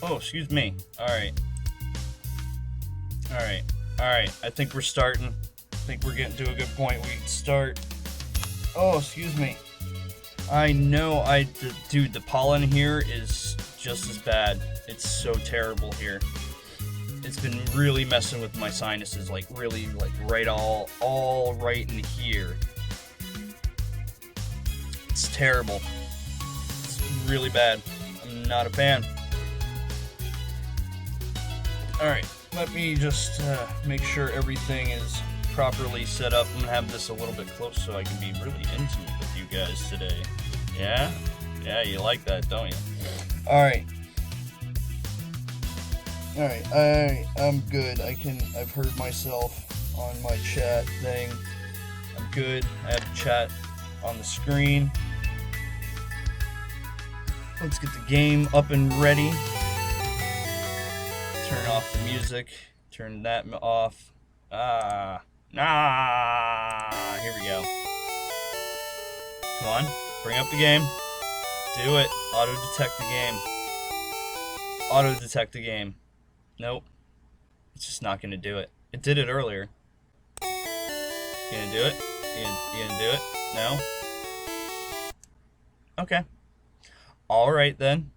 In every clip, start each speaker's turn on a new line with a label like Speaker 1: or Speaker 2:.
Speaker 1: Oh, excuse me. All right. I think we're starting. think we're getting to a good point. We can start. Oh, excuse me. I know, dude, the pollen here is just as bad. It's so terrible here. It's been really messing with my sinuses, like really, like right all right in here. It's terrible. It's really bad. I'm not a fan. Alright, let me just make sure everything is properly set up. I'm gonna have this a little bit close so I can be really intimate with you guys today. Yeah? Yeah, you like that, don't you? Alright. Alright, I'm good. I've heard myself on my chat thing. I'm good. I have the chat on the screen. Let's get the game up and ready. Turn off the music. Turn that off. Here we go. Come on, bring up the game. Do it. Auto detect the game. Auto detect the game. Nope. It's just not gonna do it. It did it earlier. You gonna do it? You gonna do it? No? Okay. Alright then.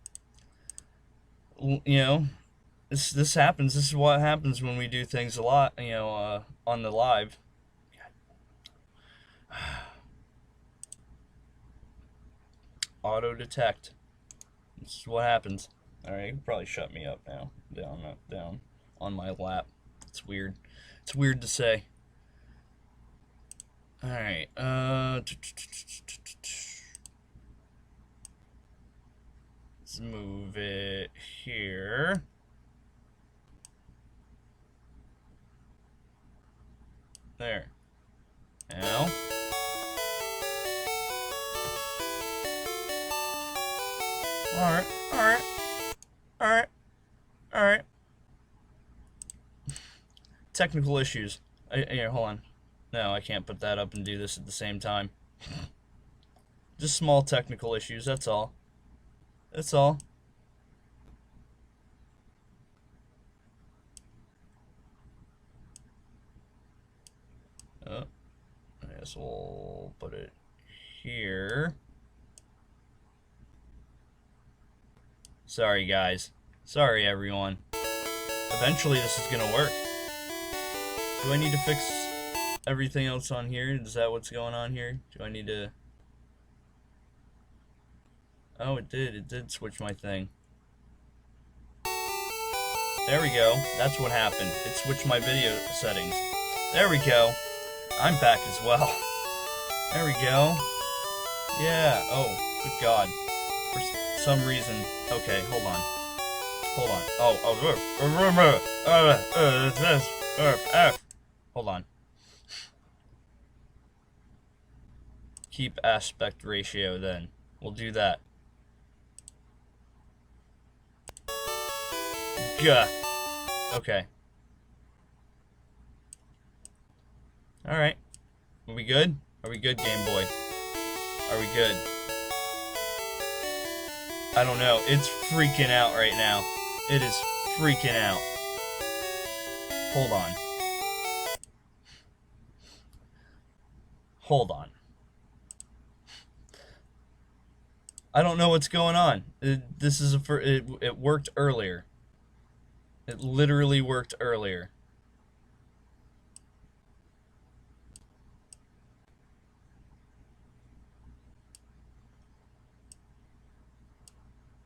Speaker 1: You know, this happens. This is what happens when we do things a lot, you know, on the live. Auto detect. This is what happens. Alright, you can probably shut me up now. Down on my lap. It's weird. It's weird to say. Alright, let's move it here. There. Now. Alright. Technical issues. Here, hold on. No, I can't put that up and do this at the same time. Just small technical issues, that's all. That's all. Oh, I guess we'll put it here. Sorry, guys. Sorry, everyone. Eventually, this is gonna work. Do I need to fix everything else on here? Is that what's going on here? Do I need to... Oh, it did. It did switch my thing. There we go. That's what happened. It switched my video settings. There we go. I'm back as well. There we go. Yeah. Oh, good God. For some reason. Okay, hold on. Hold on. Hold on. Keep aspect ratio then. We'll do that. Gah. Okay. Alright. Are we good? Are we good, Game Boy? Are we good? I don't know. It's freaking out right now. It is freaking out. Hold on. Hold on. I don't know what's going on. This is it worked earlier. It literally worked earlier.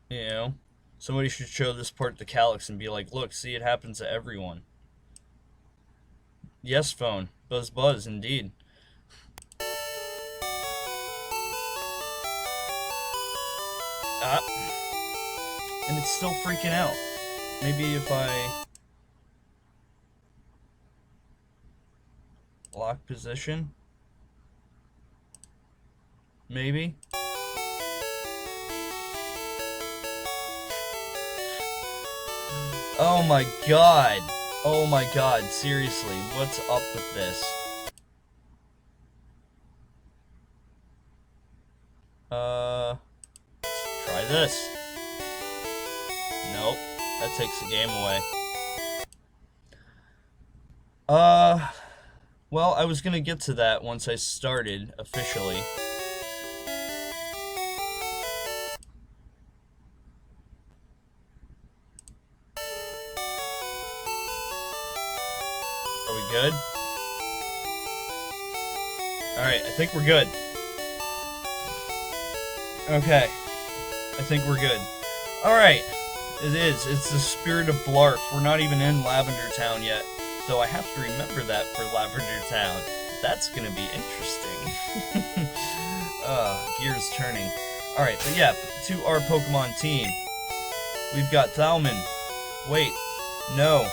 Speaker 1: You know, somebody should show this part to Calyx and be like, look, see, it happens to everyone. Yes, phone. Buzz buzz, indeed. And it's still freaking out. Maybe if I lock position. Maybe. Oh my God. Oh my God. Seriously, what's up with this? Try this. Nope. That takes the game away. Well, I was gonna get to that once I started officially. Are we good? Alright, I think we're good. Okay. I think we're good. Alright. It is. It's the spirit of Blarf. We're not even in Lavender Town yet. Though I have to remember that for Lavender Town. That's gonna be interesting. Gears turning. Alright, but yeah, to our Pokemon team. We've got Thalman. Wait. No.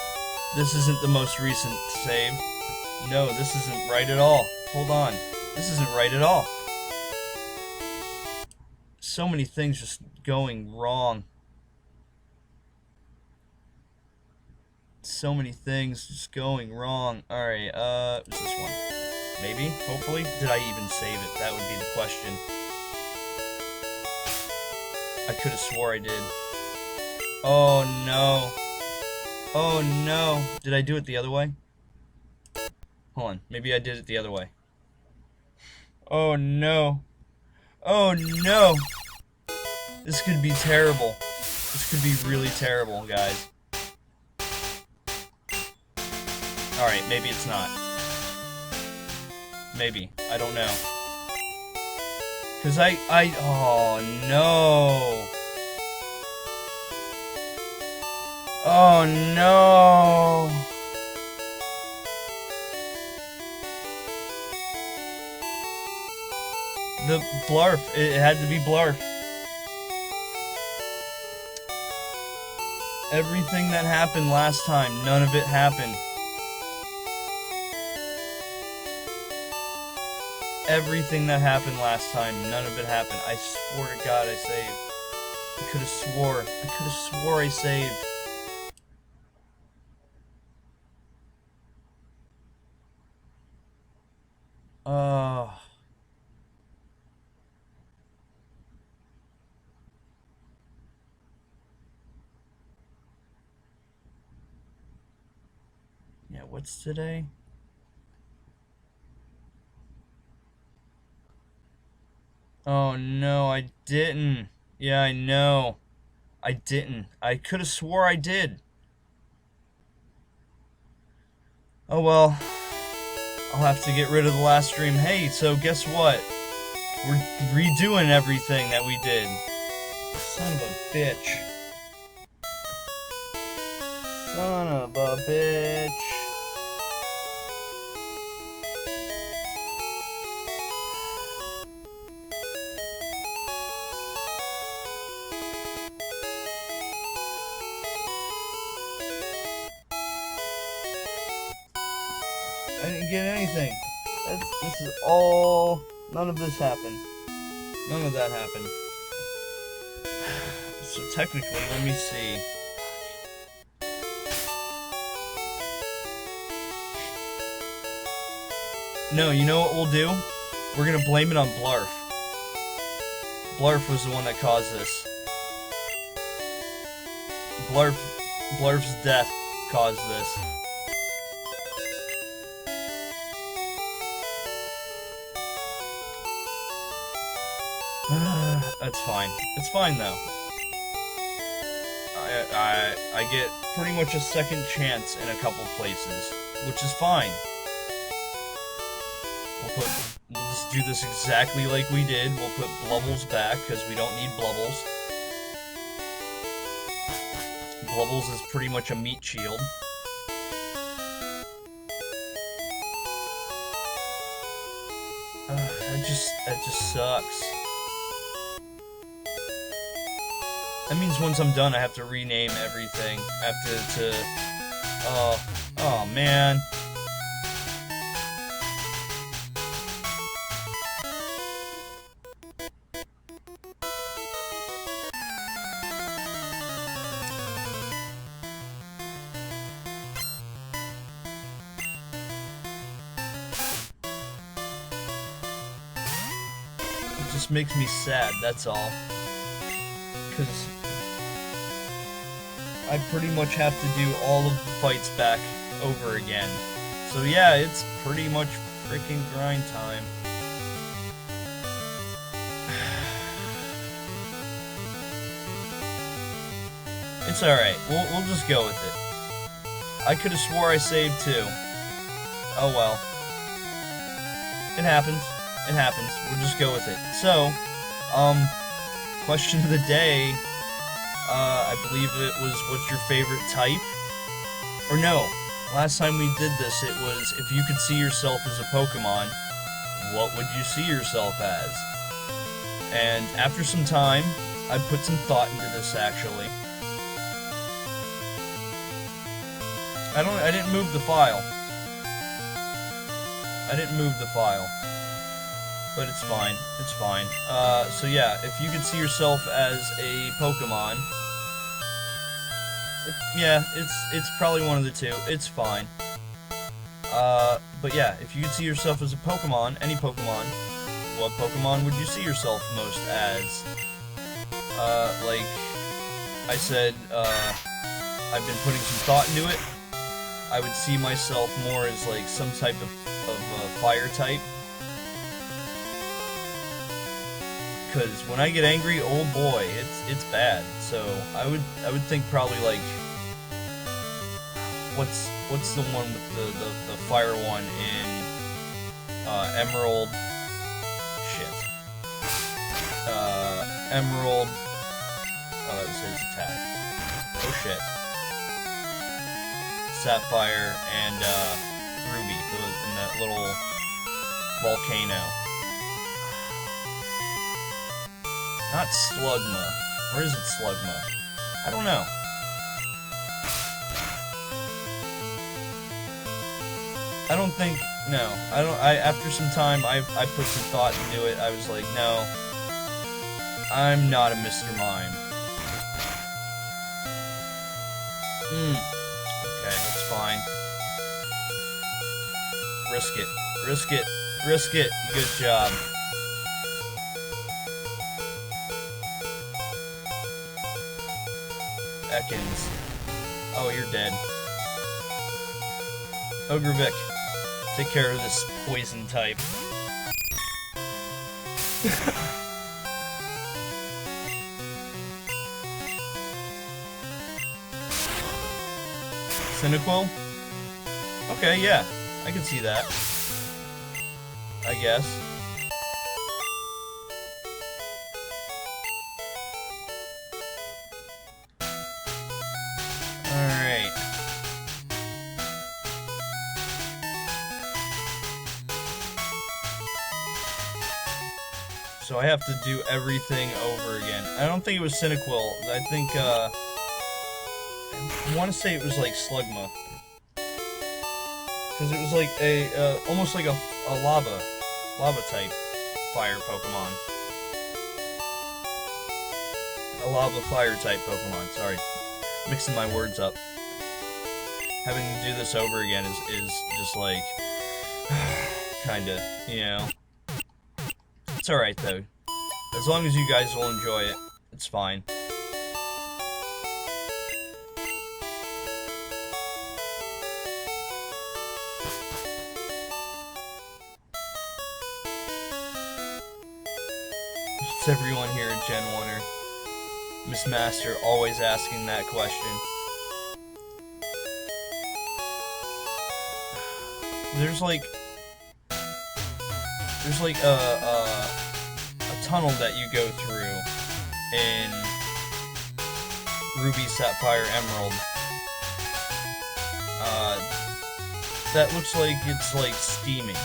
Speaker 1: This isn't the most recent save. No, this isn't right at all. Hold on. This isn't right at all. So many things just going wrong. So many things just going wrong. Alright, what's this one? Maybe? Hopefully? Did I even save it? That would be the question. I could have swore I did. Oh no. Oh no. Did I do it the other way? Hold on. Maybe I did it the other way. Oh no. Oh no. This could be terrible. This could be really terrible, guys. Alright, maybe it's not. Maybe. I don't know. Cause oh no. Oh no. The Blarf, it had to be Blarf. Everything that happened last time, none of it happened. Everything that happened last time, none of it happened. I swore to God I saved. I could have swore I saved. Yeah, what's today? Oh no, I didn't. Yeah, I know. I didn't. I could have swore I did. Oh well. I'll have to get rid of the last stream. Hey, so guess what? We're redoing everything that we did. Son of a bitch. Son of a bitch. I didn't get anything. This is all... None of this happened. None of that happened. So technically, let me see. No, you know what we'll do? We're gonna blame it on Blarf. Blarf was the one that caused this. Blarf's death caused this. That's fine. It's fine though. I get pretty much a second chance in a couple places, which is fine. We'll just do this exactly like we did. We'll put Blubbles back because we don't need Blubbles. Blubbles is pretty much a meat shield. That just sucks. That means once I'm done, I have to rename everything. I have to oh man. It just makes me sad, that's all. Because I pretty much have to do all of the fights back over again. So yeah, it's pretty much freaking grind time. It's alright, we'll just go with it. I could have swore I saved too. Oh well. It happens. It happens. We'll just go with it. So, question of the day, I believe it was, what's your favorite type? Or no, last time we did this, it was, if you could see yourself as a Pokemon, what would you see yourself as? And after some time, I put some thought into this, actually. I didn't move the file. I didn't move the file. But it's fine. It's fine. So yeah, if you could see yourself as a Pokemon, it's probably one of the two. It's fine. But yeah, if you could see yourself as a Pokemon, any Pokemon, what Pokemon would you see yourself most as? Like I said, I've been putting some thought into it. I would see myself more as like some type of fire type. Because when I get angry, oh boy, it's bad. So I would think probably like, what's the one with the fire one in Emerald? Shit. Emerald. Oh, that was his attack. Oh shit. Sapphire and Ruby in that little volcano. Not Slugma. Or is it Slugma? I don't know. I don't think, no. After some time, I put some thought into it. I was like, no. I'm not a Mr. Mime. Okay, that's fine. Risk it. Risk it. Risk it. Good job. Ekans. Oh, you're dead. Ogrevic, take care of this poison type. Cyndaquil? Okay, yeah. I can see that. I guess. Alright. So I have to do everything over again. I don't think it was Cyndaquil. I think, I want to say it was like Slugma. Because it was like a, almost like a lava type fire Pokemon. A lava fire type Pokemon, sorry. Mixing my words up. Having to do this over again is just like, kinda, you know. It's alright though. As long as you guys will enjoy it, it's fine. It's everyone here at Gen 1er. Miss Master always asking that question. There's like a tunnel that you go through in Ruby, Sapphire, Emerald. That looks like it's like steaming.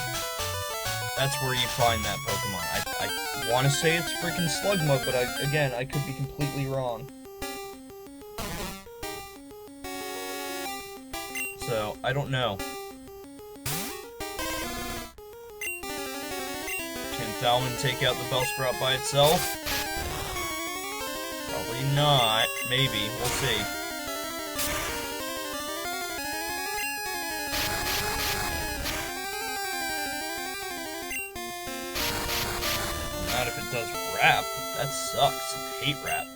Speaker 1: That's where you find that Pokemon. I want to say it's freaking Slugma, but again, I could be completely wrong. So, I don't know. Can Thalman take out the Bellsprout by itself? Probably not. Maybe. We'll see. Not if it does rap. That sucks. I hate rap.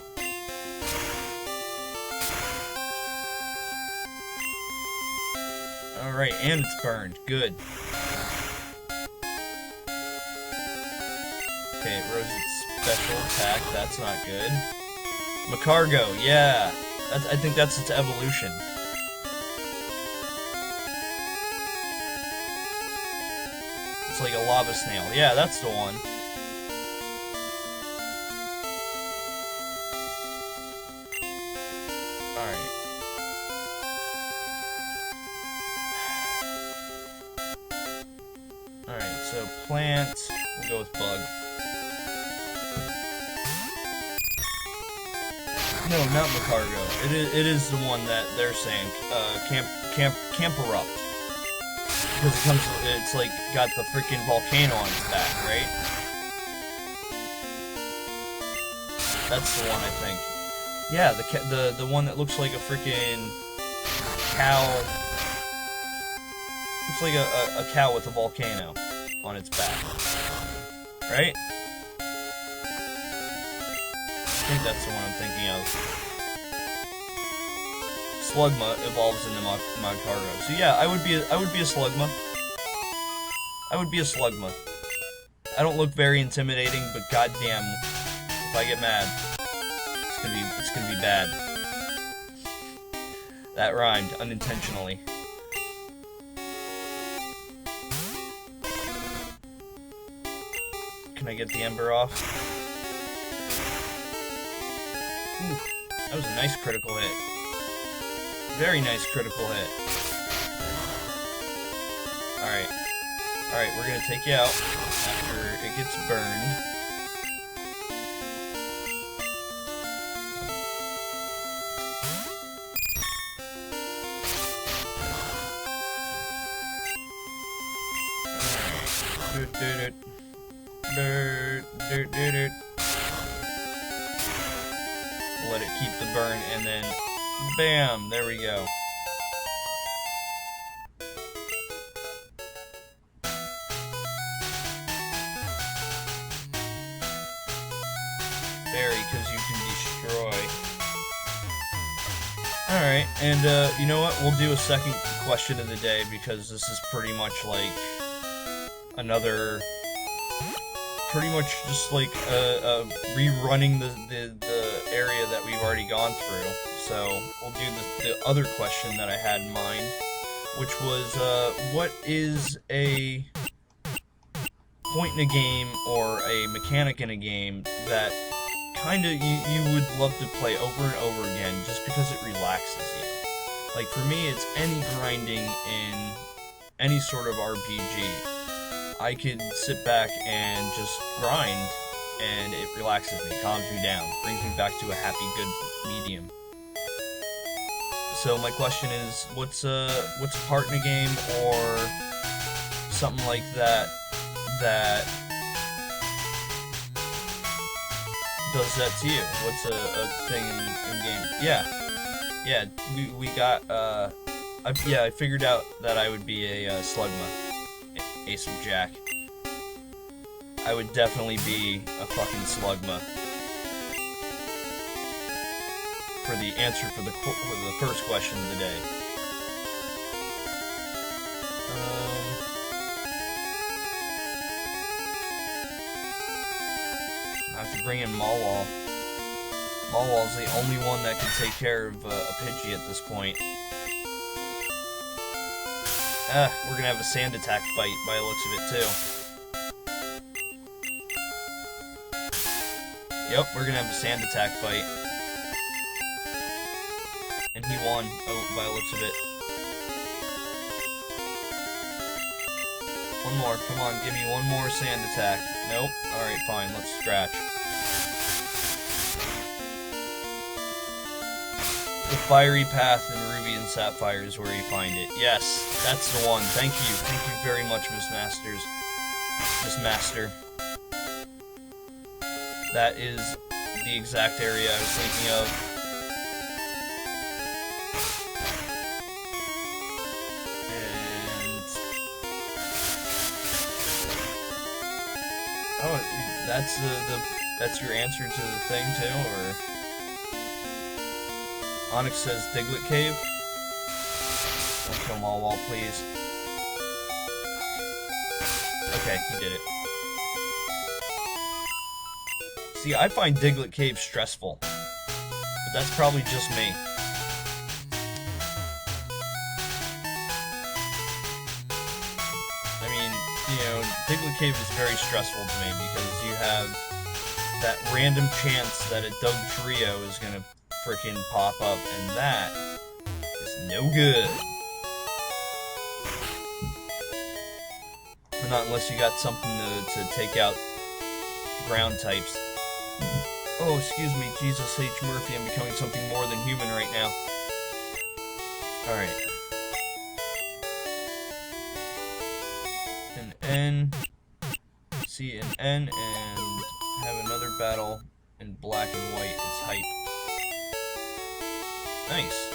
Speaker 1: Alright, and it's burned. Good. Okay, it rose its special attack. That's not good. Macargo, yeah. I think that's its evolution. It's like a lava snail. Yeah, that's the one. Alright. Alright, so plant. We'll go with bug. No, not Macargo. It is the one that they're saying. Camperupt. Because it's like got the freaking volcano on its back, right? That's the one, I think. Yeah, the one that looks like a freaking cow. Looks like a cow with a volcano on its back, right? I think that's the one I'm thinking of. Slugma evolves into Macargo. So yeah, I would be a Slugma. I would be a Slugma. I don't look very intimidating, but goddamn, if I get mad, it's gonna be bad. That rhymed unintentionally. Can I get the ember off? Ooh, that was a nice critical hit. Very nice critical hit. Alright. Alright, we're gonna take you out after it gets burned. Alright. Let it keep the burn, and then bam, there we go. Berry, because you can destroy. Alright, and you know what? We'll do a second question of the day, because this is pretty much like another, pretty much just like rerunning the area that we've already gone through. So we'll do the other question that I had in mind, which was what is a point in a game or a mechanic in a game that kind of you would love to play over and over again just because it relaxes you. Like for me, it's any grinding in any sort of RPG. I could sit back and just grind, and it relaxes me, calms me down, brings me back to a happy, good medium. So my question is, what's a part in a game or something like that that does that to you? What's a thing in game? Yeah, we got I figured out that I would be a Slugma, Ace of Jack. I would definitely be a fucking Slugma for the answer for the first question of the day. I have to bring in Mawwall. Mawwall's the only one that can take care of a Pidgey at this point. We're gonna have a sand attack fight by the looks of it too. Yep, we're gonna have a sand attack fight. And he won, by the looks of it. One more, come on, give me one more sand attack. Nope, alright, fine, let's scratch. The fiery path in Ruby and Sapphire is where you find it. Yes, that's the one. Thank you very much, Miss Master. That is the exact area I was thinking of. And oh, that's your answer to the thing too, or Onyx says Diglett Cave. Don't kill them all, Wall, please. Okay, he did it. See, I find Diglett Cave stressful, but that's probably just me. I mean, you know, Diglett Cave is very stressful to me because you have that random chance that a Doug Trio is gonna frickin' pop up, and that is no good. Or not unless you got something to take out ground types. Oh, excuse me, Jesus H. Murphy, I'm becoming something more than human right now. Alright. An N, C an N, and have another battle in black and white as hype. Nice.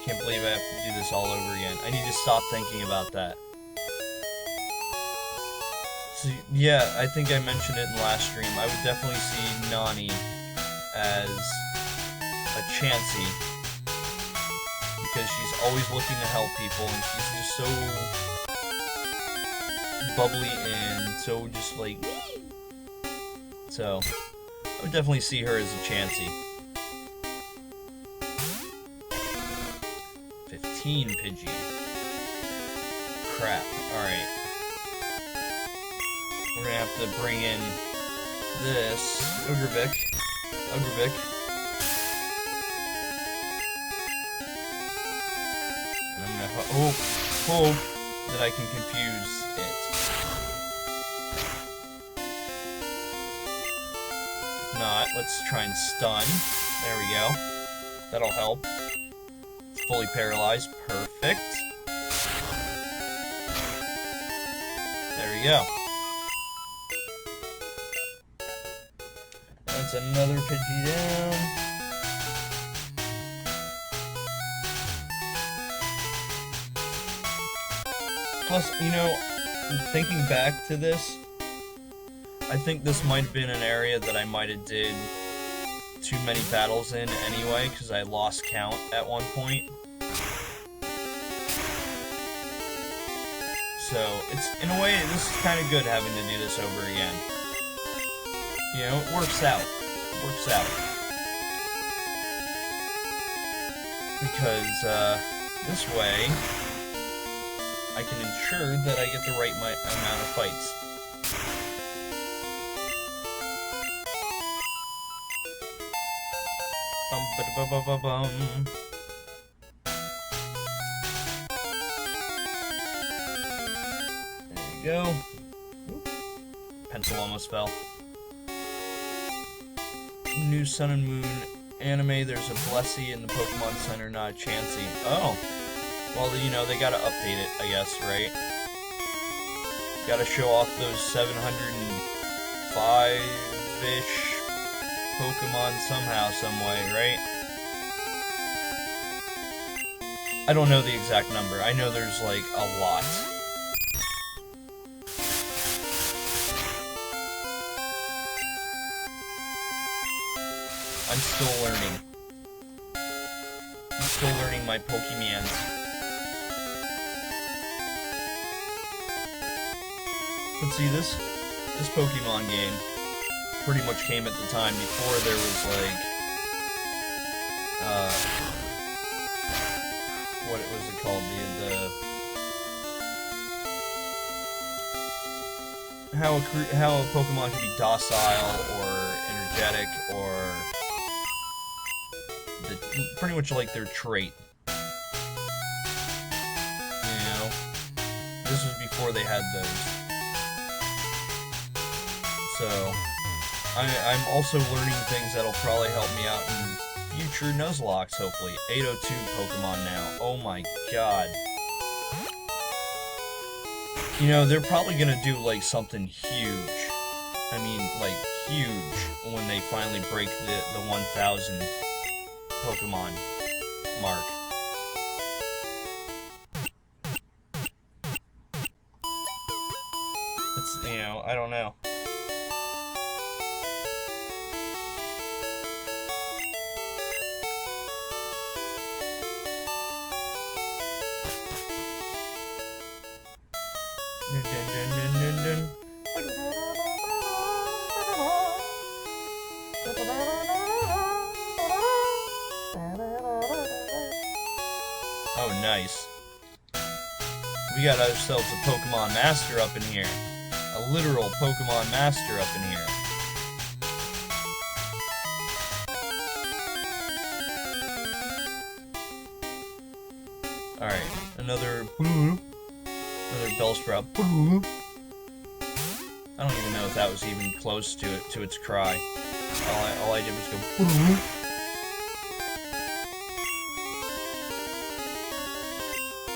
Speaker 1: Can't believe I have to do this all over again. I need to stop thinking about that. So, yeah, I think I mentioned it in the last stream. I would definitely see Nani as a Chansey, because she's always looking to help people, and she's just so bubbly and so just like... So, I would definitely see her as a Chansey. 15 Pidgey. Crap. Alright. We're gonna have to bring in this Ogrevik. And I'm gonna hope that I can confuse it. If not, let's try and stun. There we go. That'll help. Fully paralyzed. Perfect. There we go. That's another Pidgey down. Plus, you know, thinking back to this, I think this might have been an area that I might have did too many battles in anyway, because I lost count at one point. So, it's, in a way, this is kind of good having to do this over again. You know, it works out. It works out. Because, this way, I can ensure that I get the right amount of fights. Bum-ba-da-ba-ba-ba-bum. There you go. Oop. Pencil almost fell. New Sun and Moon anime, there's a Blessey in the Pokemon Center, not a Chansey. Oh. Well, you know, they gotta update it, I guess, right? Gotta show off those 705-ish Pokemon somehow, someway, right? I don't know the exact number. I know there's, like, a lot. I'm still learning. I'm still learning my Pokemons. But see, this Pokemon game pretty much came at the time before there was, like, what was it called? How a Pokemon can be docile or energetic or pretty much like their trait. You know, this was before they had those. So, I'm also learning things that'll probably help me out in future Nuzlocks, hopefully. 802 Pokemon now. Oh my god. You know, they're probably gonna do, like, something huge. I mean, like, huge when they finally break the 1,000 Pokemon mark. It's, you know, I don't know. Oh, nice. We got ourselves a Pokemon Master up in here. A literal Pokemon Master up in here. Alright, another Bellsprout. I don't even know if that was even close to its cry. All I did was go.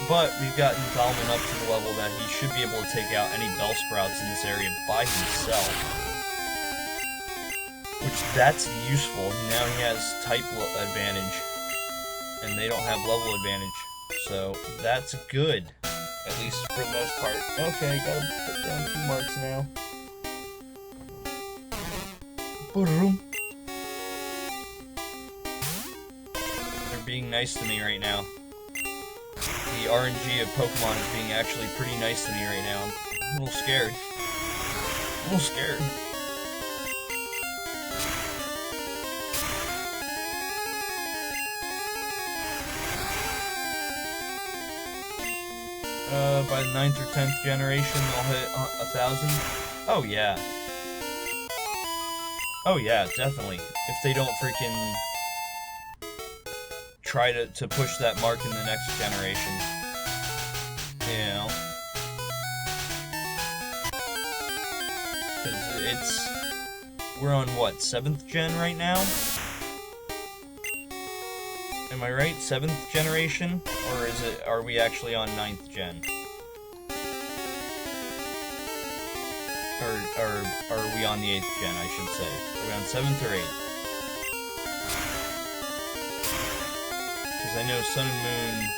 Speaker 1: But we've gotten Dalman up to the level that he should be able to take out any Bellsprouts in this area by himself. Which, that's useful. Now he has type advantage. And they don't have level advantage. So, that's good. At least for the most part. Okay, gotta put down 2 marks now. They're being nice to me right now. The RNG of Pokemon is being actually pretty nice to me right now. I'm a little scared. I'm a little scared. By the 9th or 10th generation, I'll hit 1,000. Oh yeah. Oh yeah, definitely. If they don't freaking try to push that mark in the next generation. You know? Because we're on what, 7th gen right now? Am I right? 7th generation? Or are we actually on 9th gen? Or are we on the 8th gen, I should say? Are we on 7th or 8th? Because I know Sun and Moon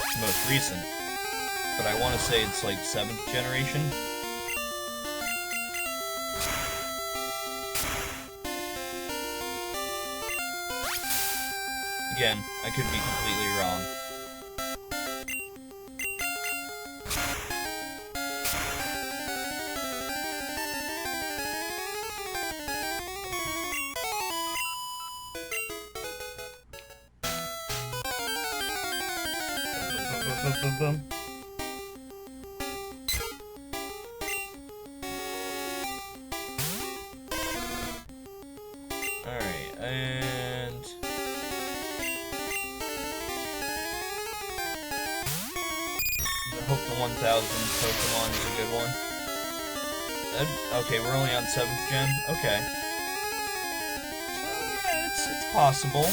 Speaker 1: is most recent, but I want to say it's like 7th generation. Again, I could be completely wrong. Alright, and I hope the 1000 Pokemon is a good one. Okay, we're only on 7th gen? Okay. So, yeah, it's possible.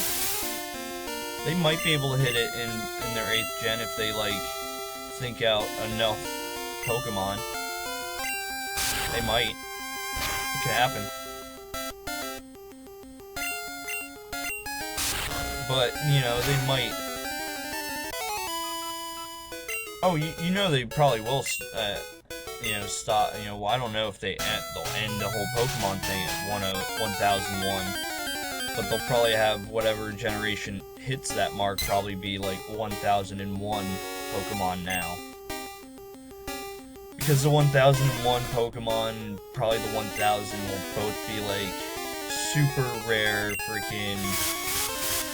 Speaker 1: They might be able to hit it in their 8th gen if they, like, think out enough Pokemon. They might. It could happen. But, you know, they might. Oh, you know they probably will, you know, stop, you know, I don't know if they'll end the whole Pokemon thing at 1001. But they'll probably have whatever generation hits that mark probably be like 1001 Pokemon now. Because the 1001 Pokemon and probably the 1000 will both be like super rare freaking...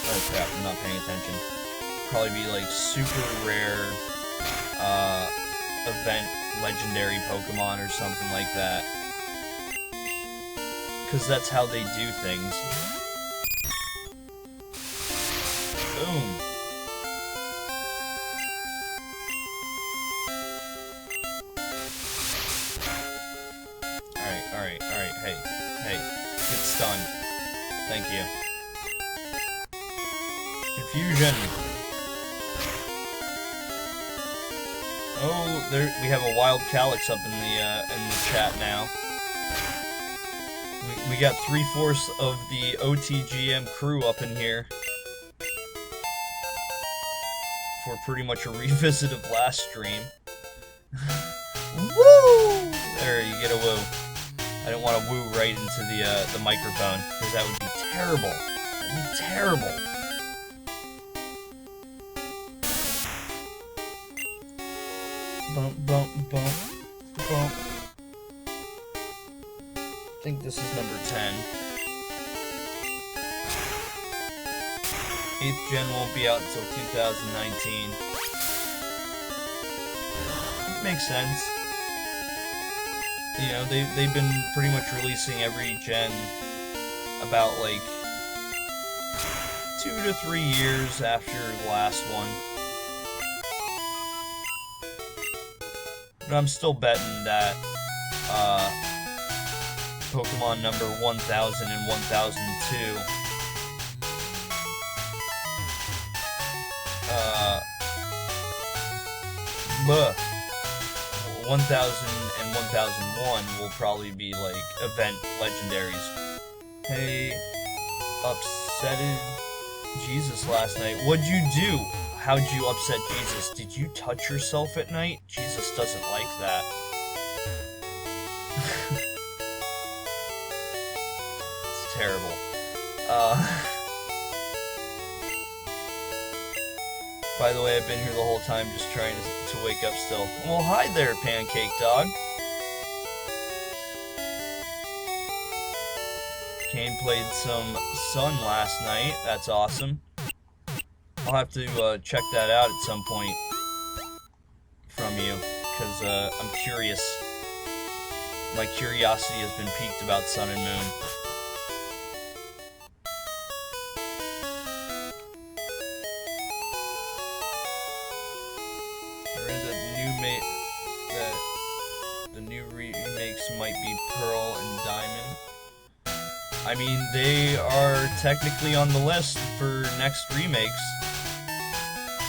Speaker 1: Oh crap, I'm not paying attention. Probably be like super rare event legendary Pokemon or something like that. Because that's how they do things. Boom. Alright, hey, get stunned. Thank you. Confusion. Oh, there we have a wild Calyx up in the chat now. We got 3/4 of the OTGM crew up in here. For pretty much a revisit of last stream. Woo! There, you get a woo. I didn't want to woo right into the microphone, because that would be terrible. That would be terrible. Bump, bump, bump, bump. I think this is number 10. 8th gen won't be out until 2019. Makes sense. You know, they've been pretty much releasing every gen about like 2 to 3 years after the last one. But I'm still betting that Pokemon number 1000 and 1002 1000 and 1001 will probably be like event legendaries. Hey, upsetted Jesus last night. What'd you do? How'd you upset Jesus? Did you touch yourself at night? Jesus doesn't like that. It's terrible. By the way, I've been here the whole time just trying to wake up still. Well, hi there, Pancake Dog. Kane played some Sun last night. That's awesome. I'll have to check that out at some point from you, because I'm curious. My curiosity has been piqued about Sun and Moon. The new remakes might be Pearl and Diamond. I mean, they are technically on the list for next remakes.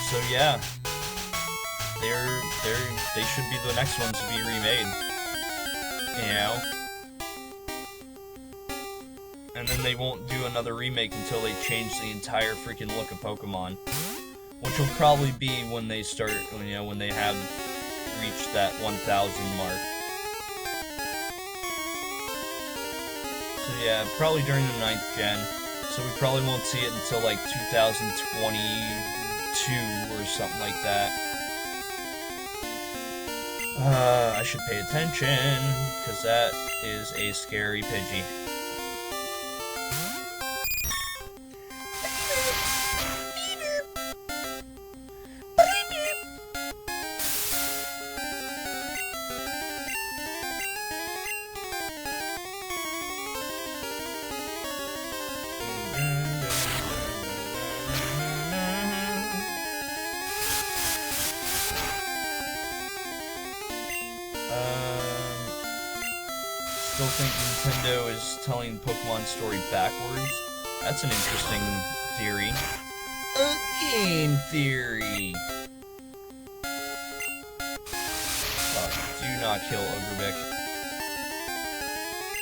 Speaker 1: So yeah, they should be the next ones to be remade. You know? And then they won't do another remake until they change the entire freaking look of Pokemon. Which will probably be when they start, you know, when they have reached that 1000 mark. So yeah, probably during the 9th gen. So we probably won't see it until like 2022 or something like that. I should pay attention, because that is a scary Pidgey. Still think Nintendo is telling Pokemon story backwards? That's an interesting theory. A game theory! Oh, do not kill Ogrebick.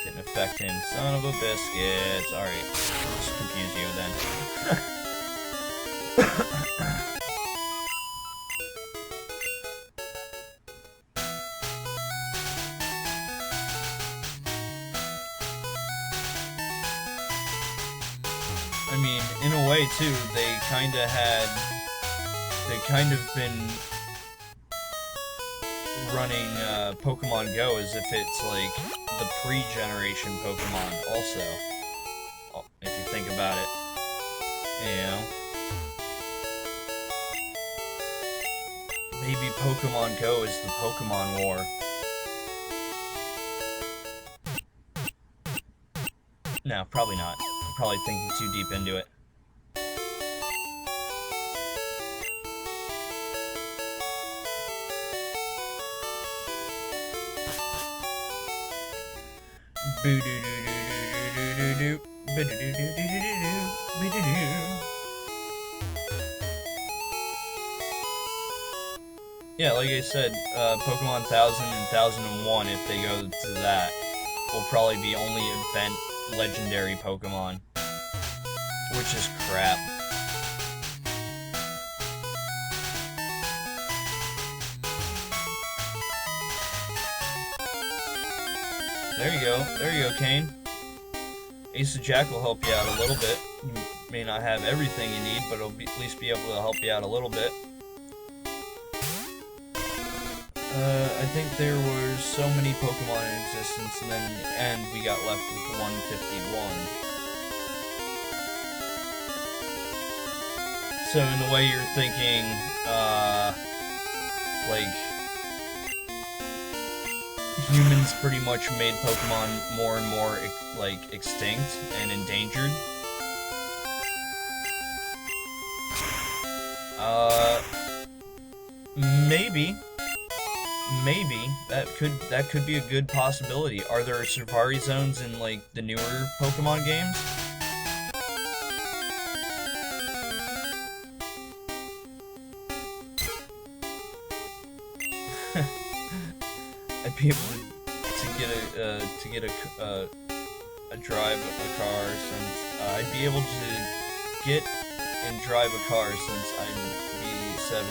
Speaker 1: Didn't affect him. Son of a biscuit. Alright, I'll just confuse you then. I mean, in a way, too, they kind of been running Pokemon Go as if it's like the pre-generation Pokemon also, if you think about it, you know? Maybe Pokemon Go is the Pokemon War. No, probably not. I'm probably thinking too deep into it. Yeah, like I said, Pokemon 1000 and 1001, if they go to that, will probably be only event legendary Pokemon, which is crap. There you go. There you go, Kane. Ace of Jack will help you out a little bit. You may not have everything you need, but it'll at least be able to help you out a little bit. I think there were so many Pokemon in existence, and then in the end we got left with 151. So in the way you're thinking, like, humans pretty much made Pokemon more and more, like, extinct and endangered. Maybe that could be a good possibility. Are there Safari Zones in, like, the newer Pokemon games? I'd be able to get a drive a car since I'd be able to get and drive a car since I'd be 17.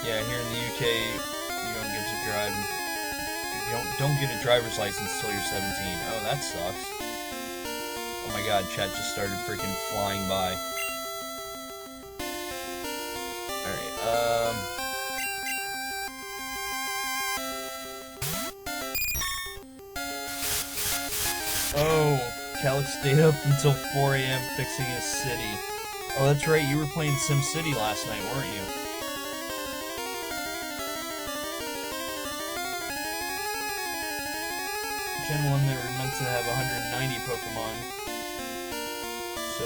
Speaker 1: Yeah, here in the UK, you don't get to drive. You don't get a driver's license until you're 17. Oh, that sucks. Oh my God, chat just started freaking flying by. All right. Oh, Calix stayed up until 4 AM fixing his city. Oh, that's right, you were playing SimCity last night, weren't you? Gen 1, they were meant to have 190 Pokemon. So,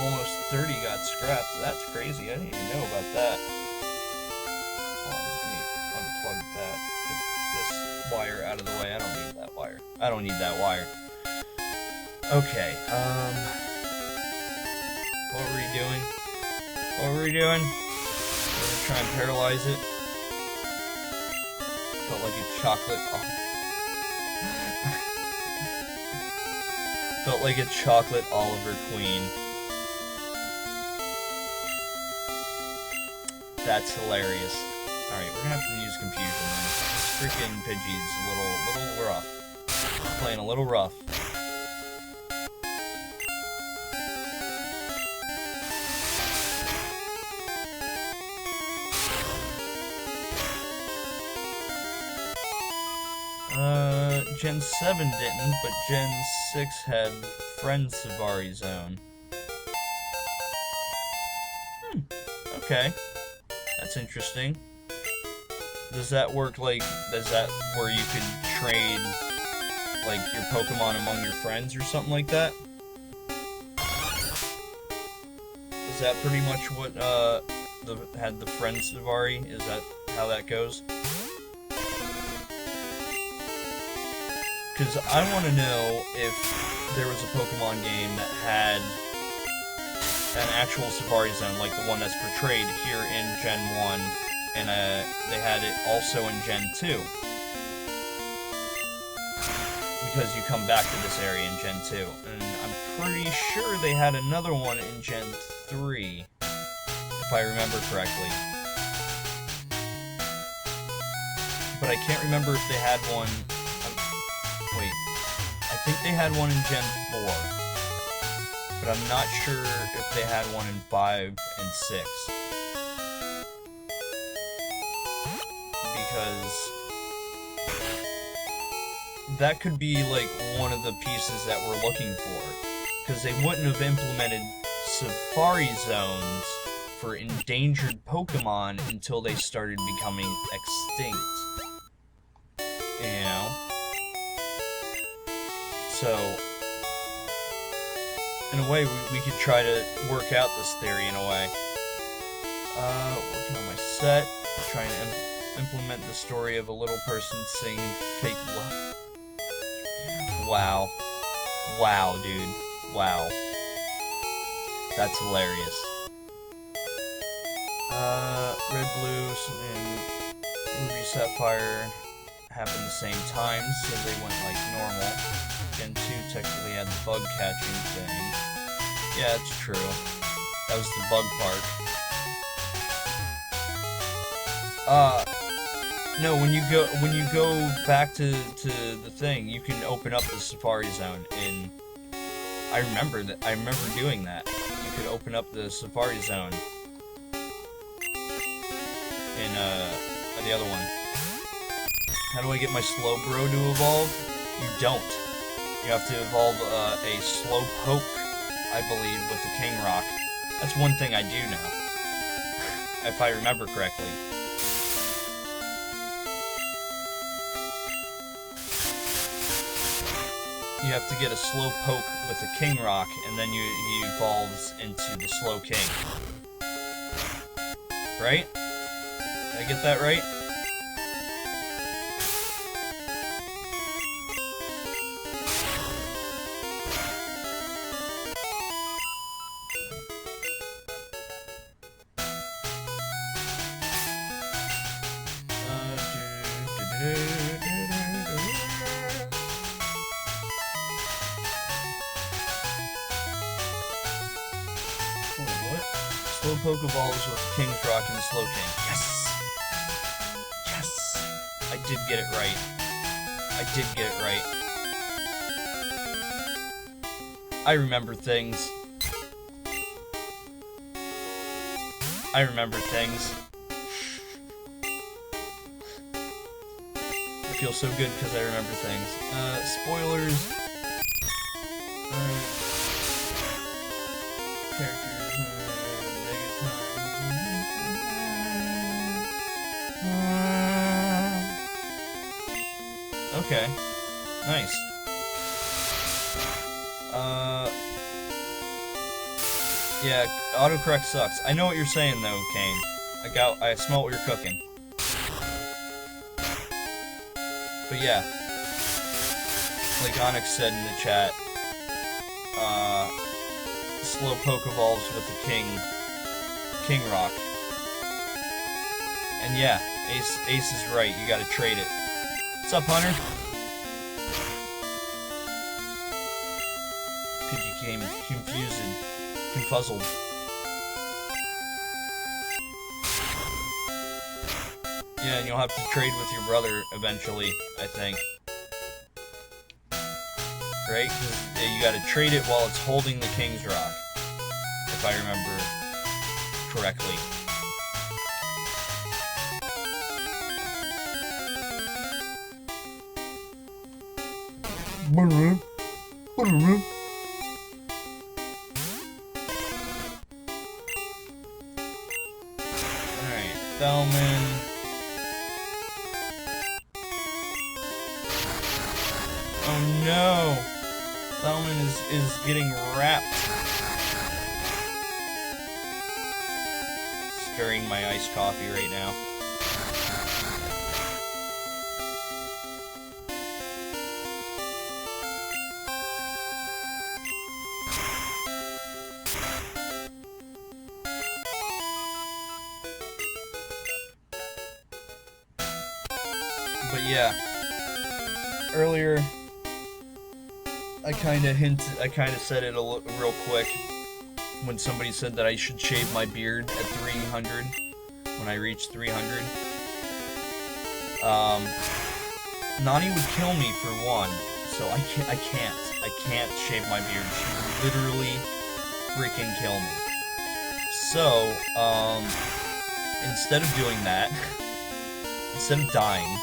Speaker 1: almost 30 got scrapped. That's crazy, I didn't even know about that. Hold on, let me unplug that. Get this wire out of the way. I don't need that wire. I don't need that wire. Okay, what were we doing? What were we doing? We're gonna try and paralyze it. Felt like a chocolate... Oh. Felt like a chocolate Oliver Queen. That's hilarious. Alright, we're gonna have to use confusion then. This freaking Pidgey's a little rough. Playing a little rough. Gen 7 didn't, but Gen 6 had Friend Safari Zone. Okay. That's interesting. Does that work like, is that where you could trade, like, your Pokemon among your friends or something like that? Is that pretty much what, had the Friend Safari? Is that how that goes? Because I want to know if there was a Pokemon game that had an actual Safari Zone, like the one that's portrayed here in Gen 1, and they had it also in Gen 2. Because you come back to this area in Gen 2. And I'm pretty sure they had another one in Gen 3, if I remember correctly. But I can't remember if they had one... Wait, I think they had one in Gen 4, but I'm not sure if they had one in 5 and 6. Because that could be like one of the pieces that we're looking for. Because they wouldn't have implemented Safari Zones for endangered Pokemon until they started becoming extinct. You know? So, in a way, we could try to work out this theory in a way. Working on my set, trying to implement the story of a little person singing fake love. Wow. Wow, dude. Wow. That's hilarious. Red, Blue, and Ruby, Sapphire happened the same time, so they went like normal. Gen 2 technically had the bug catching thing. Yeah, it's true. That was the bug part. No, when you go back to the thing, you can open up the Safari Zone in. I remember doing that. You could open up the Safari Zone in the other one. How do I get my slow bro to evolve? You don't. You have to evolve a slow poke, I believe, with the King Rock. That's one thing I do know, if I remember correctly. You have to get a slow poke with the King Rock, and then he evolves into the Slow King. Right? Did I get that right? Slow Pokeballs with King's Rock and the Slow King. Yes! Yes! I did get it right. I did get it right. I remember things. I remember things. I feel so good because I remember things. Spoilers. Characters. Okay. Nice. Yeah, autocorrect sucks. I know what you're saying though, Kane. I smell what you're cooking. But yeah. Like Onyx said in the chat, slow poke evolves with the King Rock. And yeah, Ace is right, you gotta trade it. What's up, Hunter? Pidgey came confuzzled. Yeah, and you'll have to trade with your brother eventually, I think. Right? 'Cause you gotta trade it while it's holding the King's Rock. If I remember correctly. Alright, Thelman. Oh no! Thelman is getting wrapped. Stirring my iced coffee right now. But yeah, earlier I kind of said it real quick when somebody said that I should shave my beard at 300 when I reach 300. Nani would kill me for one, so I can't shave my beard. She would literally freaking kill me. So instead of doing that, instead of dying.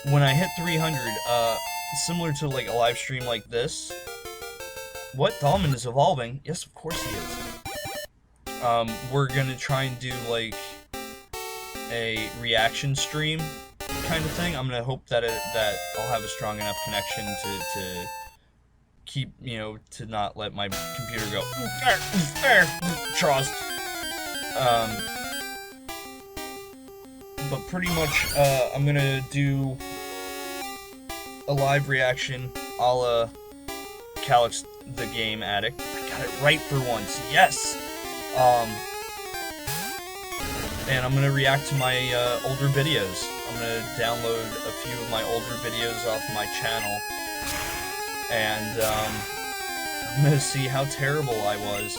Speaker 1: When I hit 300, similar to like a live stream like this, what? Thalman is evolving? Yes, of course he is. We're gonna try and do like a reaction stream kind of thing. I'm gonna hope that I'll have a strong enough connection to keep, you know, to not let my computer go. Trust. But pretty much, I'm gonna do a live reaction a la Calyx the Game Addict. I got it right for once, yes! And I'm gonna react to my older videos. I'm gonna download a few of my older videos off my channel. And, I'm gonna see how terrible I was.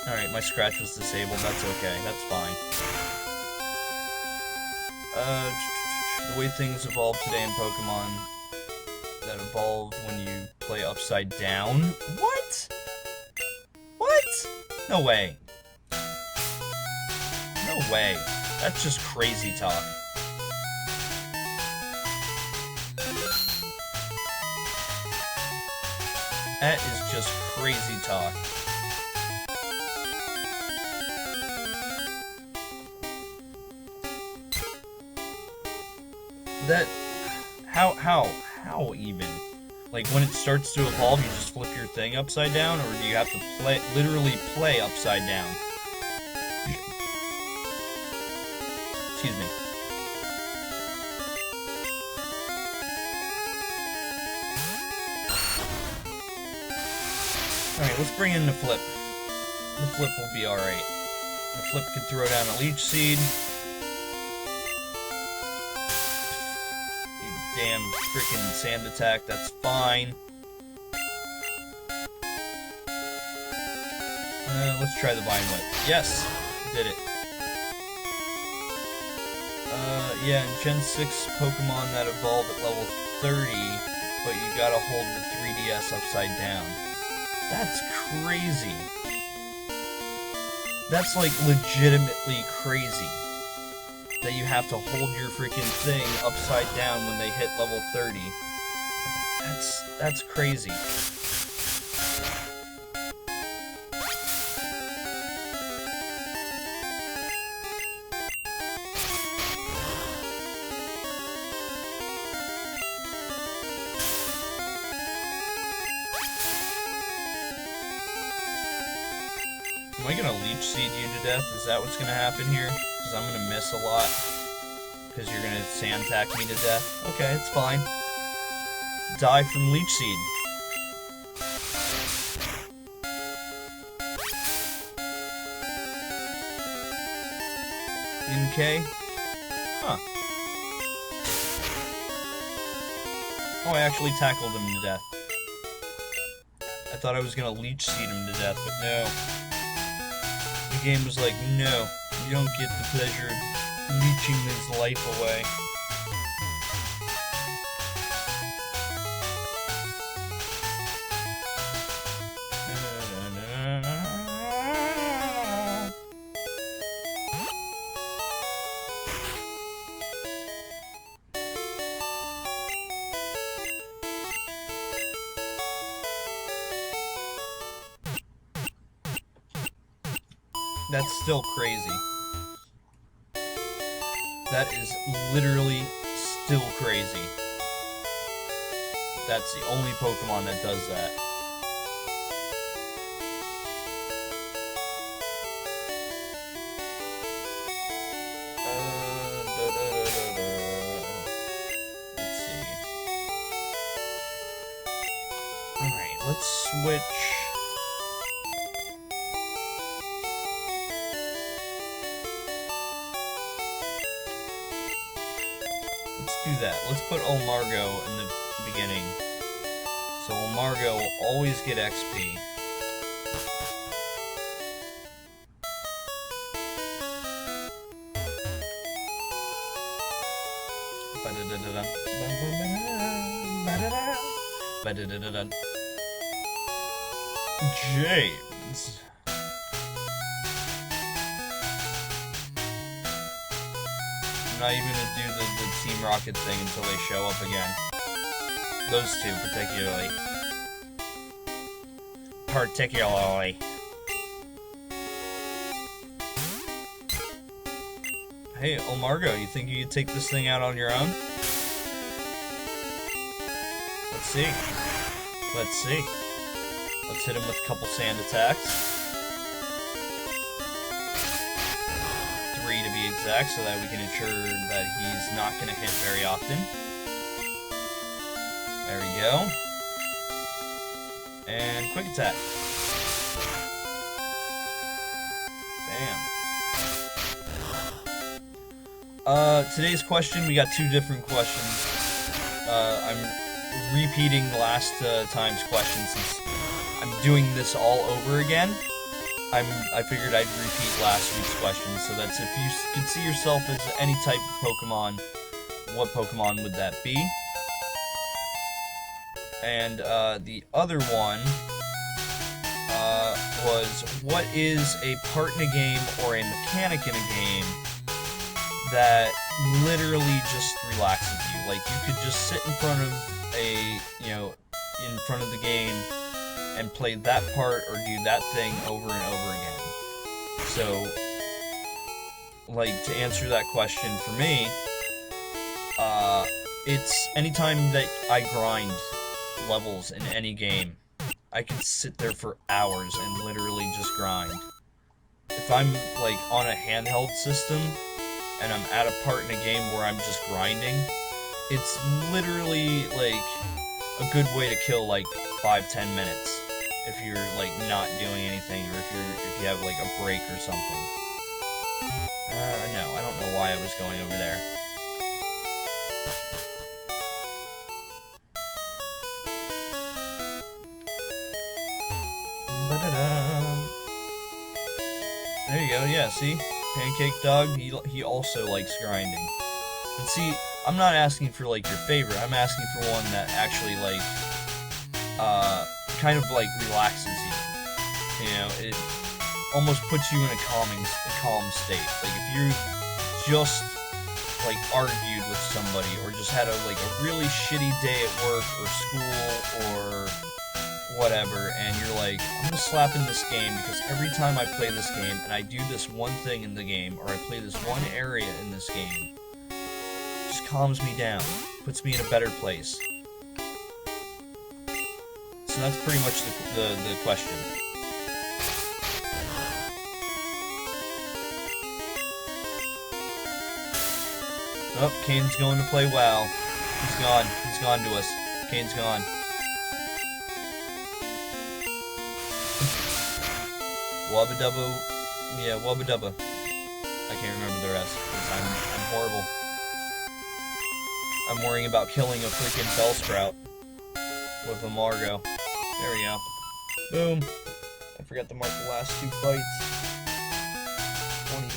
Speaker 1: Alright, my scratch was disabled. That's okay. That's fine. The way things evolve today in Pokemon that evolve when you play upside down? What? What? No way. No way. That's just crazy talk. That is just crazy talk. That... How even? Like, when it starts to evolve, you just flip your thing upside down, or do you have to literally play upside down? Excuse me. Alright, let's bring in the flip. The flip will be alright. The flip can throw down a leech seed. You damn freaking sand attack, that's fine. Let's try the Vine Whip. Yes! Did it. Yeah, in Gen 6 Pokemon that evolve at level 30, but you gotta hold the 3DS upside down. That's crazy. That's like legitimately crazy. That you have to hold your freaking thing upside down when they hit level 30. That's crazy. Am I gonna leech seed you to death? Is that what's gonna happen here? Because I'm gonna miss a lot. Because you're gonna sand attack me to death. Okay, it's fine. Die from leech seed. Okay. Huh. Oh, I actually tackled him to death. I thought I was gonna leech seed him to death, but no. The game was like, no, you don't get the pleasure of leeching his life away. That's still crazy. That is literally still crazy. That's the only Pokemon that does that. Let's see. Alright, let's switch. Do that. Let's put Olmargo in the beginning. So Olmargo will always get XP. James. I'm not even gonna do the Team Rocket thing until they show up again. Those two, particularly. Hey, Olmargo, you think you could take this thing out on your own? Let's see. Let's see. Let's hit him with a couple sand attacks. 3 to be exact, so that we can ensure that he's not going to hit very often. There we go. And quick attack. Bam. Today's question, we got 2 different questions. I'm repeating last time's question since I'm doing this all over again. I figured I'd repeat last week's question, so that's if you could see yourself as any type of Pokemon, what Pokemon would that be? And the other one was, what is a part in a game or a mechanic in a game that literally just relaxes you? Like, you could just sit in front of in front of the game and play that part or do that thing over and over again. So, like, to answer that question for me, it's anytime that I grind levels in any game, I can sit there for hours and literally just grind. If I'm, like, on a handheld system, and I'm at a part in a game where I'm just grinding, it's literally, like, a good way to kill, like, 5-10 minutes. If you're, like, not doing anything, or if you have, like, a break or something. No, I don't know why I was going over there. There you go, yeah, see? Pancake Dog, he also likes grinding. But see, I'm not asking for, like, your favorite, I'm asking for one that actually, like, kind of, like, relaxes you. You know, it almost puts you in a calm state. Like, if you just, like, argued with somebody, or just had a really shitty day at work, or school, or whatever, and you're like, I'm gonna slap in this game because every time I play this game and I do this one thing in the game, or I play this one area in this game, it just calms me down, puts me in a better place. So that's pretty much the question. Oh, Kane's going to play WoW. He's gone. He's gone to us. Kane's gone. Wubba Dubba, yeah, Wubba Dubba. I can't remember the rest, because I'm horrible. I'm worrying about killing a freaking Bellsprout with a Margo. There we go. Boom. I forgot to mark the last 2 fights.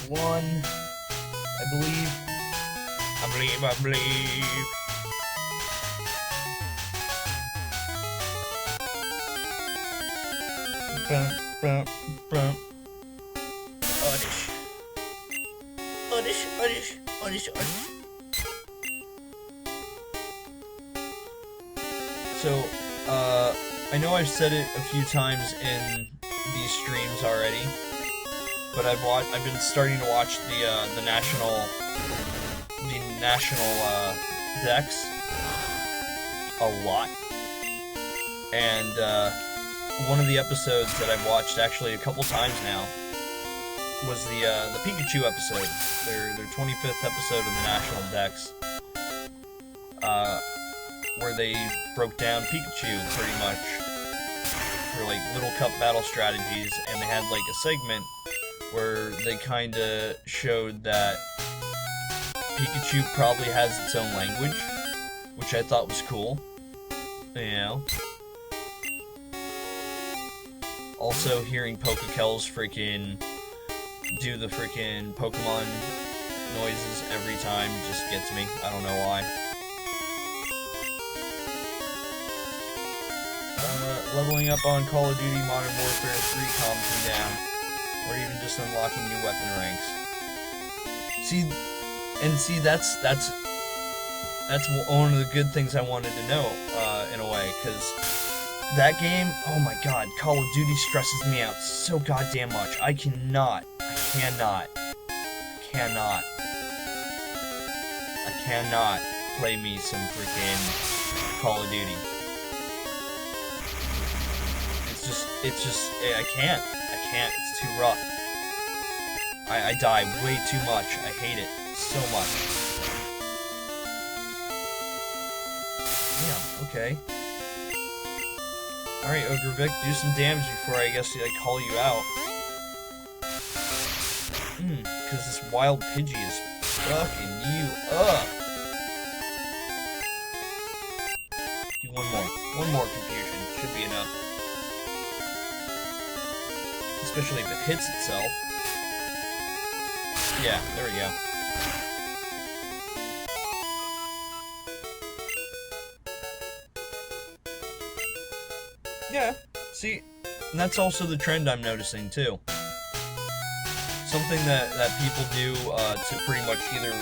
Speaker 1: 21, I believe. I believe. Oddish. So, I know I've said it a few times in these streams already, but I've been starting to watch the national decks a lot, and one of the episodes that I've watched actually a couple times now was the Pikachu episode, their 25th episode of the national decks, where they broke down Pikachu pretty much for like Little Cup battle strategies, and they had like a segment where they kinda showed that Pikachu probably has its own language, which I thought was cool, you know. Also, hearing Pokekells freaking do the freaking Pokemon noises every time just gets me. I don't know why. Leveling up on Call of Duty Modern Warfare 3 calms me down, or even just unlocking new weapon ranks. See, that's one of the good things I wanted to know, in a way, because that game, oh my god, Call of Duty stresses me out so goddamn much. I cannot play me some freaking Call of Duty. It's just, I can't, it's too rough. I die way too much, I hate it so much. Damn, okay. Alright, Ogre Vic, do some damage before I guess I call you out. Because this wild Pidgey is fucking you up. Do one more confusion, should be enough. This especially if it hits itself. Yeah, there we go. Yeah, see, and that's also the trend I'm noticing too. Something that people do to pretty much either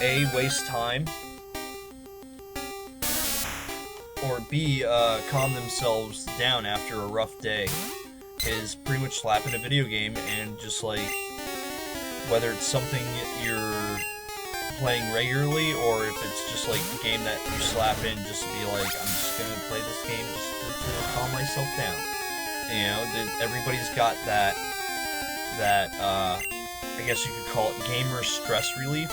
Speaker 1: A, waste time, or B, calm themselves down after a rough day, is pretty much slapping a video game and just like, whether it's something you're playing regularly or if it's just like a game that you slap in just to be like, I'm just gonna play this game just to calm myself down. You know, everybody's got that I guess you could call it gamer stress relief,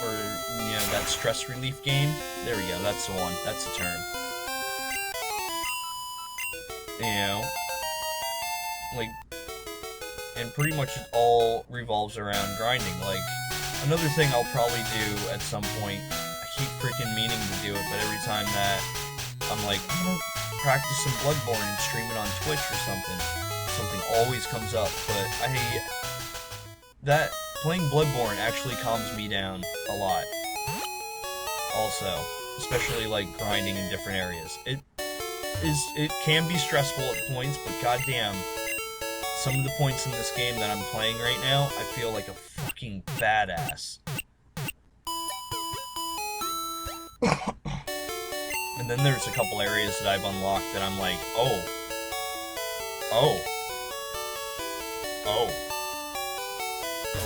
Speaker 1: or, you know, that stress relief game. There we go, that's the one, that's the term. You know, like, and pretty much it all revolves around grinding. Like, another thing I'll probably do at some point, I keep freaking meaning to do it, but every time that I'm like, I'm gonna practice some Bloodborne and stream it on Twitch or something always comes up. But that playing Bloodborne actually calms me down a lot. Also, especially like grinding in different areas. It can be stressful at points, but goddamn, some of the points in this game that I'm playing right now, I feel like a fucking badass. And then there's a couple areas that I've unlocked that I'm like, oh,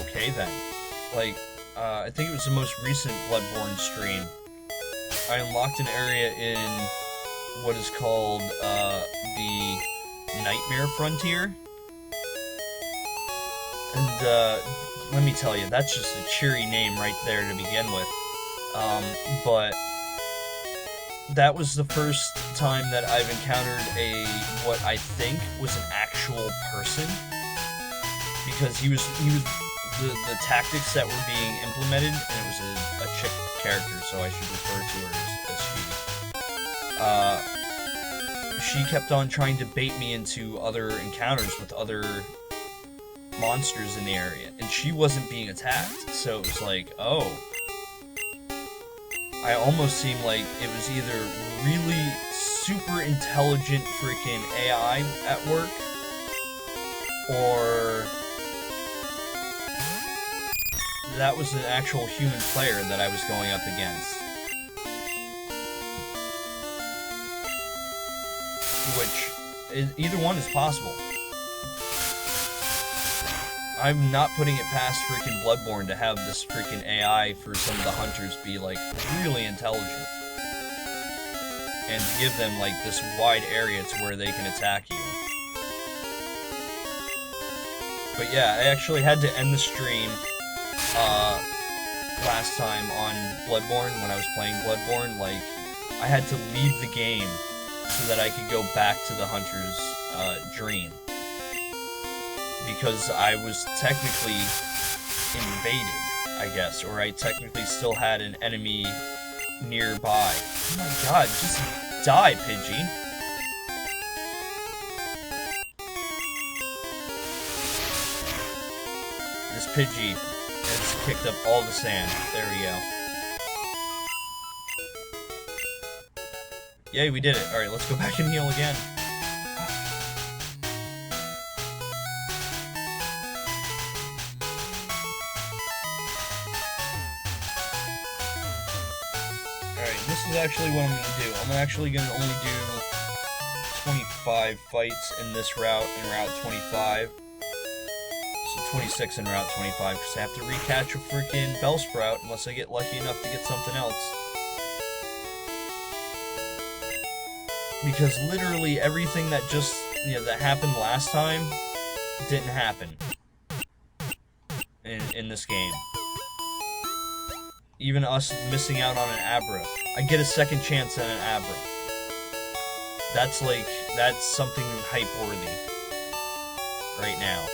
Speaker 1: okay then. Like, I think it was the most recent Bloodborne stream. I unlocked an area in what is called the Nightmare Frontier. And let me tell you, that's just a cheery name right there to begin with. But that was the first time that I've encountered what I think was an actual person, because he was the tactics that were being implemented, and it was a chick character, so I should refer to her as she. She kept on trying to bait me into other encounters with other monsters in the area, and she wasn't being attacked, so it was like, oh. I almost seemed like it was either really super intelligent freaking AI at work, or that was an actual human player that I was going up against. Which, either one is possible. I'm not putting it past freaking Bloodborne to have this freaking AI for some of the hunters be, like, really intelligent. And to give them, like, this wide area to where they can attack you. But yeah, I actually had to end the stream, last time on Bloodborne, when I was playing Bloodborne. Like, I had to leave the game so that I could go back to the hunter's, dream. Because I was technically invaded, I guess, or I technically still had an enemy nearby. Oh my god, just die, Pidgey. This Pidgey has kicked up all the sand. There we go. Yay, we did it. Alright, let's go back and heal again. This is actually what I'm going to do. I'm actually going to only do 25 fights in this route, in Route 25. So 26 in Route 25, because I have to recatch a freaking Bellsprout unless I get lucky enough to get something else. Because literally everything that just, that happened last time didn't happen in this game. Even us missing out on an Abra. I get a second chance at an Abra. That's something hype-worthy. Right now.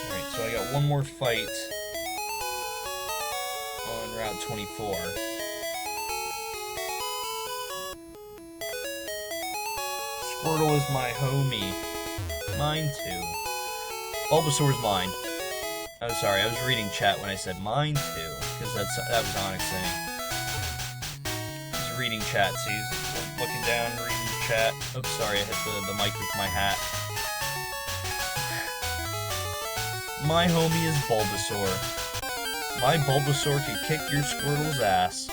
Speaker 1: Alright, so I got one more fight on Route 24. is my homie. Mine too. Bulbasaur's mine. Oh, sorry, I was reading chat when I said mine too, because that was Onyx saying. He's reading chat, so he's looking down, reading the chat. Oh, sorry, I hit the mic with my hat. My homie is Bulbasaur. My Bulbasaur can kick your Squirtle's ass.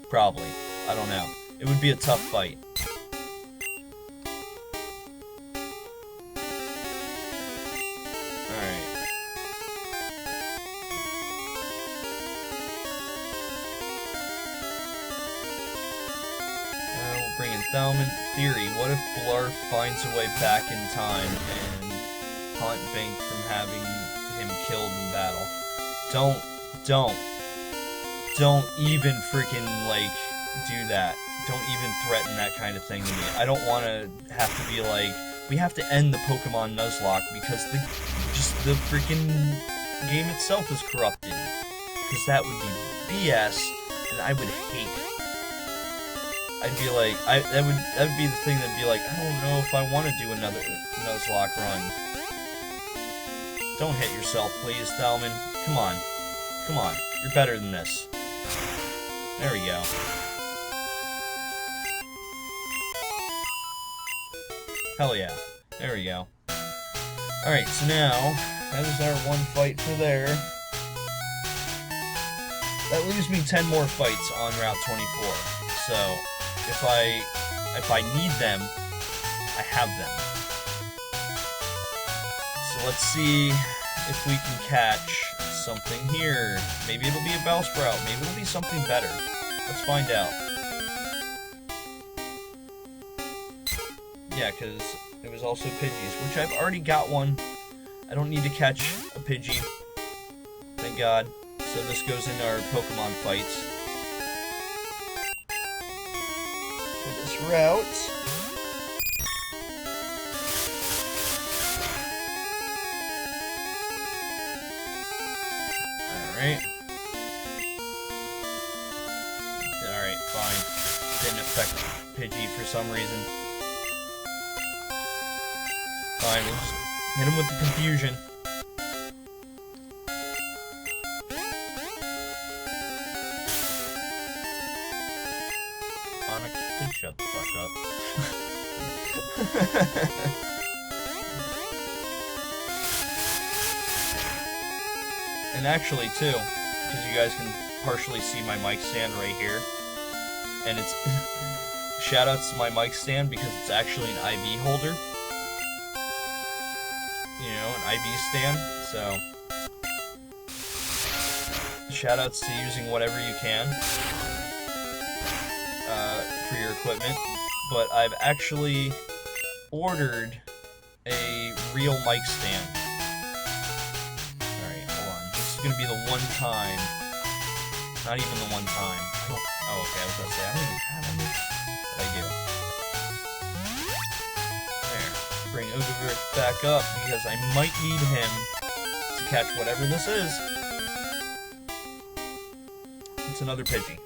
Speaker 1: Probably. I don't know. It would be a tough fight. Alright. We'll bring in Thalman. Theory, what if Blarf finds a way back in time and hunt Bink from having him killed in battle? Don't even freaking, like, do that. Don't even threaten that kind of thing to me. I don't want to have to be like, we have to end the Pokemon Nuzlocke because the freaking game itself is corrupted. Because that would be BS, and I would hate it. I'd be like, that would be the thing that'd be like, I don't know if I want to do another Nuzlocke run. Don't hit yourself, please, Thalman. Come on. Come on. You're better than this. There we go. Hell yeah. There we go. Alright, so now, that is our one fight for there. That leaves me 10 more fights on Route 24. So, if I need them, I have them. So let's see if we can catch something here. Maybe it'll be a Bellsprout. Maybe it'll be something better. Let's find out. Yeah, because it was also Pidgeys, which I've already got one. I don't need to catch a Pidgey. Thank God. So this goes into our Pokemon fights. For this route. Alright. Alright, fine. Didn't affect Pidgey for some reason. Fine, we'll just hit him with the confusion. Onyx, please shut the fuck up. And actually, too, because you guys can partially see my mic stand right here, and it's shoutouts to my mic stand because it's actually an IV holder. You know, an IV stand, so shoutouts to using whatever you can for your equipment, but I've actually ordered a real mic stand. Alright, hold on. This is gonna be the one time. Not even the one time. Oh, okay, I was gonna say, I don't even have any. But I do. Bring Ogre back up because I might need him to catch whatever this is. It's another Pidgey.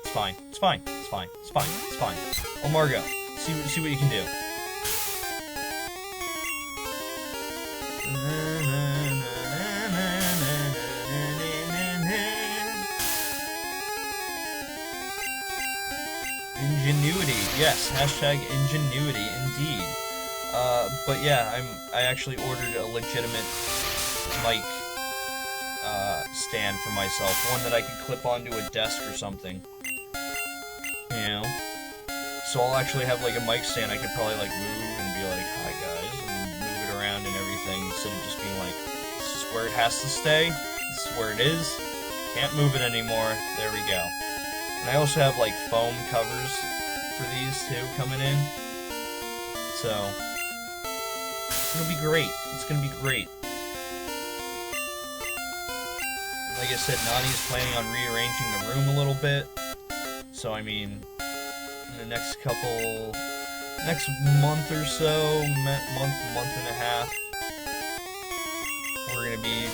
Speaker 1: It's fine. It's fine. It's fine. It's fine. It's fine. Oh, Margo, see what you can do. Ingenuity, yes, hashtag ingenuity, indeed. But yeah, I actually ordered a legitimate mic stand for myself, one that I could clip onto a desk or something. You know? So I'll actually have like a mic stand I could probably like move and be like, hi guys, and move it around and everything, instead of just being like, this is where it has to stay, this is where it is, can't move it anymore, there we go. And I also have like foam covers for these too coming in. So it's gonna be great. It's gonna be great. Like I said, Nani is planning on rearranging the room a little bit. So I mean, in the next month or so, month and a half, we're gonna be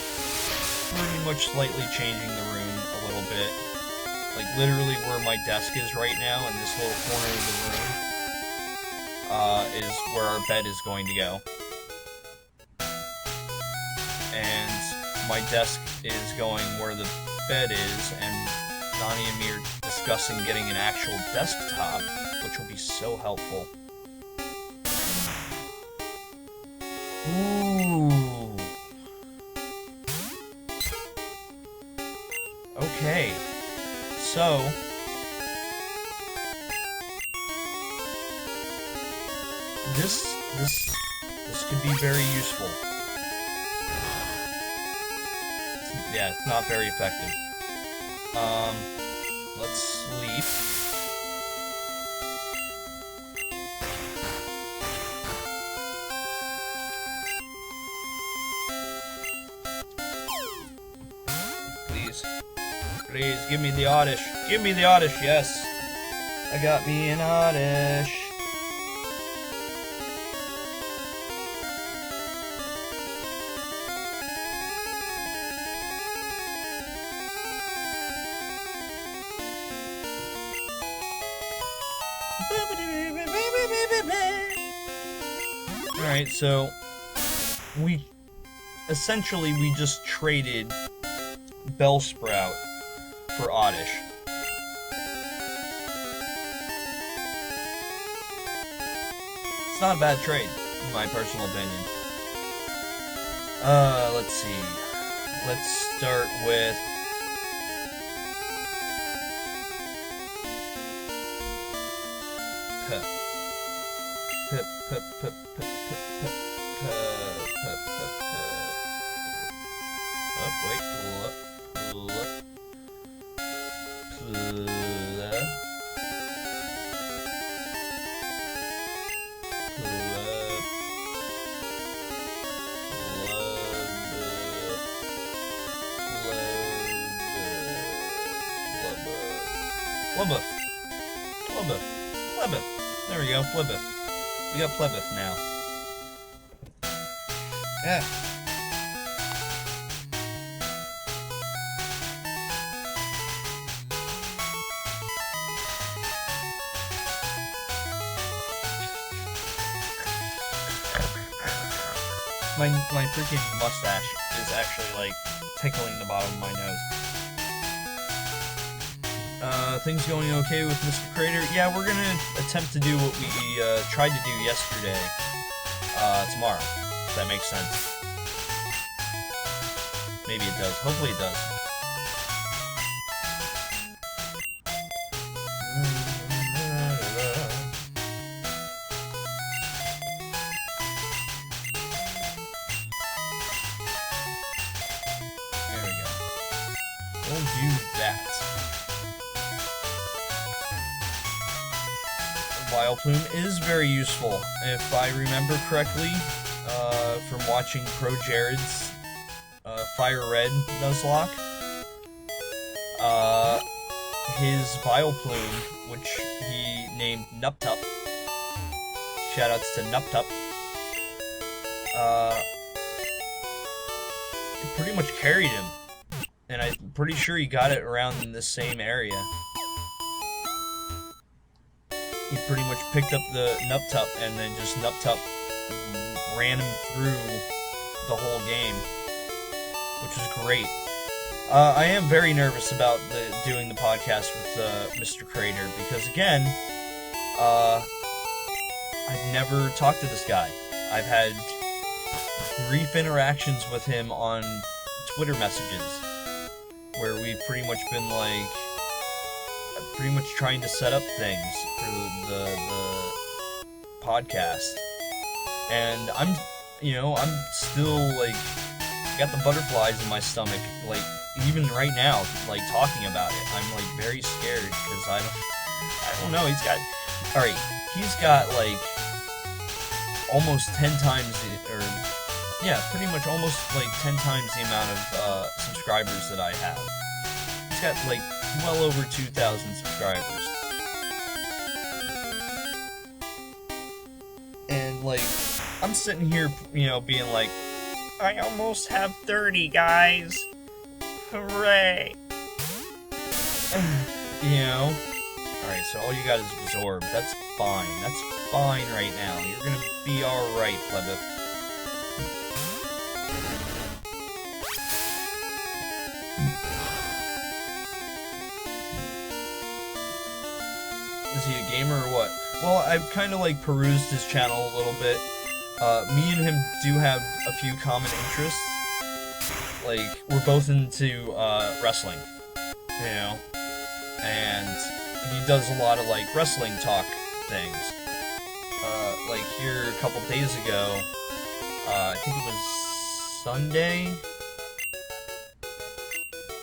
Speaker 1: pretty much slightly changing the room a little bit. Like, literally where my desk is right now, in this little corner of the room, is where our bed is going to go. And my desk is going where the bed is, and Donnie and me are discussing getting an actual desktop, which will be so helpful. Ooh. Okay. So, this could be very useful. Yeah, it's not very effective. Let's sleep. Please. Please, give me the Oddish. Give me the Oddish, yes. I got me an Oddish. Alright, so we just traded Bellsprout for Oddish. It's not a bad trade, in my personal opinion. Let's see. Let's start with... Oh, wait, pull up. Plebeth. There we go, Plebeth. We got Plebeth now. Yeah. My freaking mustache is actually, like, tickling the bottom of my nose. Things going okay with Mr. Crater? Yeah, we're gonna attempt to do what we tried to do yesterday, tomorrow, if that makes sense. Maybe it does. Hopefully it does. There we go. We'll do that. Vileplume is very useful, if I remember correctly, from watching Pro Jared's Fire Red Nuzlocke. His Vileplume, which he named Nuptup, shoutouts to Nuptup, it pretty much carried him, and I'm pretty sure he got it around in the same area. He pretty much picked up the Nuptup, and then just Nuptup ran him through the whole game, which was great. I am very nervous about doing the podcast with Mr. Crater, because again, I've never talked to this guy. I've had brief interactions with him on Twitter messages, where we've pretty much been like, pretty much trying to set up things for the podcast, and I'm still, like, got the butterflies in my stomach, like, even right now, like, talking about it. I'm, like, very scared, because I don't know, he's got, like, almost 10 times, pretty much almost, like, 10 times the amount of, subscribers that I have. He's got, like, well over 2,000 subscribers. And, like, I'm sitting here, being like, I almost have 30, guys. Hooray! You know? Alright, so all you got is absorb. That's fine. That's fine right now. You're gonna be alright, plebba. Is he a gamer or what? Well, I've kind of like perused his channel a little bit. Me and him do have a few common interests. Like, we're both into wrestling, you know? And he does a lot of like wrestling talk things. Like here a couple days ago, I think it was Sunday?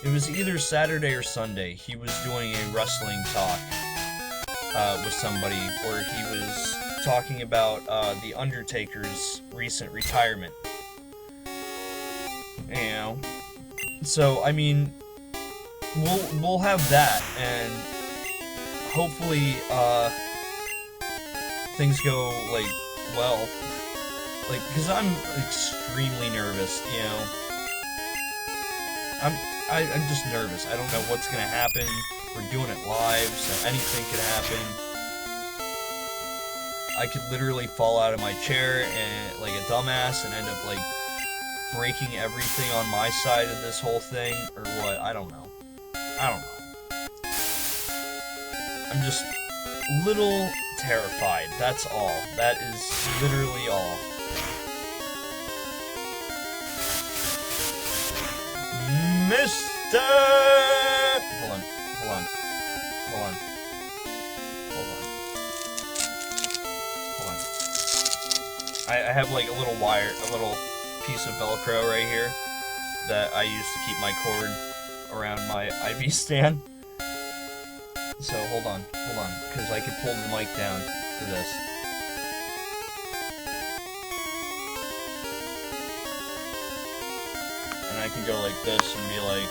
Speaker 1: It was either Saturday or Sunday. He was doing a wrestling talk with somebody where he was talking about The Undertaker's recent retirement. You know? So, I mean, we'll have that, and hopefully, things go, like, well. Like, because I'm extremely nervous, you know? I'm just nervous. I don't know what's gonna happen. We're doing it live, so anything could happen. I could literally fall out of my chair and like a dumbass and end up like breaking everything on my side of this whole thing, or what? I don't know. I'm just a little terrified. That's all. That is literally all. Mr. Hold on. I have like a little wire, a little piece of Velcro right here that I use to keep my cord around my IV stand. So hold on, because I could pull the mic down for this. And I can go like this and be like,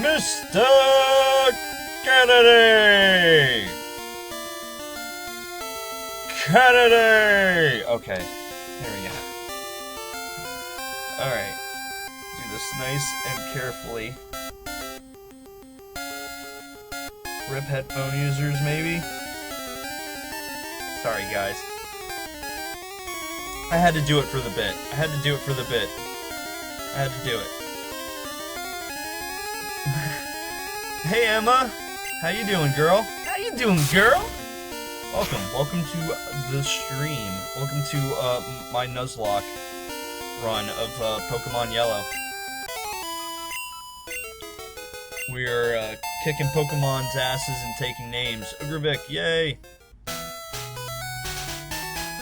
Speaker 1: Mr. Kennedy! Kennedy! Okay, there we go. Alright, do this nice and carefully. Rip headphone users, maybe? Sorry, guys. I had to do it for the bit. I had to do it. Hey, Emma! How you doing, girl? Welcome to the stream. Welcome to my Nuzlocke run of Pokemon Yellow. We're kicking Pokemon's asses and taking names. Ugravic, yay!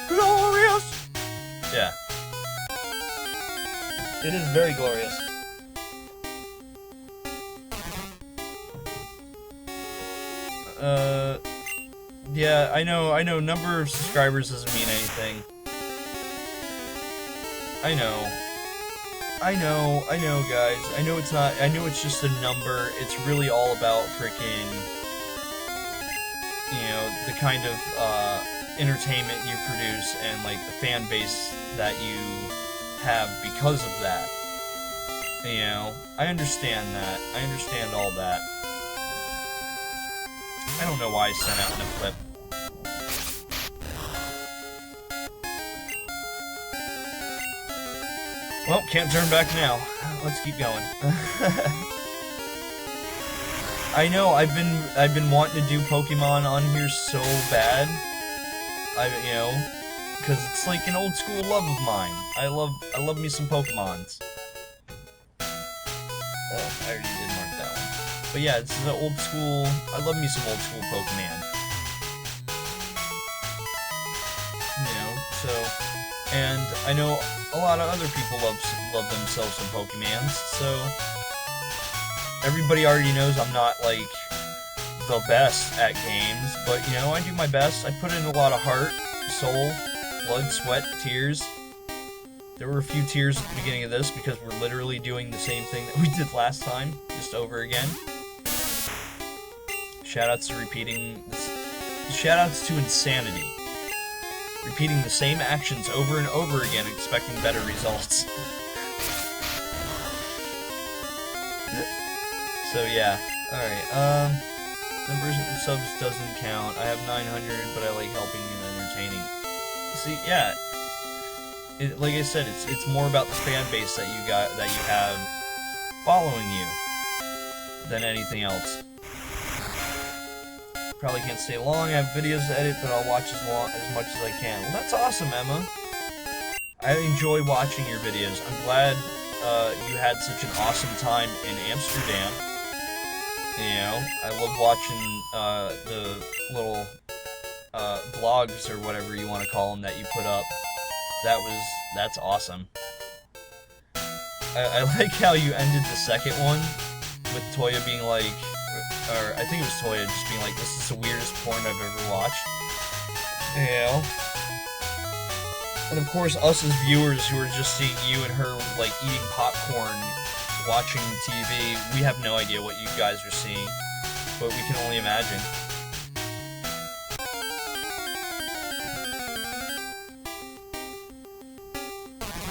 Speaker 1: Glorious! Yeah. It is very glorious. Yeah, I know, number of subscribers doesn't mean anything. I know, guys. I know it's just a number. It's really all about freaking, you know, the kind of, entertainment you produce and, like, the fan base that you have because of that. You know, I understand that. I understand all that. I don't know why I sent out in a clip. Well, can't turn back now. Let's keep going. I know, I've been wanting to do Pokemon on here so bad. You know, because it's like an old school love of mine. I love me some Pokemons. Oh, I already did mark that one. But yeah, this is an old school. I love me some old school Pokemon. You know, so, and I know a lot of other people love themselves some Pokemons. So everybody already knows I'm not like the best at games, but you know, I do my best. I put in a lot of heart, soul, blood, sweat, tears. There were a few tears at the beginning of this because we're literally doing the same thing that we did last time, just over again. Shoutouts to shoutouts to insanity. Repeating the same actions over and over again, expecting better results. So yeah, alright, numbers and subs doesn't count. I have 900, but I like helping and entertaining. See, yeah, like I said, it's more about the fan base that you have following you than anything else. Probably can't stay long. I have videos to edit, but I'll watch as much as I can. Well, that's awesome, Emma. I enjoy watching your videos. I'm glad you had such an awesome time in Amsterdam. You know, I love watching the little vlogs or whatever you want to call them that you put up. That's awesome. I like how you ended the second one with Toya being like, or I think it was Toya just being like, this is the weirdest porn I've ever watched. You know? And of course, us as viewers who are just seeing you and her, like, eating popcorn, watching TV, we have no idea what you guys are seeing, but we can only imagine.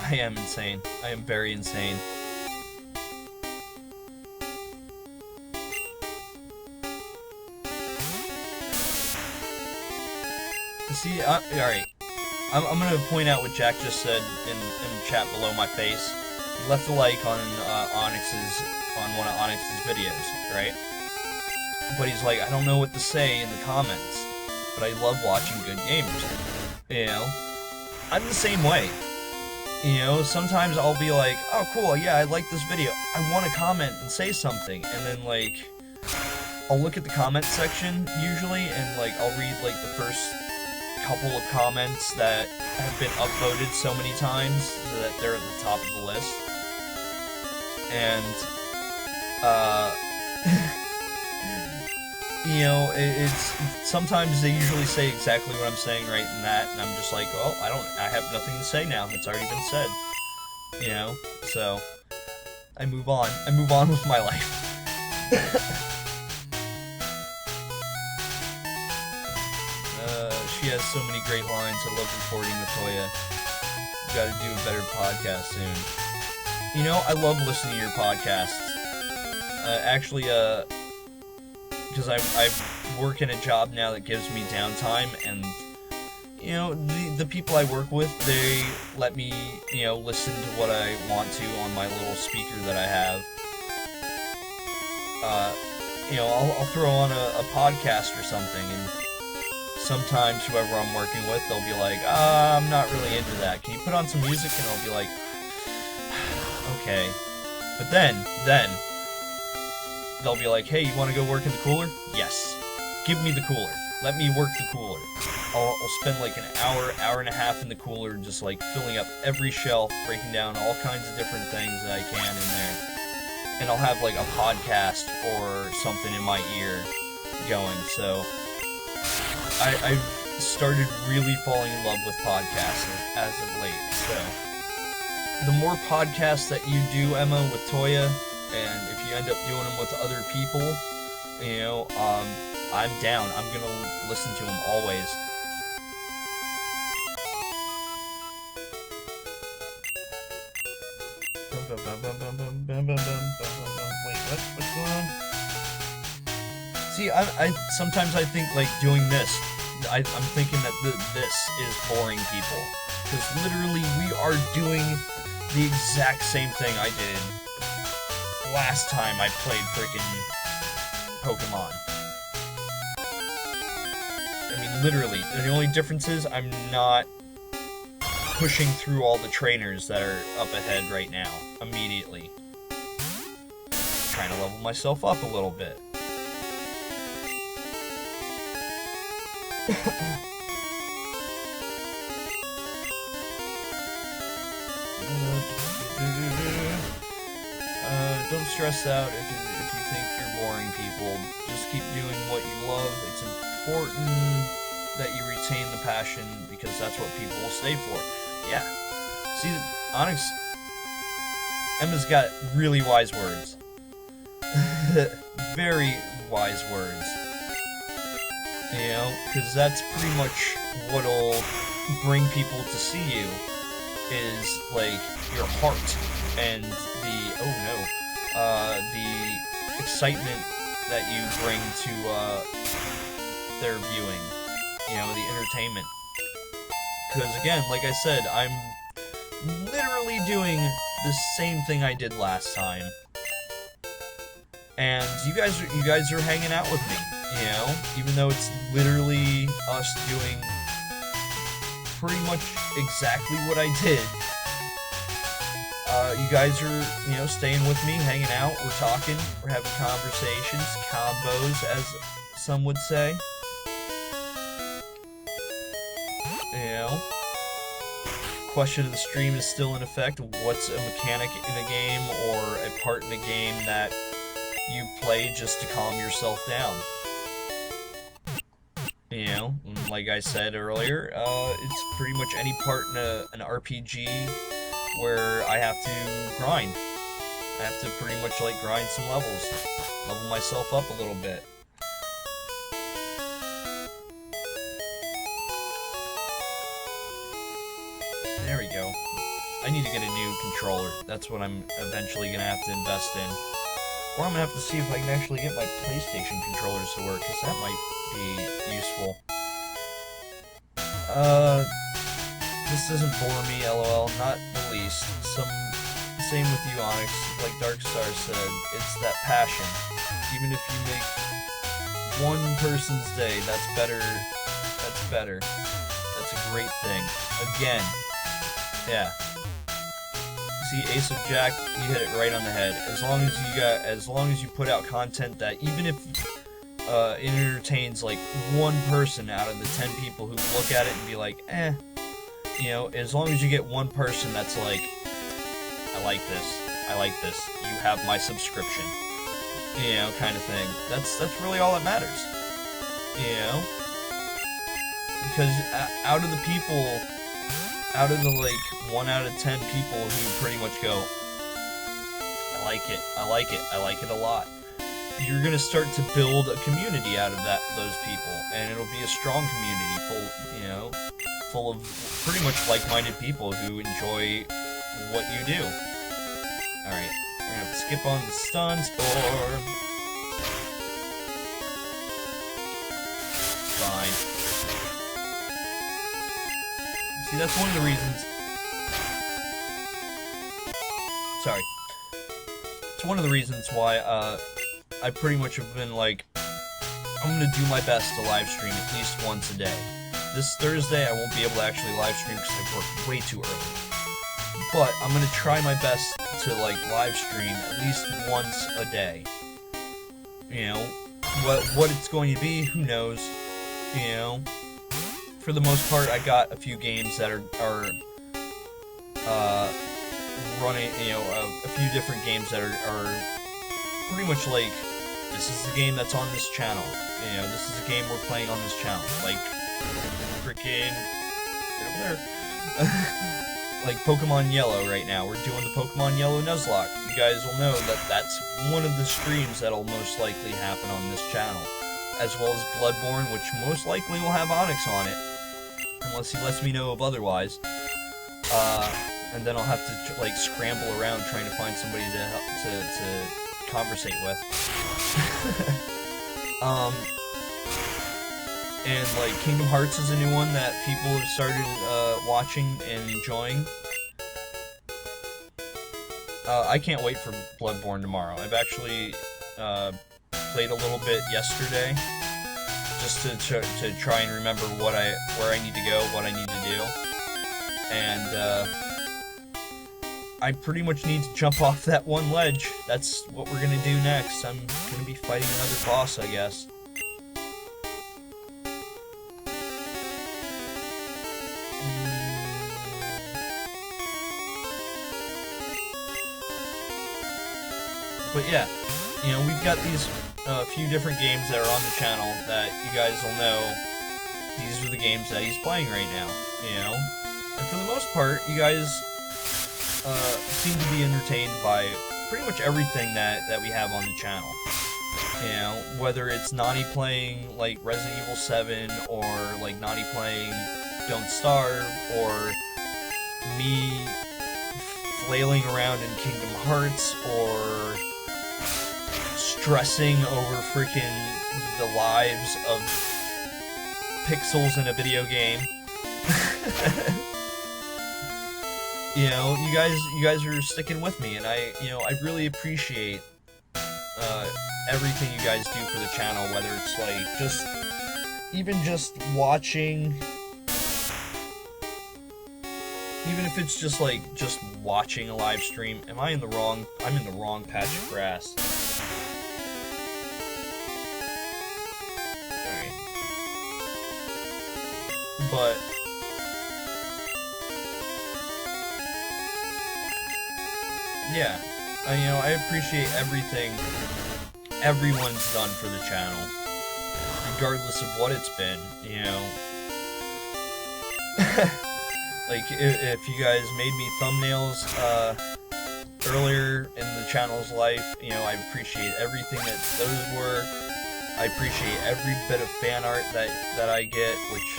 Speaker 1: I am insane. I am very insane. See, alright. I'm gonna point out what Jack just said in the chat below my face. He left a like on one of Onyx's videos, right? But he's like, I don't know what to say in the comments, but I love watching good gamers. You know? I'm the same way. You know, sometimes I'll be like, oh cool, yeah, I like this video. I want to comment and say something, and then like, I'll look at the comment section usually, and like, I'll read like the first couple of comments that have been upvoted so many times so that they're at the top of the list. And, you know, it's sometimes they usually say exactly what I'm saying right in that, and I'm just like, well, I have nothing to say now. It's already been said. You know? So, I move on. I move on with my life. She has so many great lines. I love recording with Toya. Gotta do a better podcast soon. You know, I love listening to your podcasts. Actually, because I work in a job now that gives me downtime, and, you know, the people I work with, they let me, you know, listen to what I want to on my little speaker that I have. You know, I'll throw on a podcast or something, and sometimes whoever I'm working with, they'll be like, I'm not really into that. Can you put on some music? And I'll be like, okay. But then, they'll be like, hey, you want to go work in the cooler? Yes. Give me the cooler. Let me work the cooler. I'll spend like an hour and a half in the cooler, just like filling up every shelf, breaking down all kinds of different things that I can in there. And I'll have like a podcast or something in my ear going, so I've started really falling in love with podcasts as of late, so the more podcasts that you do, Emma, with Toya, and if you end up doing them with other people, you know, I'm down. I'm gonna listen to them always. Wait, what's going on? See, sometimes I think, like, doing this, I'm thinking that this is boring people. Because literally, we are doing the exact same thing I did last time I played freaking Pokemon. I mean, literally, the only difference is I'm not pushing through all the trainers that are up ahead right now, immediately. Trying to level myself up a little bit. Don't stress out if you think you're boring people. Just keep doing what you love. It's important that you retain the passion, because that's what people will stay for. Yeah. See, Onyx, Emma's got really wise words. Very wise words. You know, because that's pretty much what'll bring people to see you, is, like, your heart, and the excitement that you bring to their viewing, you know, the entertainment. Because again, like I said, I'm literally doing the same thing I did last time, and you guys are hanging out with me, you know, even though it's literally us doing pretty much exactly what I did. You guys are, you know, staying with me, hanging out, we're talking, we're having conversations, combos, as some would say. You know, question of the stream is still in effect. What's a mechanic in a game or a part in a game that you play just to calm yourself down? You know, like I said earlier, it's pretty much any part in an RPG where I have to grind. I have to pretty much, like, grind some levels. Level myself up a little bit. There we go. I need to get a new controller. That's what I'm eventually gonna have to invest in. Or I'm gonna have to see if I can actually get my PlayStation controllers to work, because that might be useful. This doesn't bore me, lol, not the least. Same with you, Onyx. Like Darkstar said, it's that passion. Even if you make one person's day, that's better. That's better. That's a great thing. Again, yeah. See, Ace of Jack, you hit it right on the head. As long as you put out content that, even if it entertains like one person out of the 10 people who look at it and be like, eh, you know, as long as you get one person that's like, I like this, you have my subscription, you know, kind of thing. That's really all that matters, you know, because out of the like 1 out of 10 people who pretty much go, I like it a lot, you're gonna start to build a community out of those people, and it'll be a strong community full of pretty much like-minded people who enjoy what you do. Alright, we're gonna have to skip on the stun spore. Fine. See, that's one of the reasons... Sorry. It's one of the reasons why, I pretty much have been like, I'm gonna do my best to live stream at least once a day. This Thursday I won't be able to actually live stream because I work way too early. But I'm gonna try my best to like live stream at least once a day. You know, what it's going to be, who knows? You know, for the most part, I got a few games that are running. You know, a few different games that are pretty much like, this is the game that's on this channel. You know, this is a game we're playing on this channel. Like, freaking... Get over there. Like Pokemon Yellow right now. We're doing the Pokemon Yellow Nuzlocke. You guys will know that that's one of the streams that'll most likely happen on this channel. As well as Bloodborne, which most likely will have Onyx on it. Unless he lets me know of otherwise. And then I'll have to, like, scramble around trying to find somebody to conversate with. And like Kingdom Hearts is a new one that people have started watching and enjoying. I can't wait for Bloodborne tomorrow. I've actually played a little bit yesterday, just to try and remember where I need to go, what I need to do, and I pretty much need to jump off that one ledge. That's what we're gonna do next. I'm gonna be fighting another boss, I guess. But yeah, you know, we've got these few different games that are on the channel that you guys will know. These are the games that he's playing right now, you know? And for the most part, you guys seem to be entertained by pretty much everything that we have on the channel. You know, whether it's Nani playing, like, Resident Evil 7, or, like, Nani playing Don't Starve, or me flailing around in Kingdom Hearts, or stressing over freaking the lives of pixels in a video game. You know, you guys are sticking with me, and I really appreciate everything you guys do for the channel, whether it's like even just watching, even if it's just like watching a live stream. Am I in the wrong? I'm in the wrong patch of grass. Alright. But yeah, I appreciate everything everyone's done for the channel, regardless of what it's been, you know. Like, if you guys made me thumbnails earlier in the channel's life, you know, I appreciate everything that those were. I appreciate every bit of fan art that I get, which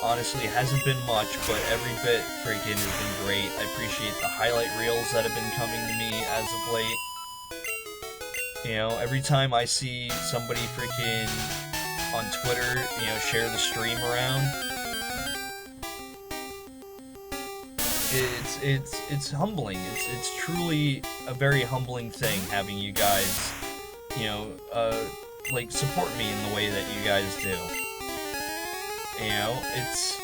Speaker 1: honestly hasn't been much, but every bit freaking has been great. I appreciate the highlight reels that have been coming to me as of late. You know, every time I see somebody freaking on Twitter, you know, share the stream around, it's humbling. It's truly a very humbling thing having you guys, you know, like support me in the way that you guys do. You know, it's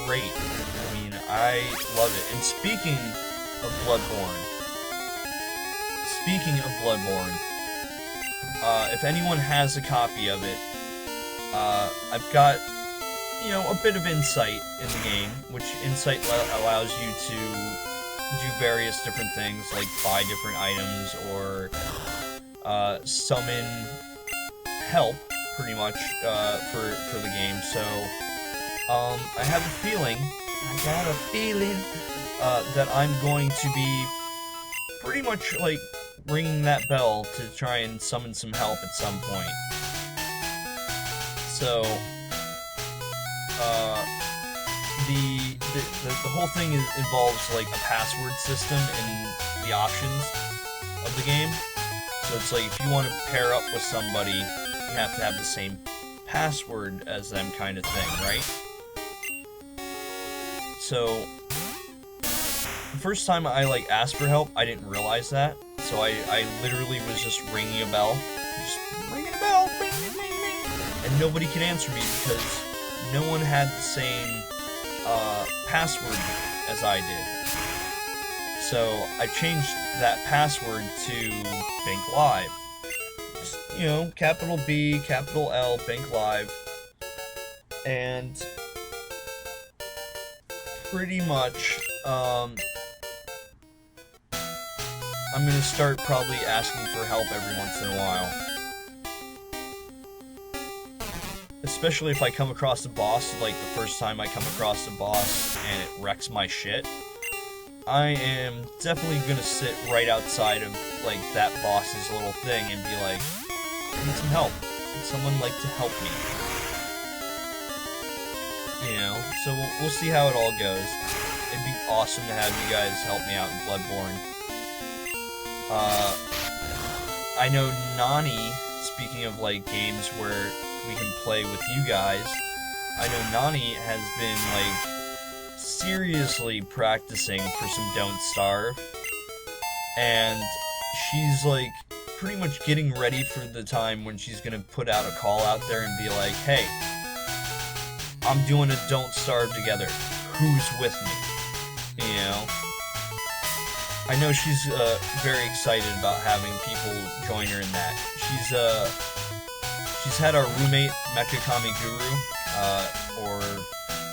Speaker 1: great. I mean, I love it. And speaking of Bloodborne, if anyone has a copy of it, I've got, you know, a bit of insight in the game, which insight allows you to do various different things, like buy different items or summon help, pretty much, for the game. So I have a feeling that I'm going to be pretty much like ringing that bell to try and summon some help at some point. So the whole thing involves like a password system in the options of the game. So it's like if you want to pair up with somebody, you have to have the same password as them, kind of thing, right? So the first time I like asked for help, I didn't realize that. So I literally was just ringing a bell, and nobody could answer me because no one had the same password as I did. So I changed that password to Binklive. Just, you know, capital B, capital L, Binklive. And pretty much, I'm gonna start probably asking for help every once in a while. Especially if I come across a boss, like the first time I come across a boss and it wrecks my shit, I am definitely gonna sit right outside of, like, that boss's little thing and be like, I need some help. Would someone like to help me? You know, so we'll see how it all goes. It'd be awesome to have you guys help me out in Bloodborne. I know Nani, speaking of, like, games where we can play with you guys, I know Nani has been, like, seriously practicing for some Don't Starve, and she's, like, pretty much getting ready for the time when she's gonna put out a call out there and be like, hey, I'm doing a Don't Starve together, who's with me? You know? I know she's very excited about having people join her in that. She's had our roommate, Mecha Kami Guru, or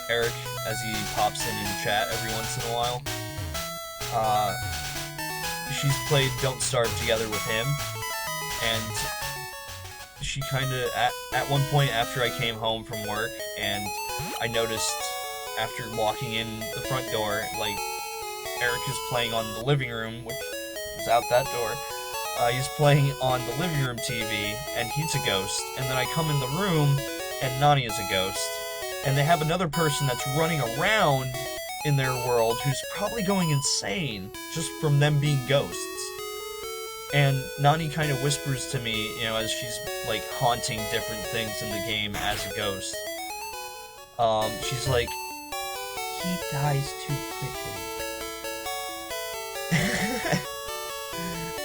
Speaker 1: Eric, as he pops in chat every once in a while. She's played Don't Starve together with him, and she kinda, at one point after I came home from work, and I noticed, after walking in the front door, like, Eric is playing on the living room, which is out that door. He's playing on the living room TV, and he's a ghost. And then I come in the room, and Nani is a ghost. And they have another person that's running around in their world who's probably going insane just from them being ghosts. And Nani kind of whispers to me, you know, as she's, like, haunting different things in the game as a ghost. She's like, he dies too quickly.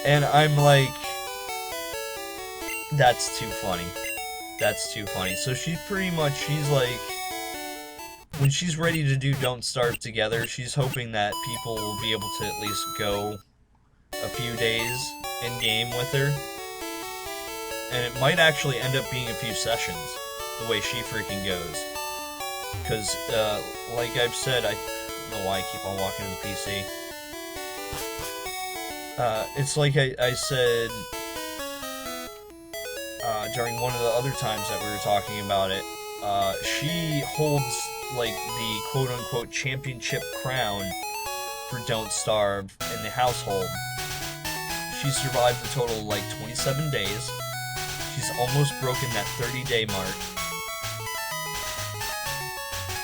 Speaker 1: And I'm like, that's too funny. That's too funny. So she's like, when she's ready to do Don't Starve together, she's hoping that people will be able to at least go a few days in-game with her. And it might actually end up being a few sessions, the way she freaking goes. Because, like I've said, I don't know why I keep on walking to the PC. It's like I said during one of the other times that we were talking about it, she holds, like, the quote-unquote championship crown for Don't Starve in the household. She survived a total of, like, 27 days. She's almost broken that 30-day mark.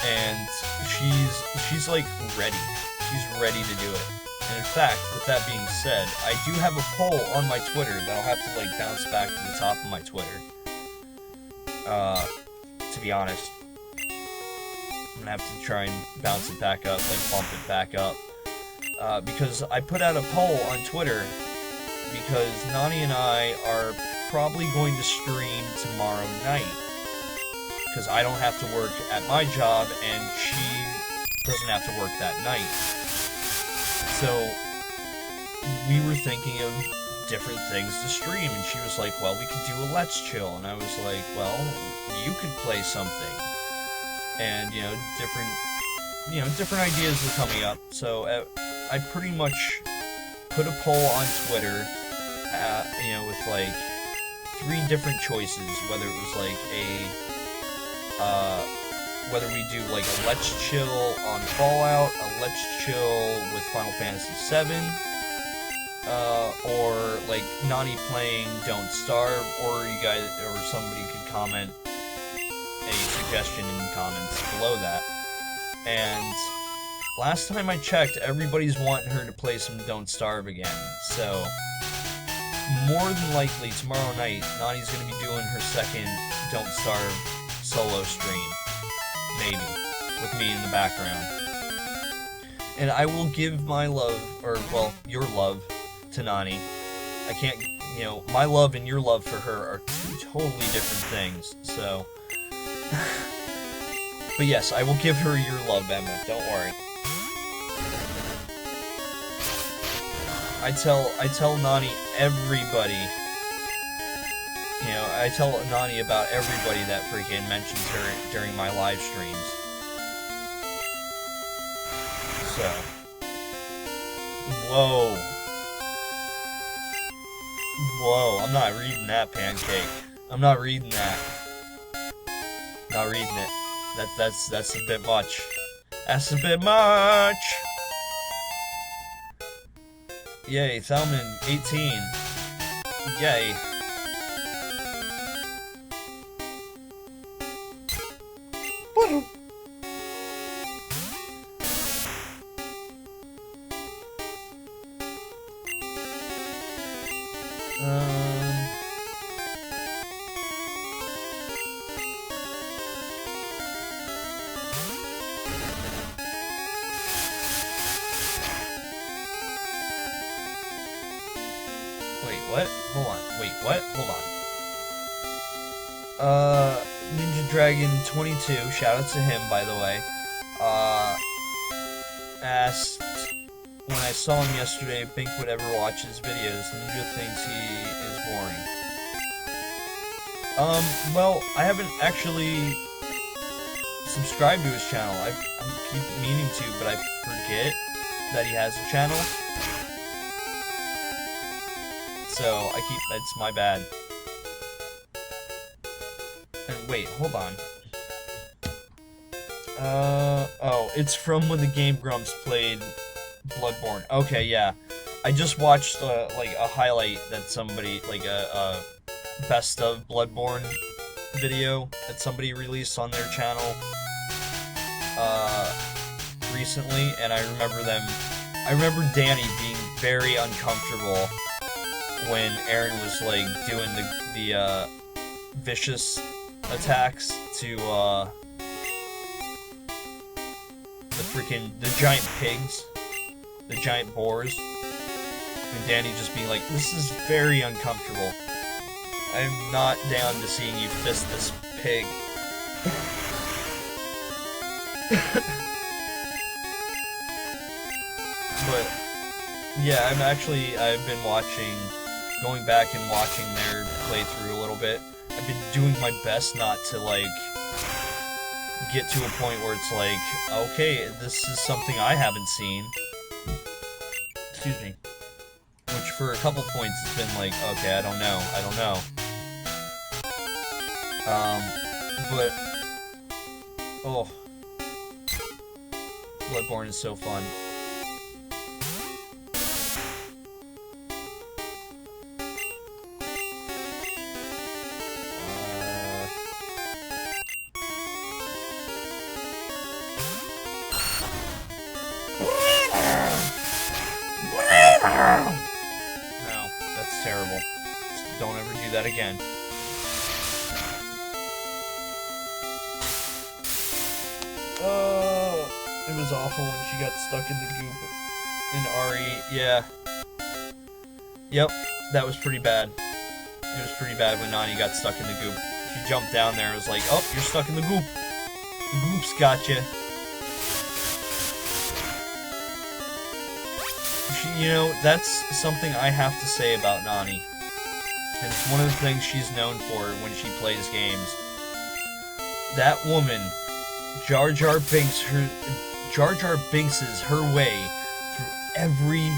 Speaker 1: And she's like, ready. She's ready to do it. And in fact, with that being said, I do have a poll on my Twitter that I'll have to, like, bounce back to the top of my Twitter. To be honest. I'm gonna have to try and bounce it back up, like, bump it back up. Because I put out a poll on Twitter, because Nani and I are probably going to stream tomorrow night. Because I don't have to work at my job, and she doesn't have to work that night. So, we were thinking of different things to stream, and she was like, well, we could do a Let's Chill, and I was like, well, you could play something. And, you know, different ideas were coming up, so I pretty much put a poll on Twitter, you know, with, like, 3 different choices, whether it was, like, whether we do, like, a Let's Chill on Fallout, a Let's Chill with Final Fantasy VII, or, like, Nani playing Don't Starve, or you guys, or somebody could comment a suggestion in the comments below that. And last time I checked, everybody's wanting her to play some Don't Starve again, so more than likely tomorrow night, Nani's gonna be doing her second Don't Starve solo stream, maybe, with me in the background. And I will give my love, or, well, your love, to Nani. I can't, you know, my love and your love for her are 2 totally different things, so. But yes, I will give her your love, Emma, don't worry. I tell Nani everybody, you know, I tell Nani about everybody that freaking mentions her during my live streams. So. Whoa. Whoa, I'm not reading that, Pancake. I'm not reading that. Not reading it. That's a bit much. That's a bit much! Yay, Thelman, 18. Yay. Wait, what? Hold on. Wait, what? Hold on. Ninja Dragon 22, shout out to him, by the way, asked, when I saw him yesterday, if Bink would ever watch his videos. Ninja thinks he is boring. Well, I haven't actually subscribed to his channel. I keep meaning to, but I forget that he has a channel. So, it's my bad. And wait, hold on. Oh, it's from when the Game Grumps played Bloodborne. Okay, yeah. I just watched, like, a highlight that somebody, like, a best of Bloodborne video that somebody released on their channel, recently, and I remember Danny being very uncomfortable when Aaron was like doing the vicious attacks to the giant pigs, the giant boars, and Danny just being like, "This is very uncomfortable. I'm not down to seeing you fist this pig." But yeah, I've been going back and watching their playthrough a little bit. I've been doing my best not to like get to a point where it's like, okay, this is something I haven't seen. Excuse me. Which for a couple points has been like, okay, I don't know. But oh, Bloodborne is so fun. No, that's terrible. Just don't ever do that again. It was awful when she got stuck in the goop in RE. Yeah. Yep, that was pretty bad. It was pretty bad when Nani got stuck in the goop. She jumped down there and was like, "Oh, you're stuck in the goop. The goop's got you." You know, that's something I have to say about Nani. And it's one of the things she's known for when she plays games. That woman, Jar Jar Binks is her way through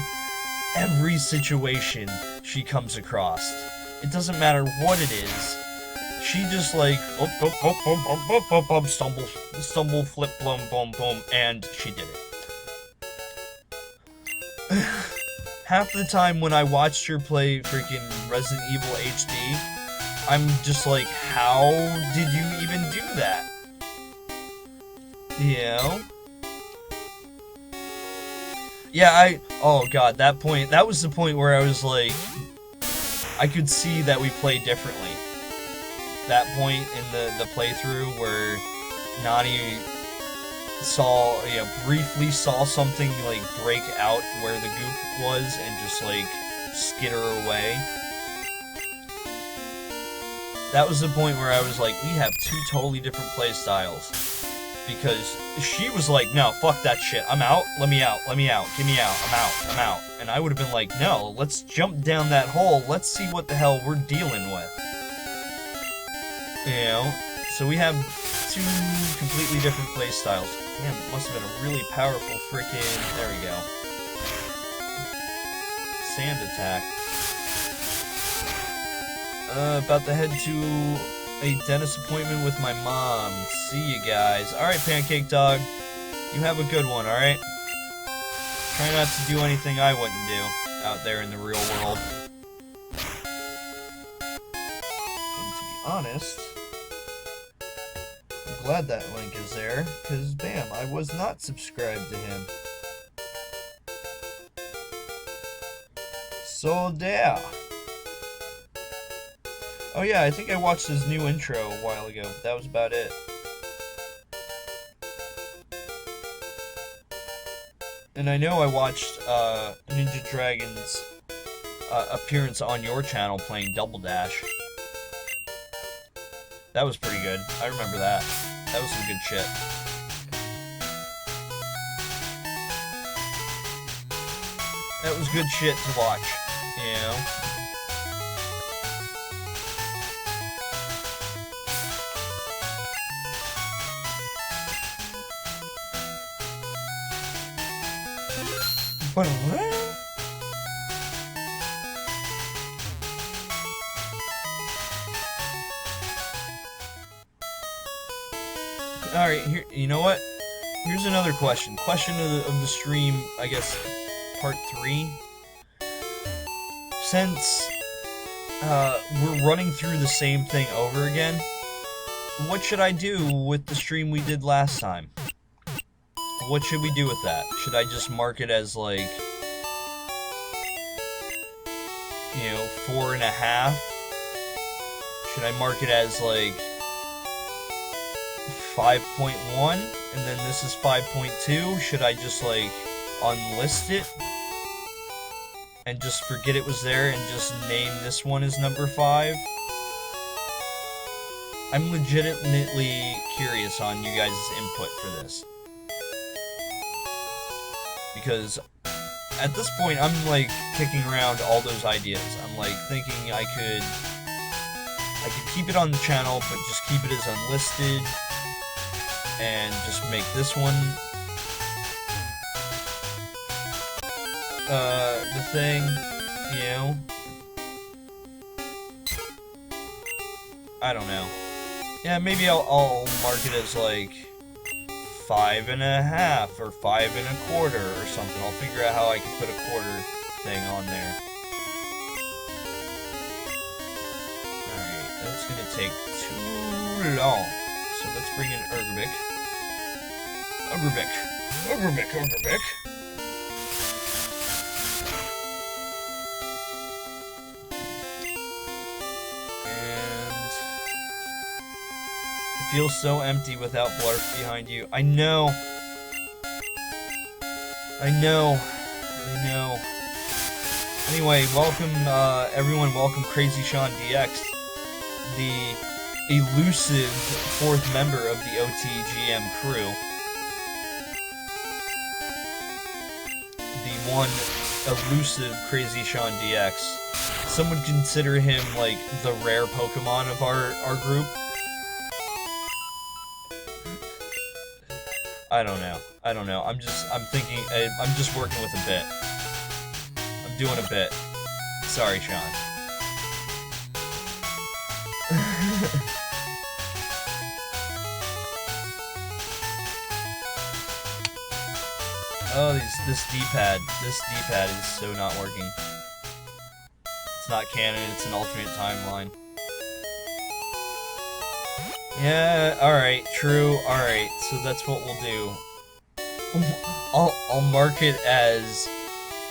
Speaker 1: every situation she comes across. It doesn't matter what it is. She just like stumble, flip, boom, and she did it. Half the time when I watched her play freaking Resident Evil HD, I'm just like, how did you even do that? You know? Yeah, oh god, that was the point where I was like, I could see that we played differently. That point in the playthrough where Nani briefly saw something like break out where the goop was and just like skitter away. That was the point where I was like, we have two totally different play styles. Because she was like, no, fuck that shit, I'm out, let me out, get me out, I'm out. And I would have been like, no, let's jump down that hole, let's see what the hell we're dealing with. You know? So we have two completely different play styles. Damn, it must have been a really powerful frickin'... There we go. Sand attack. About to head to a dentist appointment with my mom. See you guys. Alright, Pancake Dog. You have a good one, alright? Try not to do anything I wouldn't do out there in the real world. And to be honest... glad that link is there, because bam, I was not subscribed to him. So there. Oh yeah, I think I watched his new intro a while ago. That was about it. And I know I watched Ninja Dragon's appearance on your channel playing Double Dash. That was pretty good. I remember that. That was some good shit. That was good shit to watch, you know? But what? Alright, here, you know what? Here's another question. Question of the stream, I guess, part 3. Since we're running through the same thing over again, what should I do with the stream we did last time? What should we do with that? Should I just mark it as, like... you know, 4.5? Should I mark it as like 5.1 and then this is 5.2? Should I just like unlist it and just forget it was there and just name this one as number 5? I'm legitimately curious on you guys' input for this. Because at this point, I'm like kicking around all those ideas. I'm like thinking I could keep it on the channel, but just keep it as unlisted, and just make this one the thing, you know? I don't know. Yeah, maybe I'll mark it as like 5.5 or 5.25 or something. I'll figure out how I can put a quarter thing on there. Alright, that's gonna take too long. So let's bring in Urgerbic. Urgerbic. Feels so empty without Blarf behind you. I know. Anyway, welcome, everyone. Welcome, Crazy Sean DX, the elusive 4th member of the OTGM crew. The one elusive Crazy Sean DX. Some would consider him like the rare Pokemon of our group. I don't know. I'm thinking, I'm just working with a bit. I'm doing a bit. Sorry, Sean. Oh, this D-pad is so not working. It's not canon, it's an alternate timeline. Yeah, alright, true, alright, so that's what we'll do. I'll mark it as,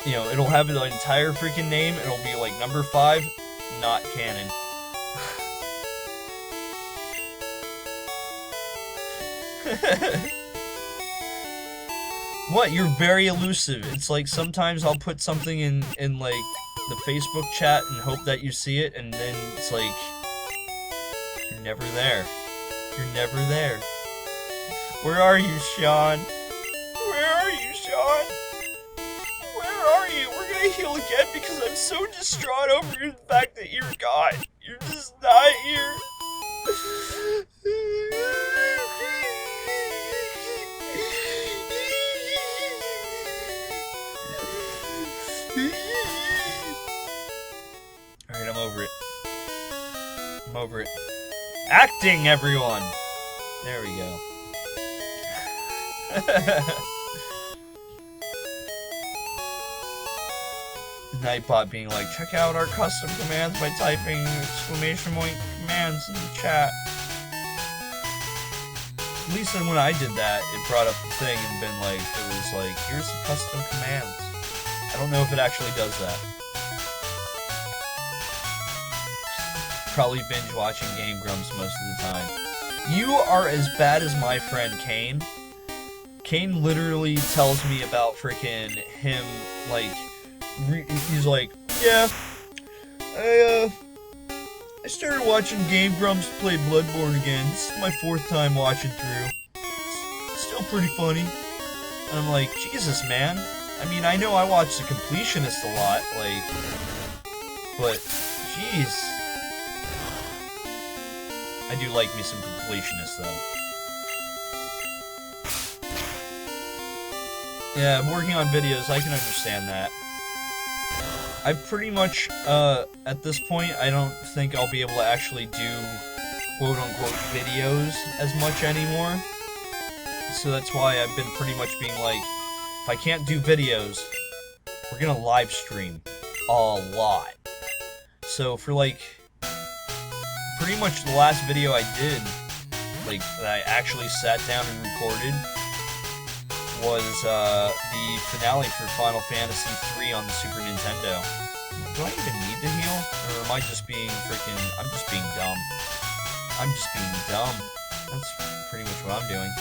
Speaker 1: you know, it'll have the entire freaking name, it'll be like number 5, not canon. What? You're very elusive. It's like sometimes I'll put something in like the Facebook chat and hope that you see it, and then it's like you're never there. You're never there. Where are you, Sean? Where are you, Sean? Where are you? We're gonna heal again because I'm so distraught over the fact that you're gone. You're just not here. Alright, I'm over it. I'm over it. Acting, everyone! There we go. Nightbot being like, check out our custom commands by typing exclamation point commands in the chat. At least when I did that, it brought up the thing and been like, it was like, here's the custom commands. I don't know if it actually does that. Probably binge watching Game Grumps most of the time. You are as bad as my friend Kane. Kane literally tells me about freaking him, like, he's like, yeah, I started watching Game Grumps play Bloodborne again. This is my 4th time watching through. It's still pretty funny. And I'm like, Jesus, man. I mean, I know I watch The Completionist a lot, like, but, jeez. I do like me some Completionist, though. Yeah, I'm working on videos, I can understand that. I pretty much, at this point, I don't think I'll be able to actually do quote-unquote videos as much anymore. So that's why I've been pretty much being like, if I can't do videos, we're gonna live stream a lot. So for like, pretty much the last video I did, like, that I actually sat down and recorded, was the finale for Final Fantasy III on the Super Nintendo. Do I even need to heal? Or am I just being freaking... I'm just being dumb. I'm just being dumb. That's pretty much what I'm doing.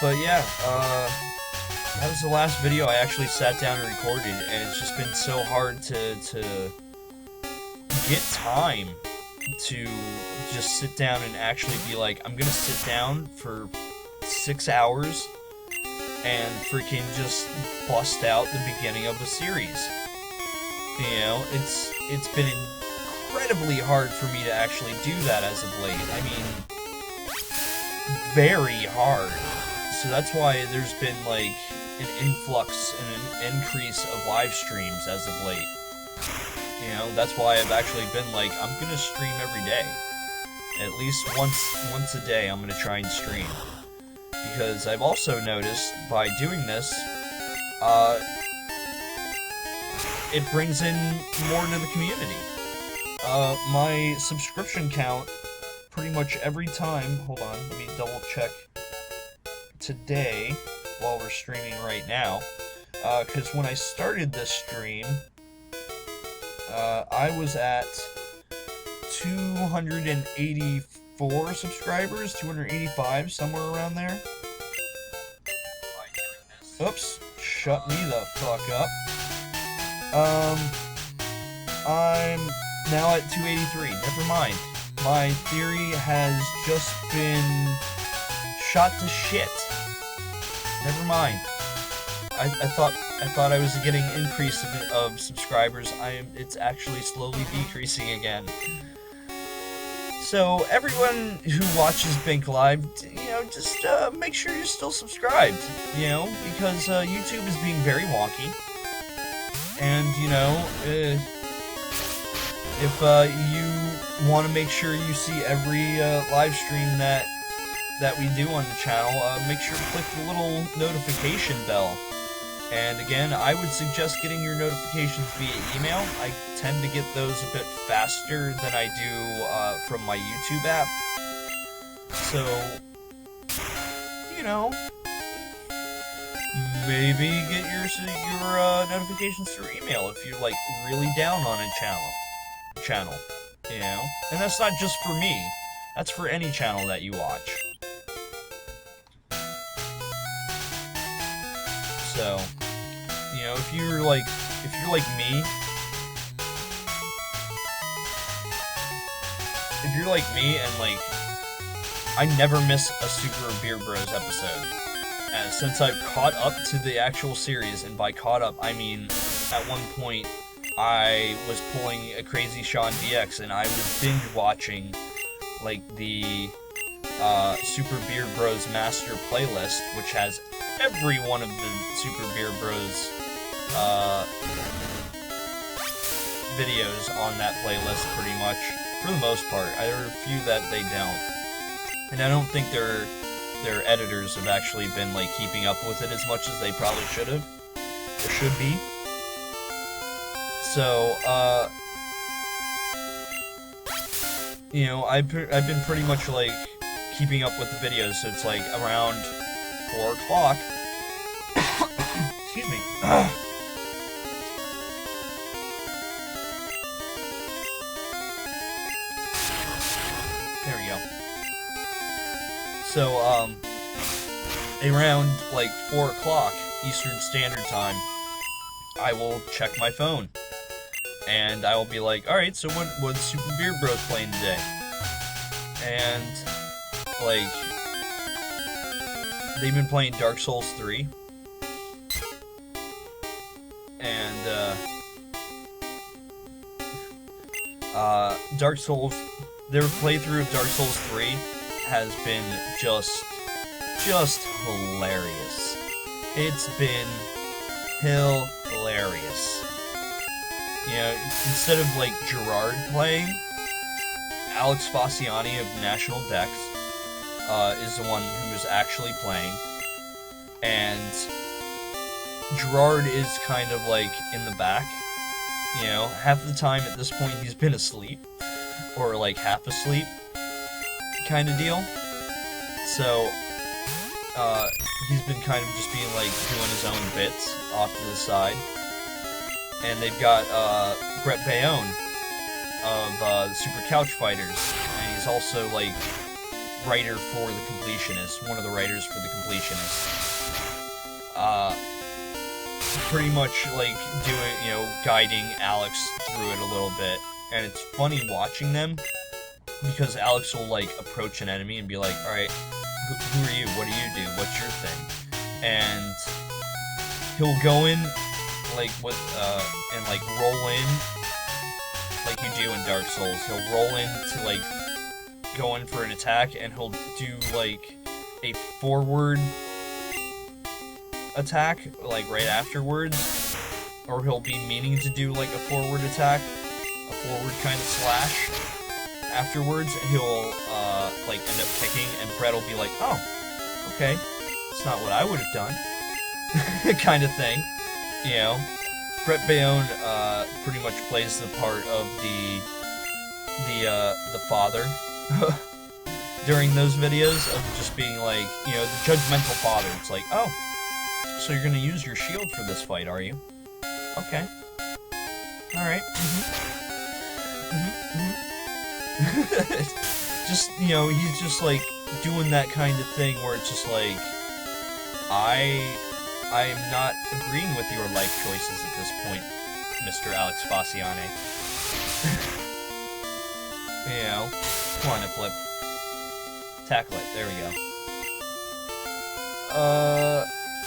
Speaker 1: But yeah, that was the last video I actually sat down and recorded, and it's just been so hard to get time to just sit down and actually be like, I'm gonna sit down for 6 hours and freaking just bust out the beginning of a series. You know, it's been incredibly hard for me to actually do that as of late. I mean, very hard. So that's why there's been like an influx and an increase of live streams as of late. You know, that's why I've actually been like, I'm gonna stream every day. At least once a day I'm gonna try and stream. Because I've also noticed by doing this, it brings in more to the community. My subscription count, pretty much every time, hold on, let me double check today, while we're streaming right now, because when I started this stream, I was at 284 subscribers, 285, somewhere around there. Oops, shut me the fuck up. I'm now at 283, never mind. My theory has just been shot to shit. Never mind. I thought I was getting an increase of subscribers. It's actually slowly decreasing again. So everyone who watches Binklive, you know, just make sure you're still subscribed. You know, because YouTube is being very wonky. And you know, if you want to make sure you see every live stream that we do on the channel, make sure to click the little notification bell. And again, I would suggest getting your notifications via email. I tend to get those a bit faster than I do from my YouTube app. So, you know, maybe get your notifications through email if you're like really down on a channel, you know. And that's not just for me. That's for any channel that you watch. So, you know, if you're like me, and like, I never miss a Super Beer Bros episode. Since I've caught up to the actual series, and by caught up, I mean, at one point, I was pulling a crazy Sean DX, and I was binge watching, like, the Super Beer Bros Master playlist, which has every one of the Super Beer Bros videos on that playlist, pretty much, for the most part. There are a few that they don't, and I don't think their editors have actually been like keeping up with it as much as they probably should have, or should be. So, you know, I've been pretty much like keeping up with the videos, so it's like around 4 o'clock. Excuse me. There we go. So, around like 4 o'clock Eastern Standard Time, I will check my phone. And I will be like, alright, so what's Super Beer Bros playing today? And, like, they've been playing Dark Souls 3. And, Dark Souls, their playthrough of Dark Souls 3 has been just hilarious. It's been hilarious. You know, instead of, like, Gerard playing, Alex Fasciani of National Dex is the one who is actually playing. And Gerard is kind of, like, in the back. You know, half the time at this point he's been asleep. Or, like, half asleep kind of deal. So, he's been kind of just being like doing his own bits off to the side. And they've got Brett Bayonne of the Super Couch Fighters, and he's also like writer for the Completionist, one of the writers for the Completionist. Pretty much like doing, you know, guiding Alex through it a little bit, and it's funny watching them because Alex will like approach an enemy and be like, "All right, who are you? What do you do? What's your thing?" And he'll go in like with and like roll in like you do in Dark Souls. He'll roll in to like go in for an attack, and he'll do like a forward attack like right afterwards, or he'll be meaning to do like a forward attack, a forward kind of slash afterwards. He'll like end up kicking, and Brett will be like, "Oh, okay, it's not what I would have done," kind of thing, you know. Brett Bayonne pretty much plays the part of the father during those videos, of just being like, you know, the judgmental father. It's like, "Oh, so you're gonna use your shield for this fight, are you? Okay. Alright. Just, you know, he's just like doing that kind of thing where it's just like, I'm not agreeing with your life choices at this point, Mr. Alex Fasciane." You know, come on, Flip. Tackle it. There we go.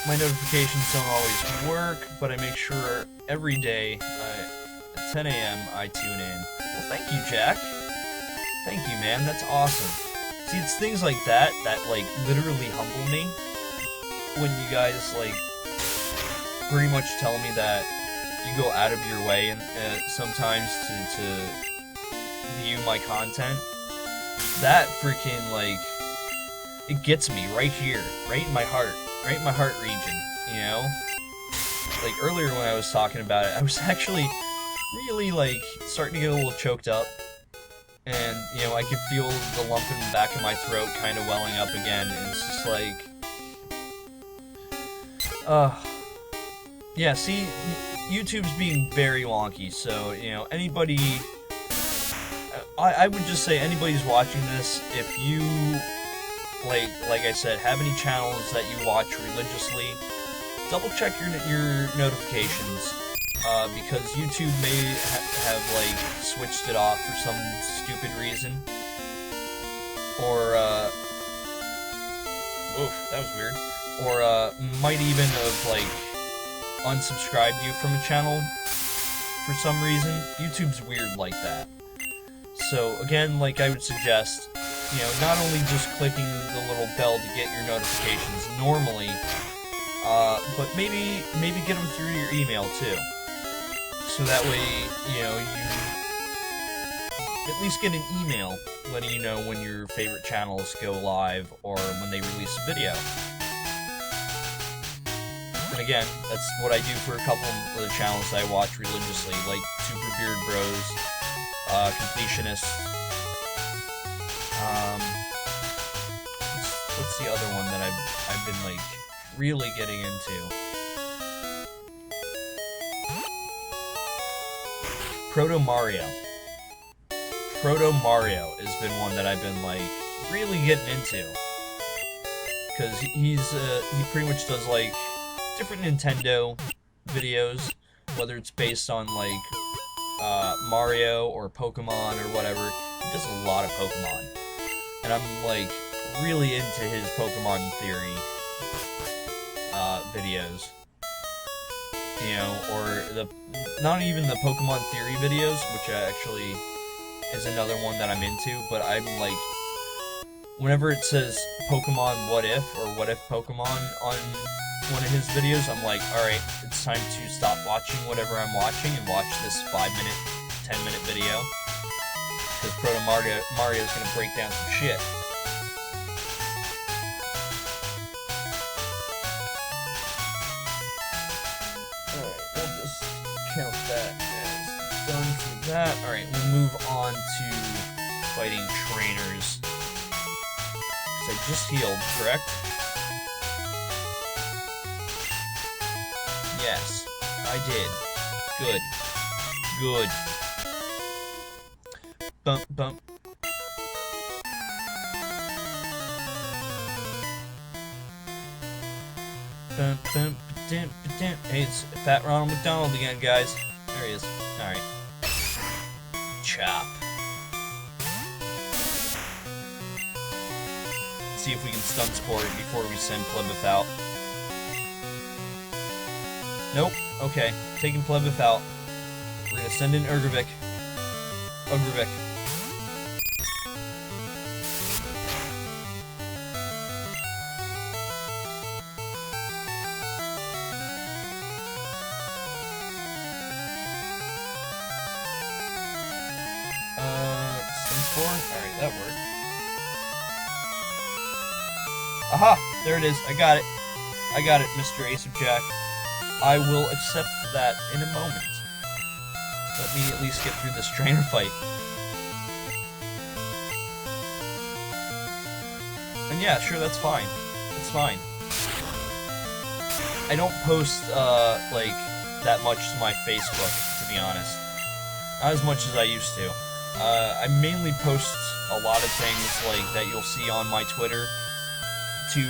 Speaker 1: My notifications don't always work, but I make sure every day at 10 a.m. I tune in. Well, thank you, Jack. Thank you, man. That's awesome. See, it's things like that that, like, literally humble me. When you guys, like, pretty much tell me that you go out of your way and sometimes to view my content. That freaking, like, it gets me right here, right in my heart. Right in my heart region, you know? Like, earlier when I was talking about it, I was actually really, like, starting to get a little choked up. And, you know, I could feel the lump in the back of my throat kind of welling up again. And it's just like... yeah, see, YouTube's being very wonky, so, you know, anybody... I would just say anybody's watching this, if you... Like I said, have any channels that you watch religiously, double check your notifications, because YouTube may have like switched it off for some stupid reason, or oof, that was weird, or might even have like unsubscribed you from a channel for some reason. YouTube's weird like that. So again, like I would suggest, you know, not only just clicking the little bell to get your notifications normally, but maybe get them through your email too. So that way, you know, you at least get an email letting you know when your favorite channels go live or when they release a video. And again, that's what I do for a couple of the channels I watch religiously, like Super Beard Bros, Completionist. What's the other one that I've been like really getting into? Proto Mario. Proto Mario has been one that I've been like really getting into, because he pretty much does like different Nintendo videos, whether it's based on like Mario or Pokemon or whatever. He does a lot of Pokemon, and I'm like really into his Pokemon theory videos. You know, or not even the Pokemon theory videos, which actually is another one that I'm into, but I'm like, whenever it says Pokemon What If, or What If Pokemon on one of his videos, I'm like, alright, it's time to stop watching whatever I'm watching and watch this 5-minute, 10-minute video, because Proto Mario's gonna break down some shit. Count that as done for that. Alright, we'll move on to fighting trainers. Because I just healed, correct? Yes, I did. Good. Good. Bump, bump. Bump, bump, ba-dum, ba-dum. Hey, it's Fat Ronald McDonald again, guys. There he is. Alright. Chop. See if we can stun spore it before we send Plebeth out. Nope. Okay. Taking Plebeth out. We're gonna send in Urgravik. Urgravik. Alright, that worked. Aha! There it is. I got it. I got it, Mr. Ace of Jack. I will accept that in a moment. Let me at least get through this trainer fight. And yeah, sure, that's fine. That's fine. I don't post, like, that much to my Facebook, to be honest. Not as much as I used to. I mainly post a lot of things, like, that you'll see on my Twitter to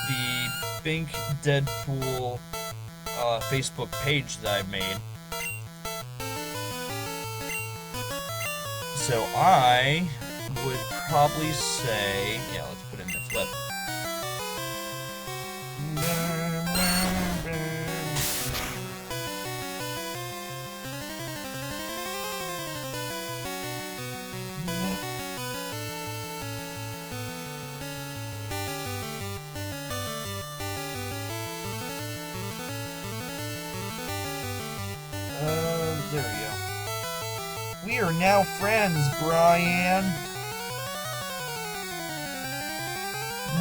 Speaker 1: the Binkdeadpool, Facebook page that I've made. So I would probably say, yeah, let's put in the flip. There we go. We are now friends, Brian.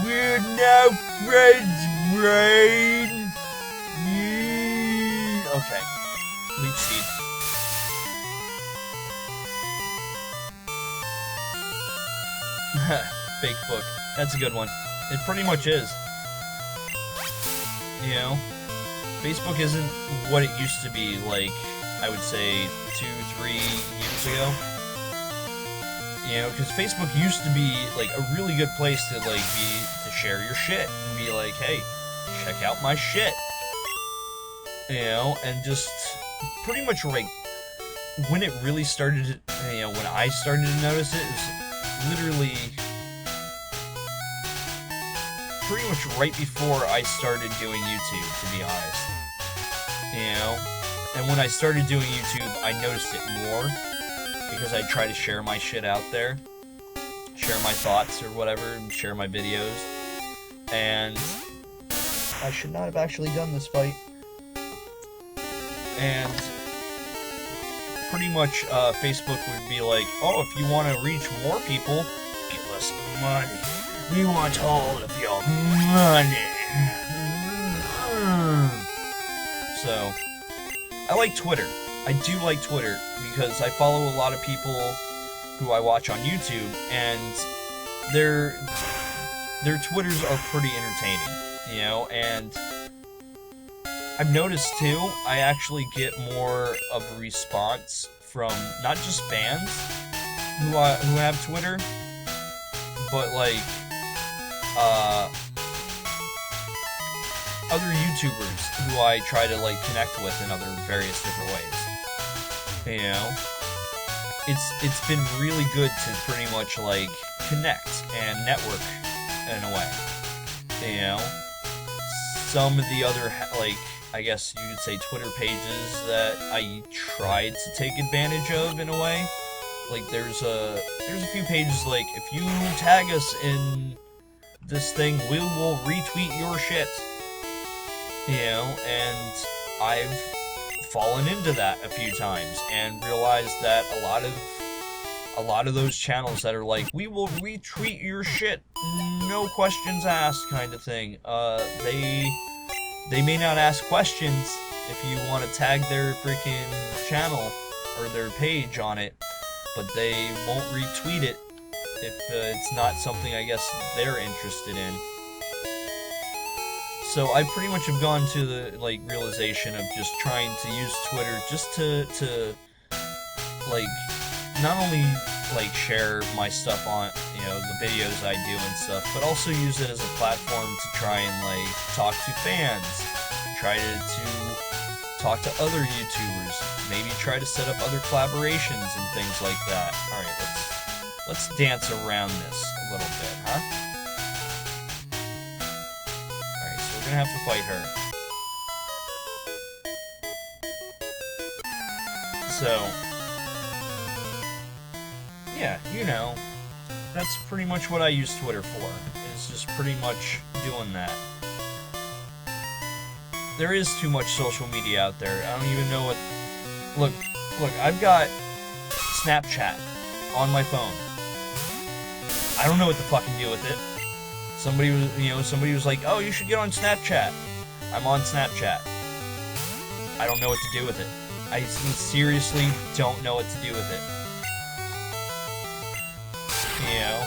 Speaker 1: We're now friends, Brian. Yeah. Okay. Leech seed. Fake book. That's a good one. It pretty much is. You know? Facebook isn't what it used to be, like, I would say 2-3 years ago. You know, because Facebook used to be, like, a really good place to, like, to share your shit. And be like, hey, check out my shit. You know, and just pretty much, like, when it really started to, you know, when I started to notice it, it was literally pretty much right before I started doing YouTube, to be honest. You know? And when I started doing YouTube, I noticed it more, because I try to share my shit out there, share my thoughts or whatever, and share my videos, and I should not have actually done this fight. And pretty much, Facebook would be like, oh, if you want to reach more people, give us money. We want all of your money. So, I like Twitter. I do like Twitter because I follow a lot of people who I watch on YouTube, and their Twitters are pretty entertaining, you know, and I've noticed too, I actually get more of a response from not just fans who have Twitter, but like other YouTubers who I try to like connect with in other various different ways. You know, it's been really good to pretty much like connect and network in a way. You know, some of the other like, I guess you could say, Twitter pages that I tried to take advantage of in a way. Like there's a few pages like, if you tag us in this thing, we will retweet your shit. You know, and I've fallen into that a few times and realized that a lot of those channels that are like, we will retweet your shit, no questions asked kind of thing, they may not ask questions if you want to tag their freaking channel or their page on it, but they won't retweet it if it's not something I guess they're interested in. So I pretty much have gone to the like realization of just trying to use Twitter just to like not only like share my stuff on, you know, the videos I do and stuff, but also use it as a platform to try and like talk to fans, try to talk to other YouTubers, maybe try to set up other collaborations and things like that. All right, let's dance around this a little bit, huh? All right, so we're gonna have to fight her. So, yeah, you know, that's pretty much what I use Twitter for, is just pretty much doing that. There is too much social media out there. I don't even know what... Look, I've got Snapchat on my phone. I don't know what to fucking do with it. Somebody was like, oh, you should get on Snapchat. I'm on Snapchat. I don't know what to do with it. I seriously don't know what to do with it. You know?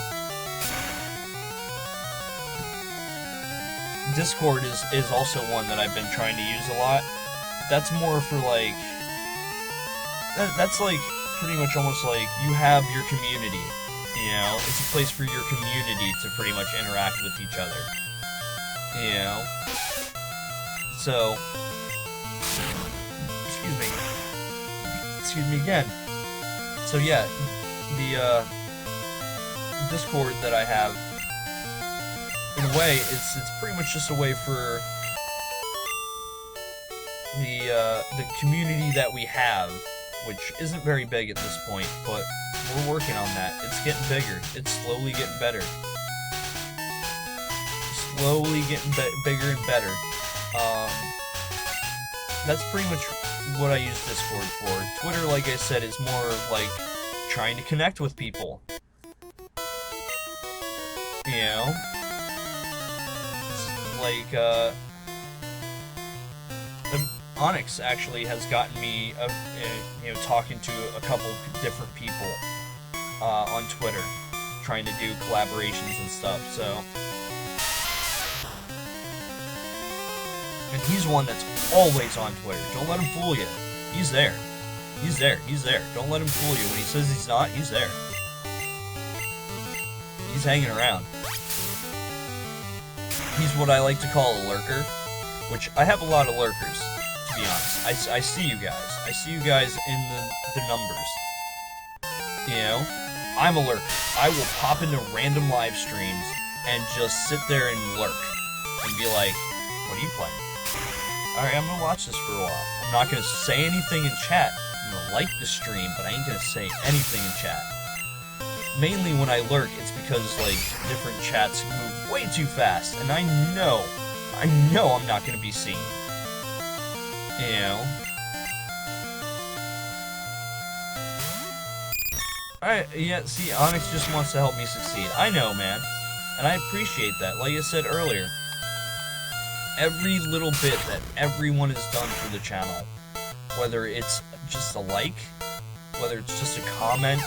Speaker 1: Discord is also one that I've been trying to use a lot. That's more for like... That's like pretty much almost like you have your community. You know? It's a place for your community to pretty much interact with each other. You know? So... Excuse me again. So yeah, the Discord that I have, in a way, it's pretty much just a way for the community that we have, which isn't very big at this point, but we're working on that. It's getting bigger. It's slowly getting better. Slowly getting bigger and better. That's pretty much what I use Discord for. Twitter, like I said, is more of like trying to connect with people. You know? It's like, Onyx actually has gotten me, you know, talking to a couple different people on Twitter, trying to do collaborations and stuff, so... And he's one that's always on Twitter. Don't let him fool you. He's there. He's there. He's there. Don't let him fool you. When he says he's not, he's there. He's hanging around. He's what I like to call a lurker, which I have a lot of lurkers, to be honest. I see you guys. I see you guys in the numbers. You know? I'm a lurker. I will pop into random live streams and just sit there and lurk. And be like, what are you playing? Alright, I'm gonna watch this for a while. I'm not gonna say anything in chat. I'm gonna like the stream, but I ain't gonna say anything in chat. Mainly when I lurk, it's because, like, different chats move way too fast, and I know I'm not gonna be seen. You know? Alright, yeah, see, Onyx just wants to help me succeed. I know, man. And I appreciate that. Like I said earlier, every little bit that everyone has done for the channel, whether it's just a like, whether it's just a comment,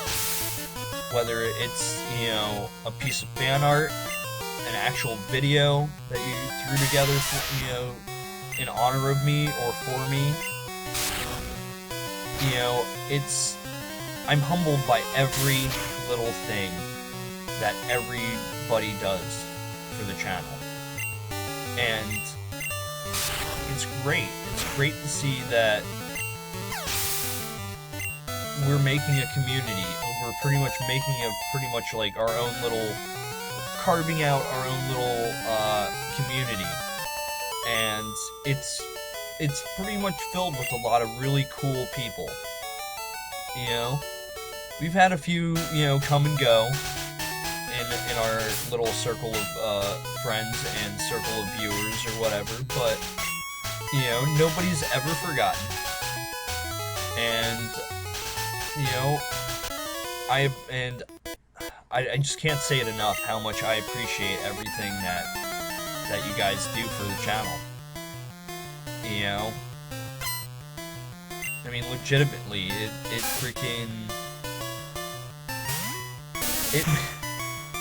Speaker 1: whether it's, you know, a piece of fan art, an actual video that you threw together, for, you know, in honor of me or for me, you know, I'm humbled by every little thing that everybody does for the channel. And it's great. It's great to see that we're making a community. We're pretty much making like our own little, carving out our own little community. And it's pretty much filled with a lot of really cool people. You know? We've had a few, you know, come and go in our little circle of friends and circle of viewers or whatever, but, you know, nobody's ever forgotten. And, you know, I just can't say it enough how much I appreciate everything that you guys do for the channel. You know? I mean, legitimately, it freaking...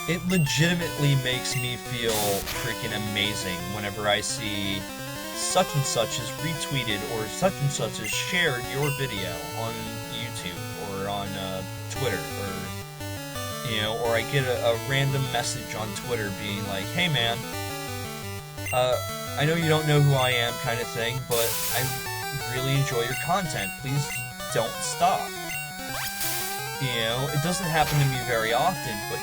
Speaker 1: it legitimately makes me feel freaking amazing whenever I see such and such has retweeted or such and such has shared your video on YouTube or on Twitter, or or I get a random message on Twitter being like, hey man, I know you don't know who I am kind of thing, but I really enjoy your content, please don't stop. It doesn't happen to me very often, but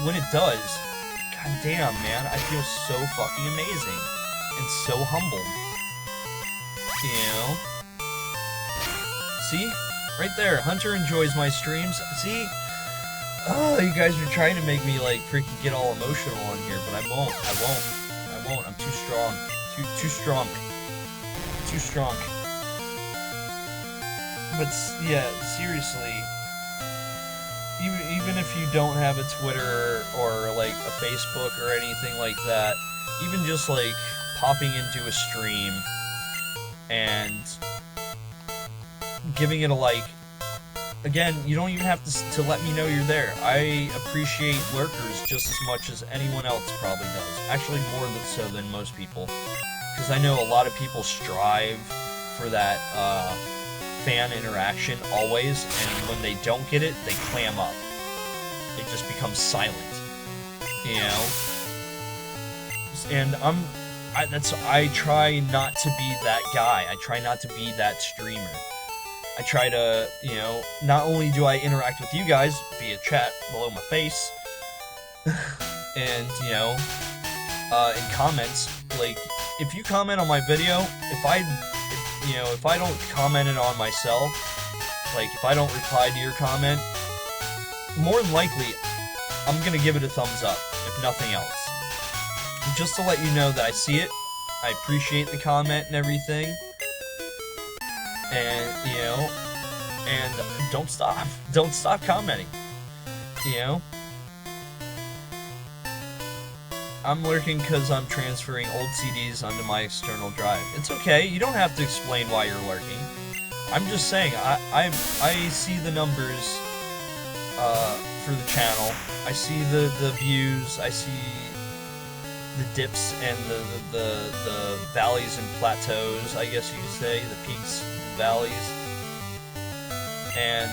Speaker 1: when it does, goddamn man, I feel so fucking amazing and so humbled. See? Right there, Hunter enjoys my streams. See? Oh, you guys are trying to make me like freaking get all emotional on here, but I won't. I'm too strong. Too strong. Too strong. But yeah, seriously, even if you don't have a Twitter or like a Facebook or anything like that, even just like popping into a stream and giving it a like. Again, you don't even have to let me know you're there. I appreciate lurkers just as much as anyone else probably does. Actually, more so than most people. Because I know a lot of people strive for that fan interaction always, and when they don't get it, they clam up. They just become silent. And I try not to be that guy. I try not to be that streamer. I try to, not only do I interact with you guys via chat below my face, and, in comments, like, if you comment on my video, if I don't comment it on myself, like, if I don't reply to your comment, more than likely, I'm gonna give it a thumbs up, if nothing else. Just to let you know that I see it, I appreciate the comment and everything, and, and don't stop commenting, I'm lurking because I'm transferring old CDs onto my external drive. It's okay, you don't have to explain why you're lurking. I'm just saying, I see the numbers, for the channel, I see the views, I see the dips and the valleys and plateaus, I guess you could say, the peaks, valleys, and,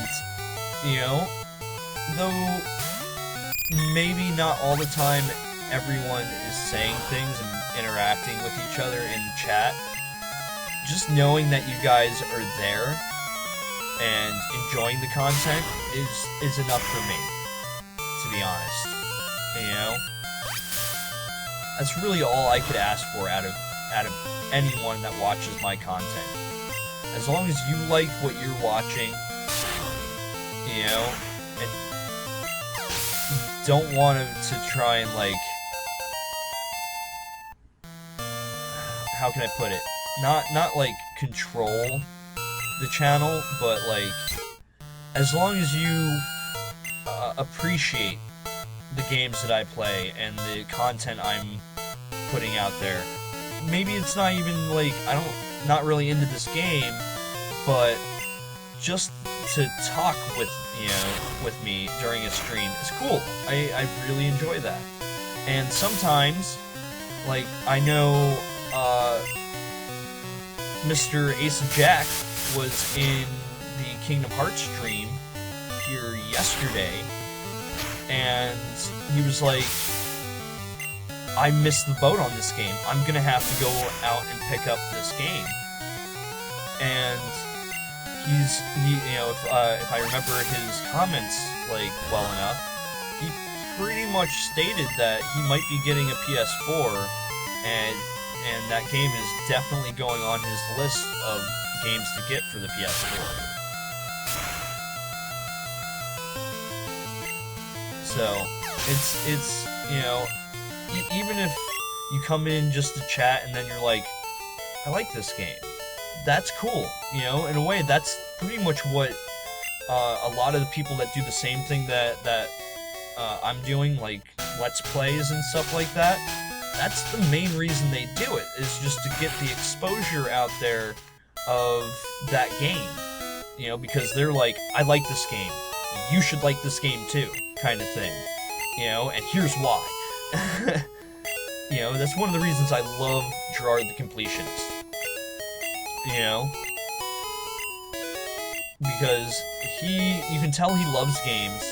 Speaker 1: though maybe not all the time everyone is saying things and interacting with each other in chat, just knowing that you guys are there and enjoying the content is enough for me, to be honest, That's really all I could ask for out of anyone that watches my content. As long as you like what you're watching, and don't want to try and, like, how can I put it? Not like control the channel, but like, as long as you appreciate the games that I play and the content I'm putting out there. Maybe it's not even like, not really into this game, but just to talk with, with me during a stream is cool. I really enjoy that. And sometimes, like, I know, Mr. Ace of Jack was in the Kingdom Hearts stream here yesterday, and he was like, I missed the boat on this game. I'm gonna have to go out and pick up this game. And if I remember his comments, like, well enough, he pretty much stated that he might be getting a PS4, and that game is definitely going on his list of games to get for the PS4. So, it's even if you come in just to chat and then you're like, I like this game, that's cool, in a way, that's pretty much what a lot of the people that do the same thing that I'm doing, like Let's Plays and stuff like that, that's the main reason they do it, is just to get the exposure out there of that game, because they're like, I like this game, you should like this game too, kind of thing. You know, and here's why. You know, that's one of the reasons I love Gerard the Completionist. You know? Because you can tell he loves games,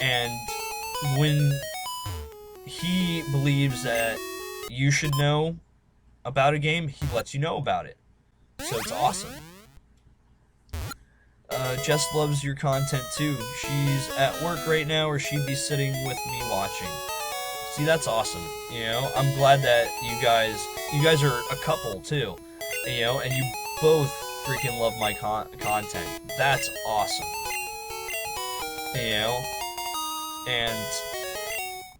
Speaker 1: and when he believes that you should know about a game, he lets you know about it. So it's awesome. Jess loves your content too. She's at work right now, or she'd be sitting with me watching. See, that's awesome. You know, I'm glad that you guys are a couple too. You know, and you both freaking love my content. That's awesome. You know, and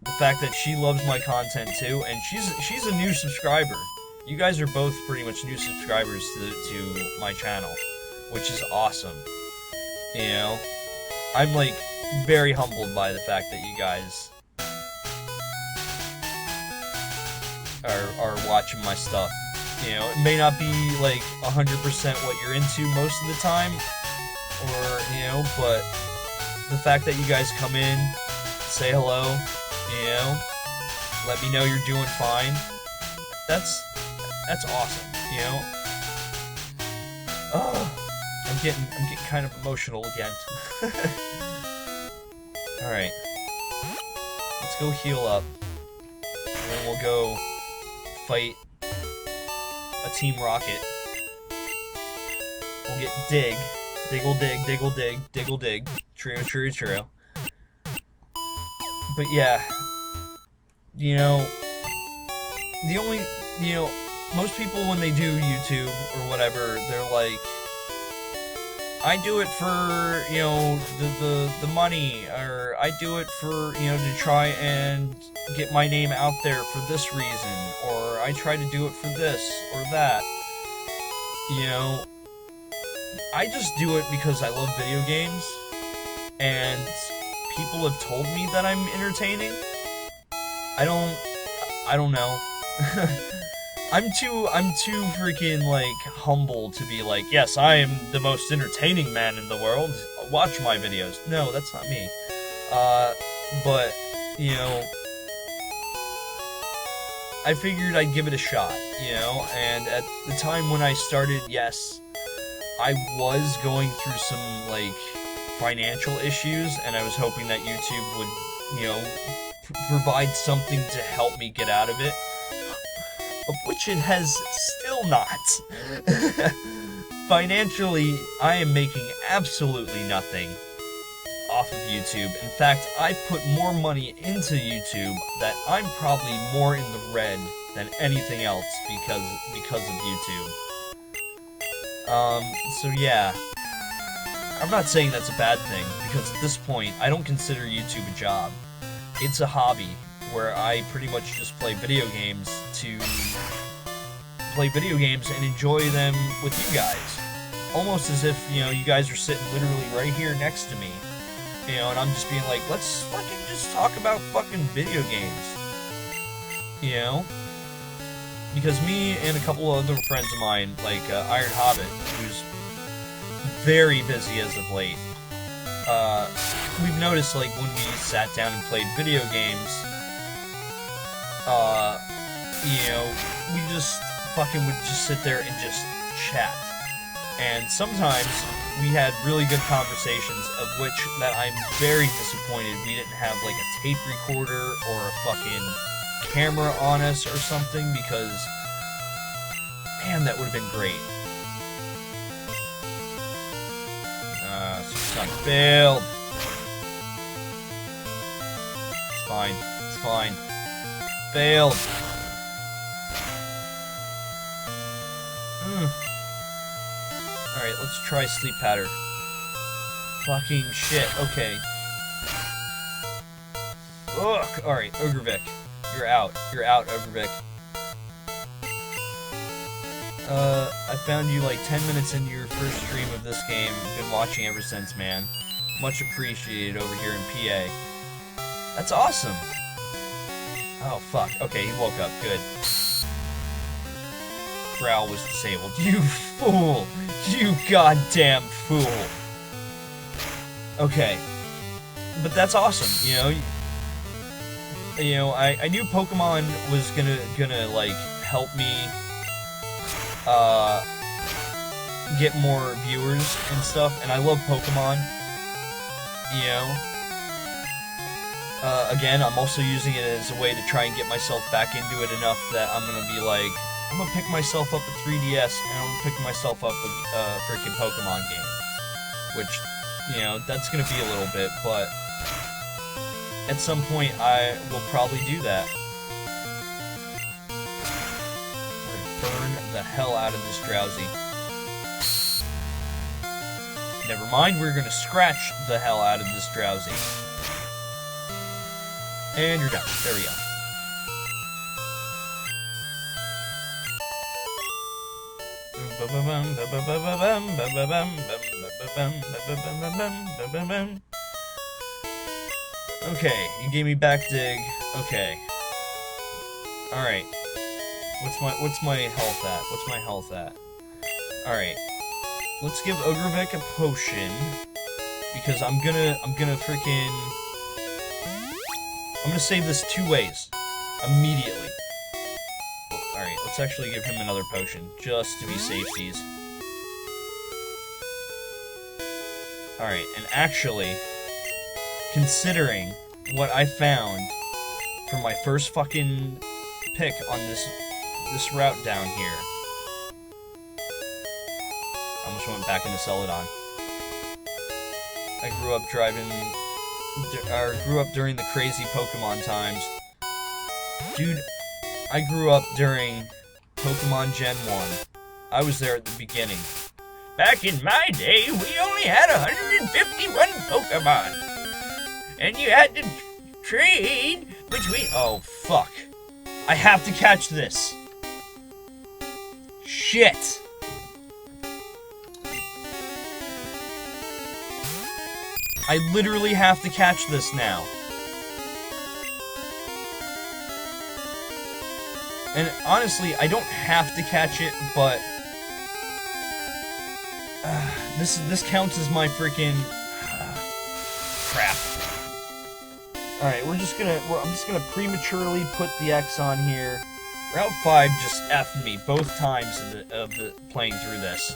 Speaker 1: the fact that she loves my content too, and she's a new subscriber. You guys are both pretty much new subscribers to my channel, which is awesome. You know, I'm like very humbled by the fact that you guys are watching my stuff. You know, it may not be like 100% what you're into most of the time, or you know, but the fact that you guys come in, say hello, you know, let me know you're doing fine. That's awesome, you know. I'm getting kind of emotional again. All right, let's go heal up, and then we'll go fight a Team Rocket. We'll get dig, diggle dig, diggle dig, diggle dig. True, true, true. But yeah, you know, most people when they do YouTube or whatever, they're like, I do it for, you know, the money, or I do it for, you know, to try and get my name out there for this reason, or I try to do it for this or that. You know, I just do it because I love video games, and people have told me that I'm entertaining. I don't know. I'm too freaking, like, humble to be like, yes, I am the most entertaining man in the world. Watch my videos. No, that's not me. But, you know, I figured I'd give it a shot, you know, and at the time when I started, yes, I was going through some, like, financial issues, and I was hoping that YouTube would, you know, provide something to help me get out of it. Of which it has still not. Financially, I am making absolutely nothing off of YouTube. In fact, I put more money into YouTube that I'm probably more in the red than anything else because of YouTube. So yeah. I'm not saying that's a bad thing, because at this point, I don't consider YouTube a job. It's a hobby, where I pretty much just play video games and enjoy them with you guys. Almost as if, you know, you guys are sitting literally right here next to me. You know, and I'm just being like, let's fucking just talk about fucking video games. You know? Because me and a couple of other friends of mine, like Iron Hobbit, who's very busy as of late, we've noticed, like, when we sat down and played video games, you know, we just fucking would just sit there and just chat. And sometimes we had really good conversations, of which that I'm very disappointed we didn't have, like, a tape recorder or a fucking camera on us or something, because, man, that would have been great. Son, failed. It's fine. It's fine. Failed. Alright, let's try sleep pattern. Fucking shit. Okay. Ugh. Alright, Ogrevik. You're out. You're out, Ogrevik. I found you like 10 minutes into your first stream of this game. Been watching ever since, man. Much appreciated over here in PA. That's awesome. Oh, fuck. Okay, he woke up. Good. Growl was disabled. You fool! You goddamn fool! Okay. But that's awesome, you know? you know, I knew Pokemon was gonna like help me get more viewers and stuff, and I love Pokemon, you know. Again, I'm also using it as a way to try and get myself back into it enough that I'm gonna be like, I'm gonna pick myself up a 3DS, and I'm gonna pick myself up a freaking Pokemon game. Which, you know, that's gonna be a little bit, but at some point I will probably do that. We're gonna burn the hell out of this Drowsy. Never mind, we're gonna scratch the hell out of this Drowsy. And you're done. There we go. Okay, you gave me back dig. Okay. Alright. What's my health at? What's my health at? Alright. Let's give Ogrevic a potion. Because I'm gonna save this 2 ways. Immediately. Alright, let's actually give him another potion, just to be safeties. Alright, and actually, considering what I found from my first fucking pick on this route down here. I almost went back into Celadon. I grew up during the crazy Pokemon times. Dude, I grew up during Pokemon Gen 1. I was there at the beginning. Back in my day, we only had 151 Pokemon. And you had to trade between... Oh, fuck. I have to catch this. Shit. I literally have to catch this now. And honestly, I don't have to catch it, but this counts as my freaking crap. All right, I'm just gonna prematurely put the X on here. Route 5 just effed me both times of the playing through this.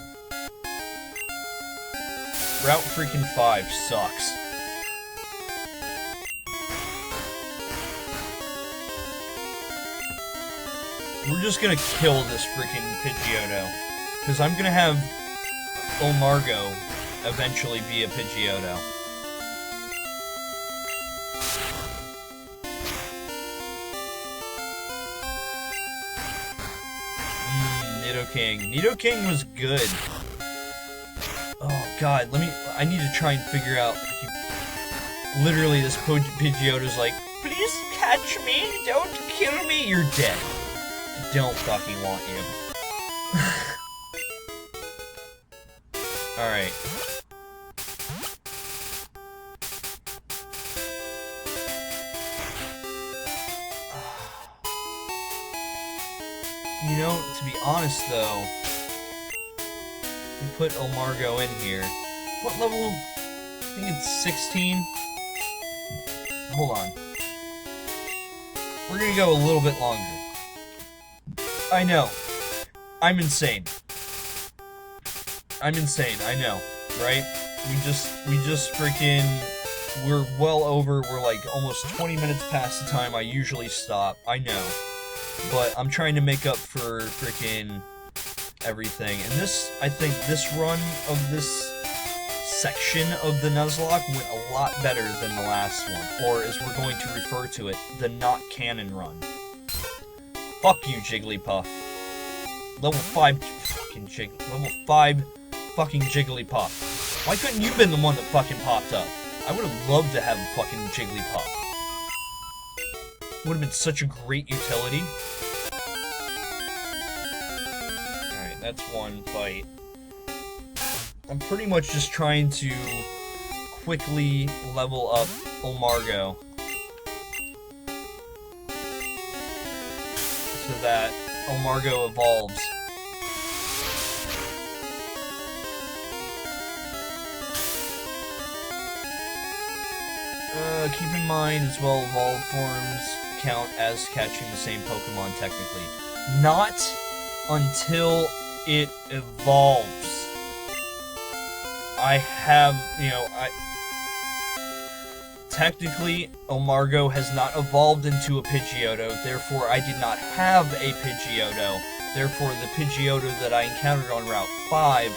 Speaker 1: Route freaking 5 sucks. We're just gonna kill this freaking Pidgeotto. Because I'm gonna have Omargo eventually be a Pidgeotto. Nidoking. Nidoking was good. Oh god, I need to try and figure out... Literally, this Pidgeotto's like, please catch me, don't kill me, you're dead. I don't fucking want you. Alright. You know, to be honest though, we put Omargo in here. What level? I think it's 16. Hold on. We're gonna go a little bit longer. I know. I'm insane. I'm insane, I know, right? We just freaking... We're well over, we're like almost 20 minutes past the time I usually stop. I know. But I'm trying to make up for freaking everything. And this, I think this run of this section of the Nuzlocke went a lot better than the last one. Or as we're going to refer to it, the not canon run. Fuck you, Jigglypuff. Level 5 fucking Level 5 fucking Jigglypuff. Why couldn't you been the one that fucking popped up? I would have loved to have a fucking Jigglypuff. Would have been such a great utility. Alright, that's one fight. I'm pretty much just trying to quickly level up Omargo. So that Omargo evolves. Keep in mind, as well, evolved forms count as catching the same Pokemon, technically. Not until it evolves. I have, technically, Omargo has not evolved into a Pidgeotto, therefore I did not have a Pidgeotto. Therefore, the Pidgeotto that I encountered on Route 5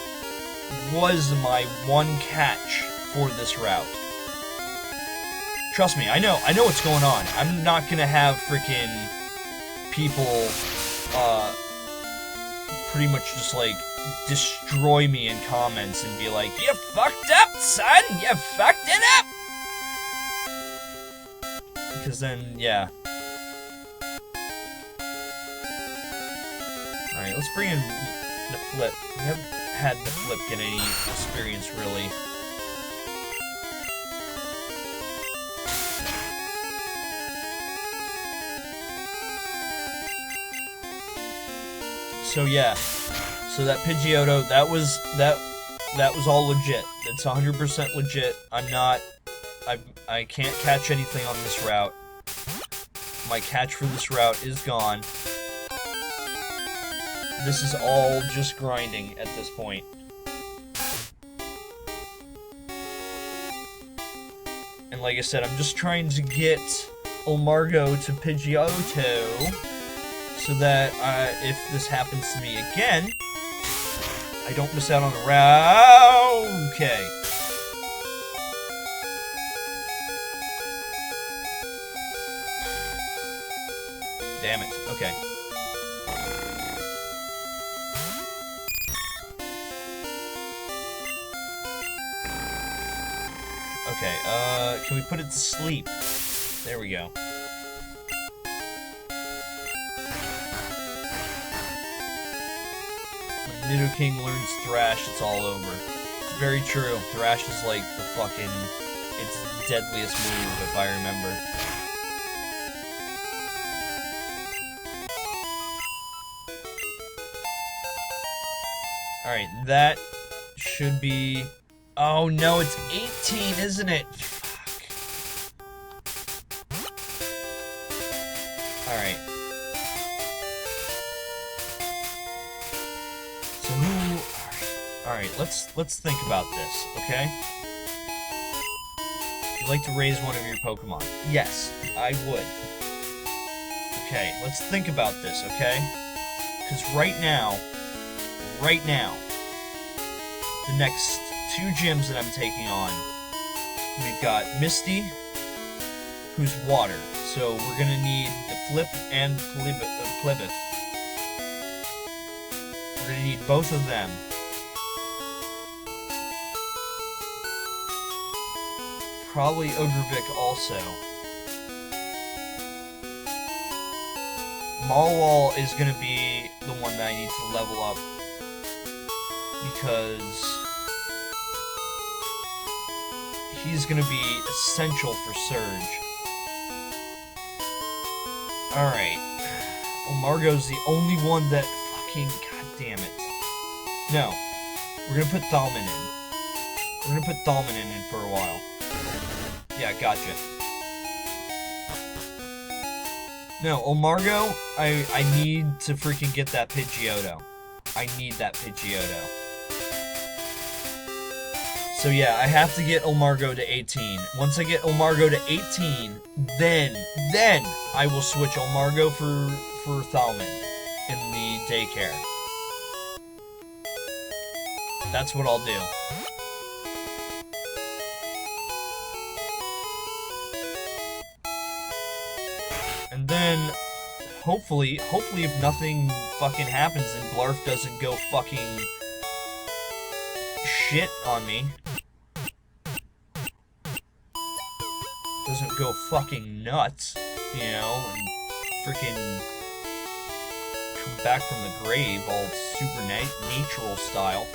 Speaker 1: was my one catch for this route. Trust me, I know what's going on. I'm not gonna have freaking people, pretty much just, like, destroy me in comments and be like, "You fucked up, son! You fucked it up!" Because then, yeah. Alright, let's bring in the Flip. We haven't had the Flip get any experience, really. So yeah, so that Pidgeotto, that was all legit. That's 100% legit. I can't catch anything on this route. My catch for this route is gone. This is all just grinding at this point. And like I said, I'm just trying to get Omargo to Pidgeotto, so that if this happens to me again, I don't miss out on a route. Okay. Damn it. Okay. Okay, can we put it to sleep? There we go. When Nidoking learns Thrash, it's all over. It's very true. Thrash is like the fucking... its deadliest move, if I remember. Alright, that should be... Oh no, it's 18, isn't it? Fuck. Alright. So who... Alright, let's think about this, okay? You'd like to raise one of your Pokemon. Yes, I would. Okay, let's think about this, okay? Because right now, the next 2 gyms that I'm taking on, we've got Misty, who's water, so we're gonna need the Flip and Plebith. We're gonna need both of them. Probably Ogrevik also. Mawwall is gonna be the one that I need to level up, because he's gonna be essential for Surge. Alright. Omargo's the only one that fucking... God damn it. No. We're gonna put Thalman in. We're gonna put Thalman in for a while. Yeah, gotcha. No, Omargo, I need to freaking get that Pidgeotto. I need that Pidgeotto. So yeah, I have to get Omargo to 18. Once I get Omargo to 18, then I will switch Omargo for Thalman in the daycare. That's what I'll do. And then, hopefully if nothing fucking happens and Blarf doesn't go fucking shit on me, doesn't go fucking nuts, you know, and freaking come back from the grave all supernatural style.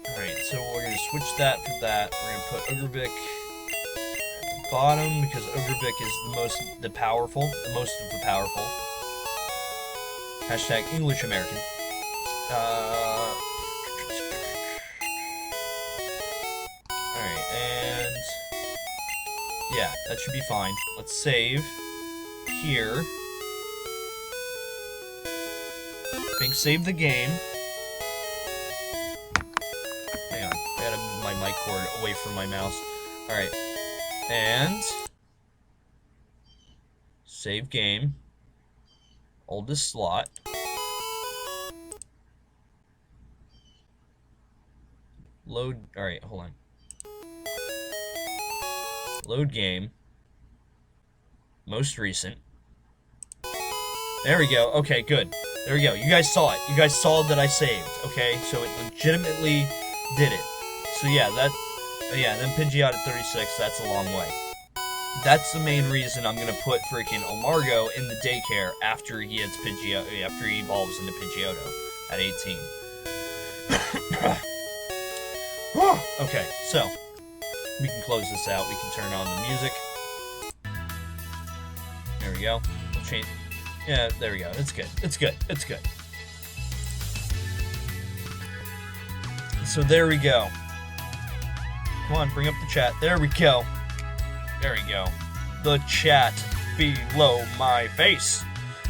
Speaker 1: Alright, so we're gonna switch that for that. We're gonna put Ogrevik at the bottom, because Ogrevik is the most of the powerful. Hashtag English American. Yeah, that should be fine. Let's save here. Save the game. Hang on, I gotta move my mic cord away from my mouse. Alright. And save game. Oldest slot. Load. Alright, hold on. Load game. Most recent. There we go. Okay, good. There we go. You guys saw it. You guys saw that I saved. Okay, so it legitimately did it. So yeah, then Pidgeot at 36. That's a long way. That's the main reason I'm gonna put freaking Omargo in the daycare after he hits Pidgeot, after he evolves into Pidgeotto at 18. Okay, so we can close this out. We can turn on the music. There we go. We'll change. Yeah, there we go. It's good. It's good. It's good. So there we go. Come on, bring up the chat. There we go. There we go. The chat below my face.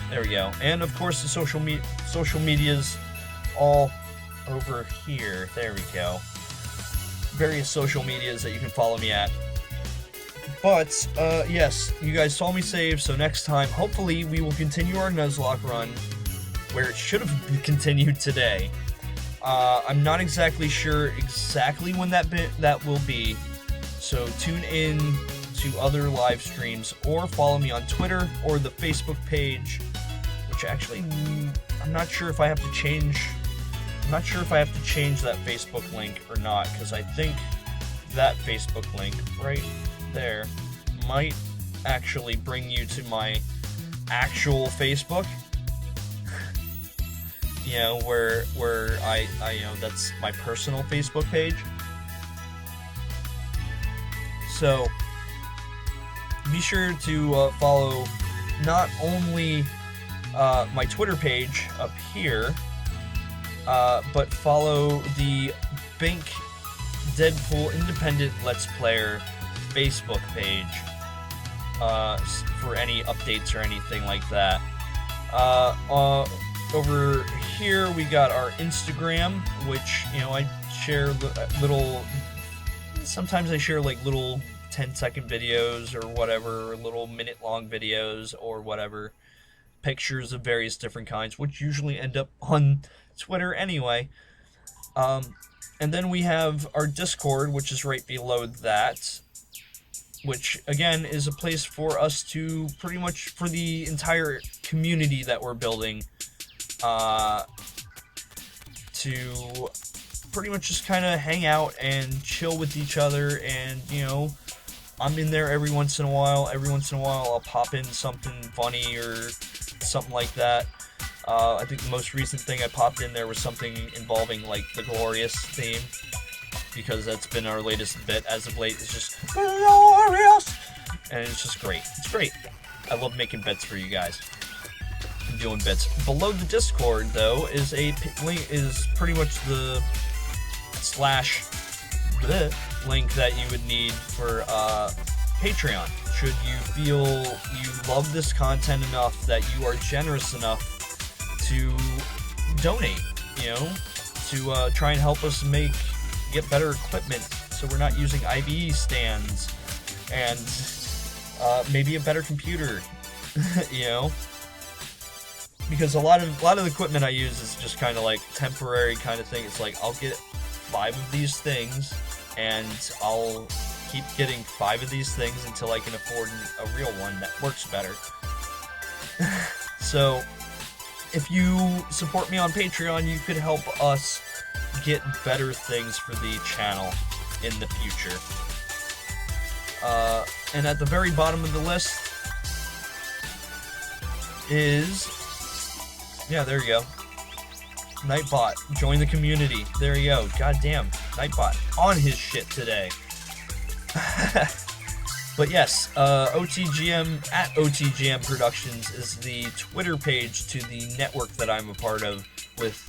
Speaker 1: There we go. And of course the social medias all over here. There we go. Various social medias that you can follow me at. But, yes, you guys saw me save, so next time, hopefully, we will continue our Nuzlocke run, where it should have continued today. I'm not exactly sure exactly when that will be, so tune in to other live streams, or follow me on Twitter, or the Facebook page, which actually, I'm not sure if I have to change that Facebook link or not, because I think that Facebook link right there might actually bring you to my actual Facebook. You know, where I you know, that's my personal Facebook page. So be sure to follow not only my Twitter page up here, but follow the Binkdeadpool Independent Let's Player Facebook page for any updates or anything like that. Over here we got our Instagram, which, you know, I share sometimes I share like little 10-second videos or whatever, or little minute-long videos or whatever, pictures of various different kinds, which usually end up on Twitter anyway. And then we have our Discord, which is right below that, which again is a place for us to pretty much, for the entire community that we're building, to pretty much just kind of hang out and chill with each other. And, you know, I'm in there every once in a while. Every once in a while I'll pop in something funny or something like that. I think the most recent thing I popped in there was something involving, like, the Glorious theme, because that's been our latest bit as of late. It's just glorious, and it's just great. It's great. I love making bits for you guys. I'm doing bits. Below the Discord, though, is pretty much the / link that you would need for Patreon. Should you feel you love this content enough that you are generous enough to donate, you know, to try and help us get better equipment, so we're not using IBE stands, and maybe a better computer, you know, because a lot of the equipment I use is just kind of like temporary kind of thing. It's like, I'll get 5 of these things, and I'll keep getting 5 of these things until I can afford a real one that works better. So if you support me on Patreon, you could help us get better things for the channel in the future. And at the very bottom of the list is, yeah, there you go, Nightbot. Join the community. There you go. Goddamn, Nightbot on his shit today. But yes, OTGM at OTGM Productions is the Twitter page to the network that I'm a part of, with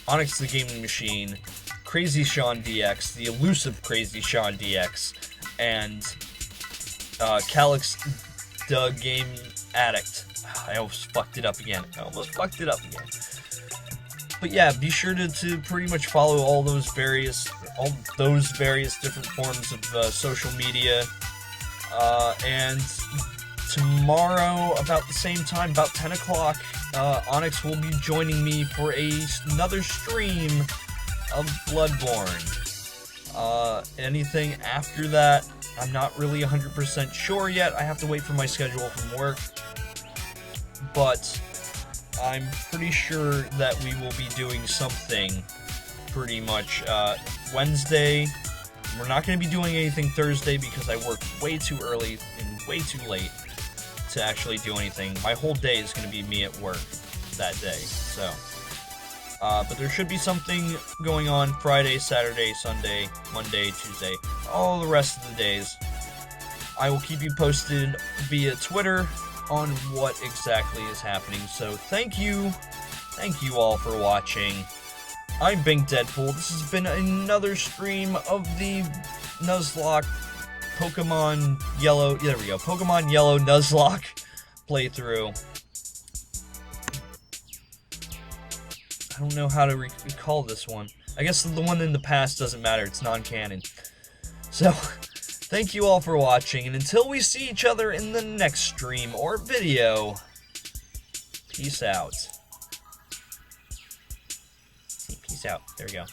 Speaker 1: Onyx the Gaming Machine, Crazy Sean DX, the elusive Crazy Sean DX, and Calyx the Game Addict. I almost fucked it up again. But yeah, be sure to pretty much follow all those various different forms of social media. And tomorrow, about the same time, about 10 o'clock, Onyx will be joining me for another stream of Bloodborne. Anything after that, I'm not really 100% sure yet. I have to wait for my schedule from work. But I'm pretty sure that we will be doing something pretty much Wednesday. We're not going to be doing anything Thursday because I work way too early and way too late to actually do anything. My whole day is going to be me at work that day. So, but there should be something going on Friday, Saturday, Sunday, Monday, Tuesday, all the rest of the days. I will keep you posted via Twitter on what exactly is happening. So thank you all for watching. I'm Binkdeadpool. This has been another stream of the Nuzlocke Pokemon Yellow. There we go. Pokemon Yellow Nuzlocke playthrough. I don't know how to recall this one. I guess the one in the past doesn't matter. It's non-canon. So, thank you all for watching, and until we see each other in the next stream or video, peace out. Peace out. There we go.